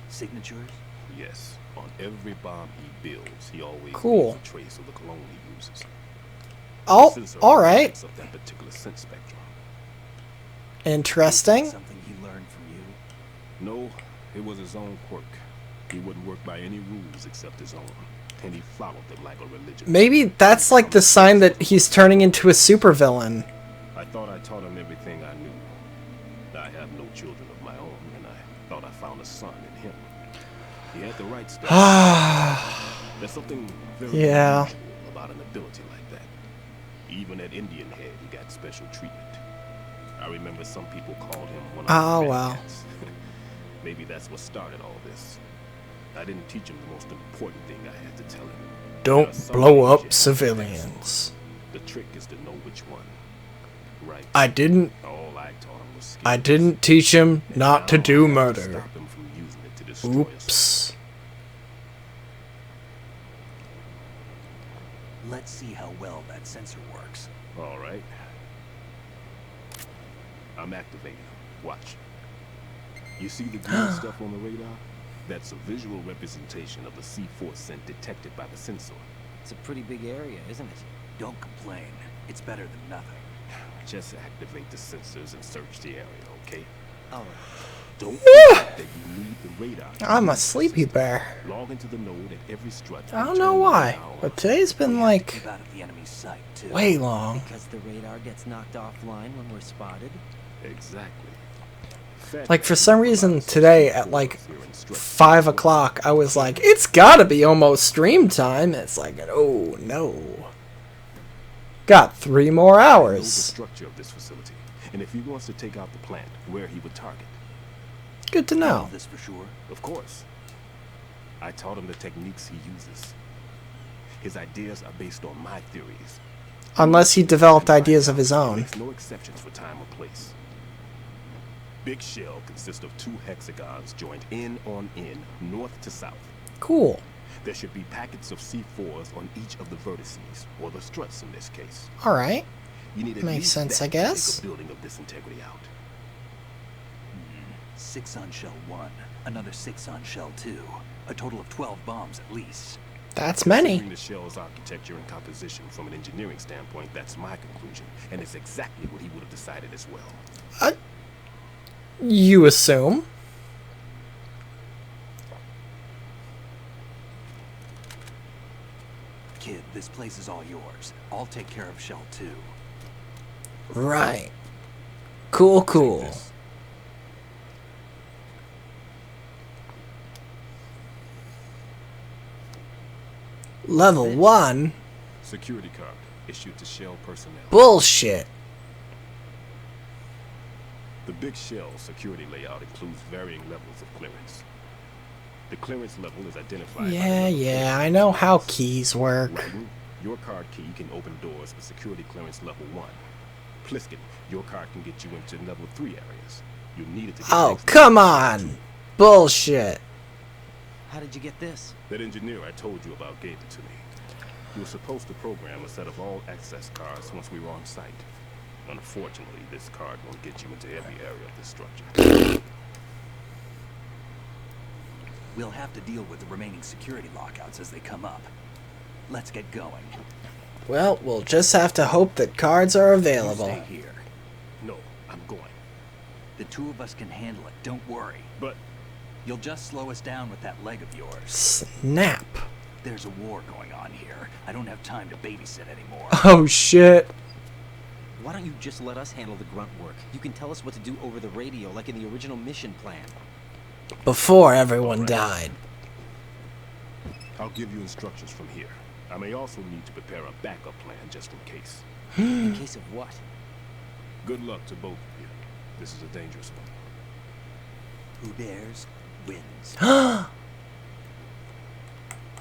Signatures? Yes. On every bomb he builds, he always Cool. leaves a trace of the cologne he uses. Oh, The sensor alright. of that particular scent spectrum. Interesting. Something he learned from you? No, it was his own quirk. He wouldn't work by any rules except his own, and he followed them like a religion. Maybe that's like the sign that he's turning into a supervillain. I thought I taught him everything I knew. I have no children of my own, and I thought I found a son He had the right stuff. There's something very unusual about an ability like that. Even at Indian Head, he got special treatment. I remember some people called him one of the bad cats. Maybe that's what started all this. I didn't teach him the most important thing I had to tell him. Don't blow up civilians. The trick is to know which one. Right. I didn't teach him not to do murder. Oops. Let's see how well that sensor works. All right. I'm activating. Watch. You see the green stuff on the radar? That's a visual representation of the C4 scent detected by the sensor. It's a pretty big area, isn't it? Don't complain. It's better than nothing. Just activate the sensors and search the area, okay? All right. Don't forget that you need the radar. I'm a sleepy bear. Log into the node at every strut. I don't know why, but today's been like way long. Because the radar gets knocked offline when we're spotted. Exactly. Like for some reason today at like 5 o'clock, I was like, it's gotta be almost stream time. It's like, oh no. Got 3 more hours. I know the structure of this facility, and if he wants to take out the plant, where he would target. Good to know. This for sure? Of course. I taught him the techniques he uses. His ideas are based on my theories. Unless he developed ideas of his own. Makes no exceptions for time or place. Big shell consists of 2 hexagons joined end on end, north to south. Cool. There should be packets of C4s on each of the vertices, or the struts in this case. Alright. You need Makes sense, I guess. To take a building of this integrity out. 6 on shell 1, another 6 on shell 2. A total of 12 bombs at least. That's many. Considering the shell's architecture and composition from an engineering standpoint, that's my conclusion, and it's exactly what he would have decided as well. You assume? Kid, this place is all yours. I'll take care of shell 2. Right. Cool, cool. Level 1? Security card issued to shell personnel. Bullshit. The big shell security layout includes varying levels of clearance. The clearance level is identified. Yeah, I know how keys work. Raiden, your card key can open doors with security clearance level 1. Pliskin, your card can get you into level 3 areas. You need it to get Oh, come on! Bullshit. How did you get this? That engineer I told you about gave it to me. He was supposed to program a set of all access cards once we were on site. Unfortunately, this card won't get you into every area of this structure. We'll have to deal with the remaining security lockouts as they come up. Let's get going. Well, we'll just have to hope that cards are available. You stay here. No, I'm going. The 2 of us can handle it, don't worry. But you'll just slow us down with that leg of yours. Snap. There's a war going on here. I don't have time to babysit anymore. Oh shit. Why don't you just let us handle the grunt work? You can tell us what to do over the radio, like in the original mission plan. Before everyone died. I'll give you instructions from here. I may also need to prepare a backup plan just in case. In case of what? Good luck to both of you. This is a dangerous one. Who dares wins.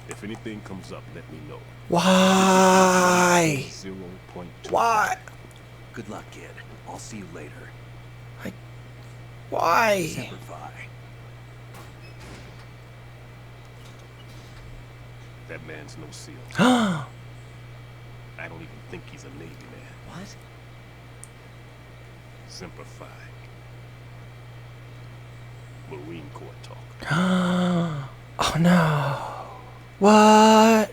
If anything comes up, let me know. Why? 0.2. Why? Good luck, kid. I'll see you later. Why? Semper Fi. That man's no SEAL. I don't even think he's a Navy man. What? Semper Fi. Marine Corps talk. Oh no. What?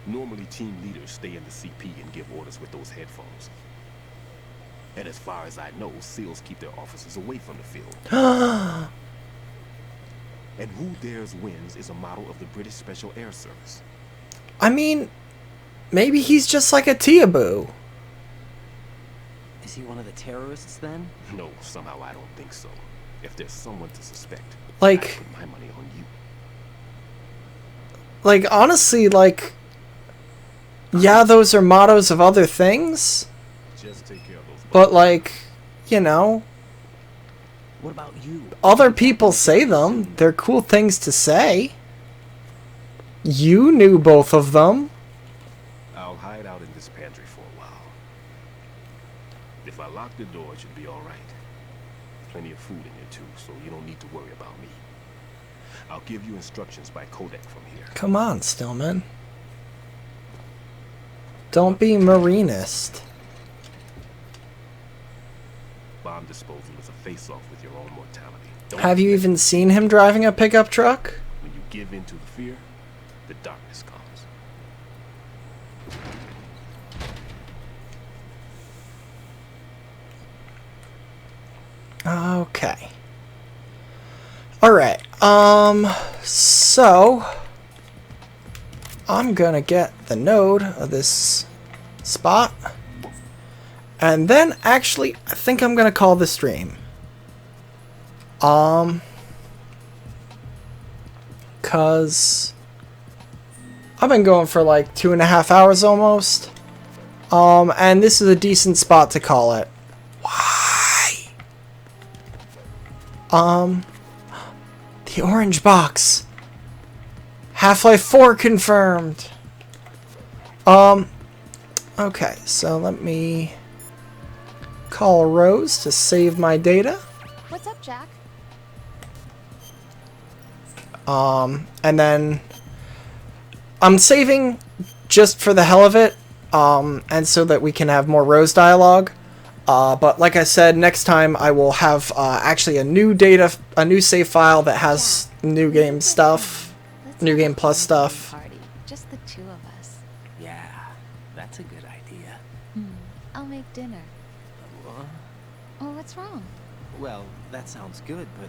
Normally team leaders stay in the CP and give orders with those headphones. And as far as I know, SEALs keep their officers away from the field. And Who Dares Wins is a model of the British Special Air Service. I mean, maybe he's just like a Teaboo. Is he one of the terrorists then? No, somehow I don't think so. If there's someone to suspect, like, I put my money on you. like, honestly, like, yeah, those are mottos of other things. Just take care of those. But, like, you know, What about you? other people say them. They're cool things to say. You knew both of them. I'll hide out in this pantry for a while. If I lock the door, it should be all right. Plenty of food in here too, so you don't need to worry about me. I'll give you instructions by codec from here. Come on, Stillman. Don't be marinist. Bomb disposal is a face-off with your own mortality. Don't Have you even seen him driving a pickup truck? When you give in to the fear, the darkness comes. Okay. Alright, so I'm gonna get the node of this spot. And then, actually, I think I'm gonna call the stream. Cause I've been going for like 2.5 hours almost. And this is a decent spot to call it. Why? The orange box. Half-Life 4 confirmed. Okay, so let me call Rose to save my data. What's up, Jack? And then I'm saving just for the hell of it, and so that we can have more Rose dialogue. But like I said, next time I will have actually a new save file that has new game stuff, new game plus stuff. Party. Just the two of us. Yeah, that's a good idea. I'll make dinner. Oh, what's wrong? Well, that sounds good, but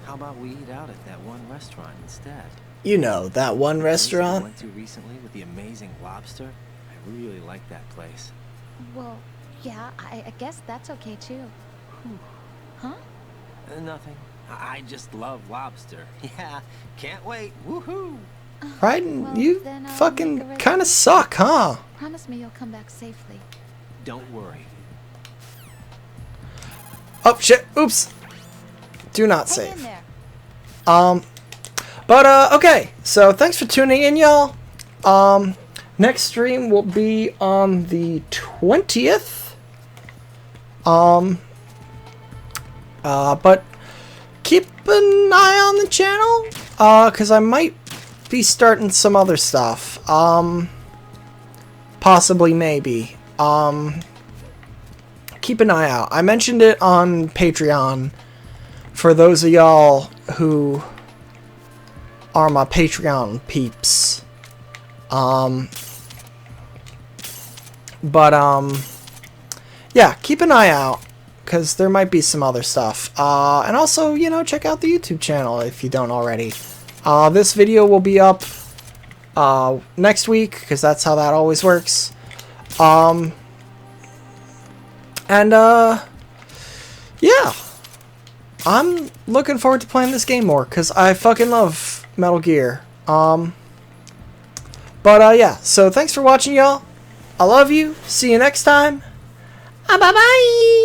how about we eat out at that one restaurant instead? You know, that one The place restaurant? I went to recently with the amazing lobster. I really like that place. Well, yeah, I guess that's okay too. Huh? Nothing. I just love lobster. Yeah, can't wait. Woohoo! Raiden, Well, you then I'll make fucking a kind of suck, huh? Promise me you'll come back safely. Don't worry. Oh, shit. Oops. Do not Hang in save. there. Okay. So, thanks for tuning in, y'all. Next stream will be on the 20th. But keep an eye on the channel, cause I might be starting some other stuff. Possibly, maybe. Keep an eye out. I mentioned it on Patreon for those of y'all who are my Patreon peeps. Yeah, keep an eye out, because there might be some other stuff. And also, you know, check out the YouTube channel if you don't already. This video will be up next week, because that's how that always works. Yeah. I'm looking forward to playing this game more, because I fucking love Metal Gear. Yeah, so thanks for watching, y'all. I love you. See you next time. Bye-bye.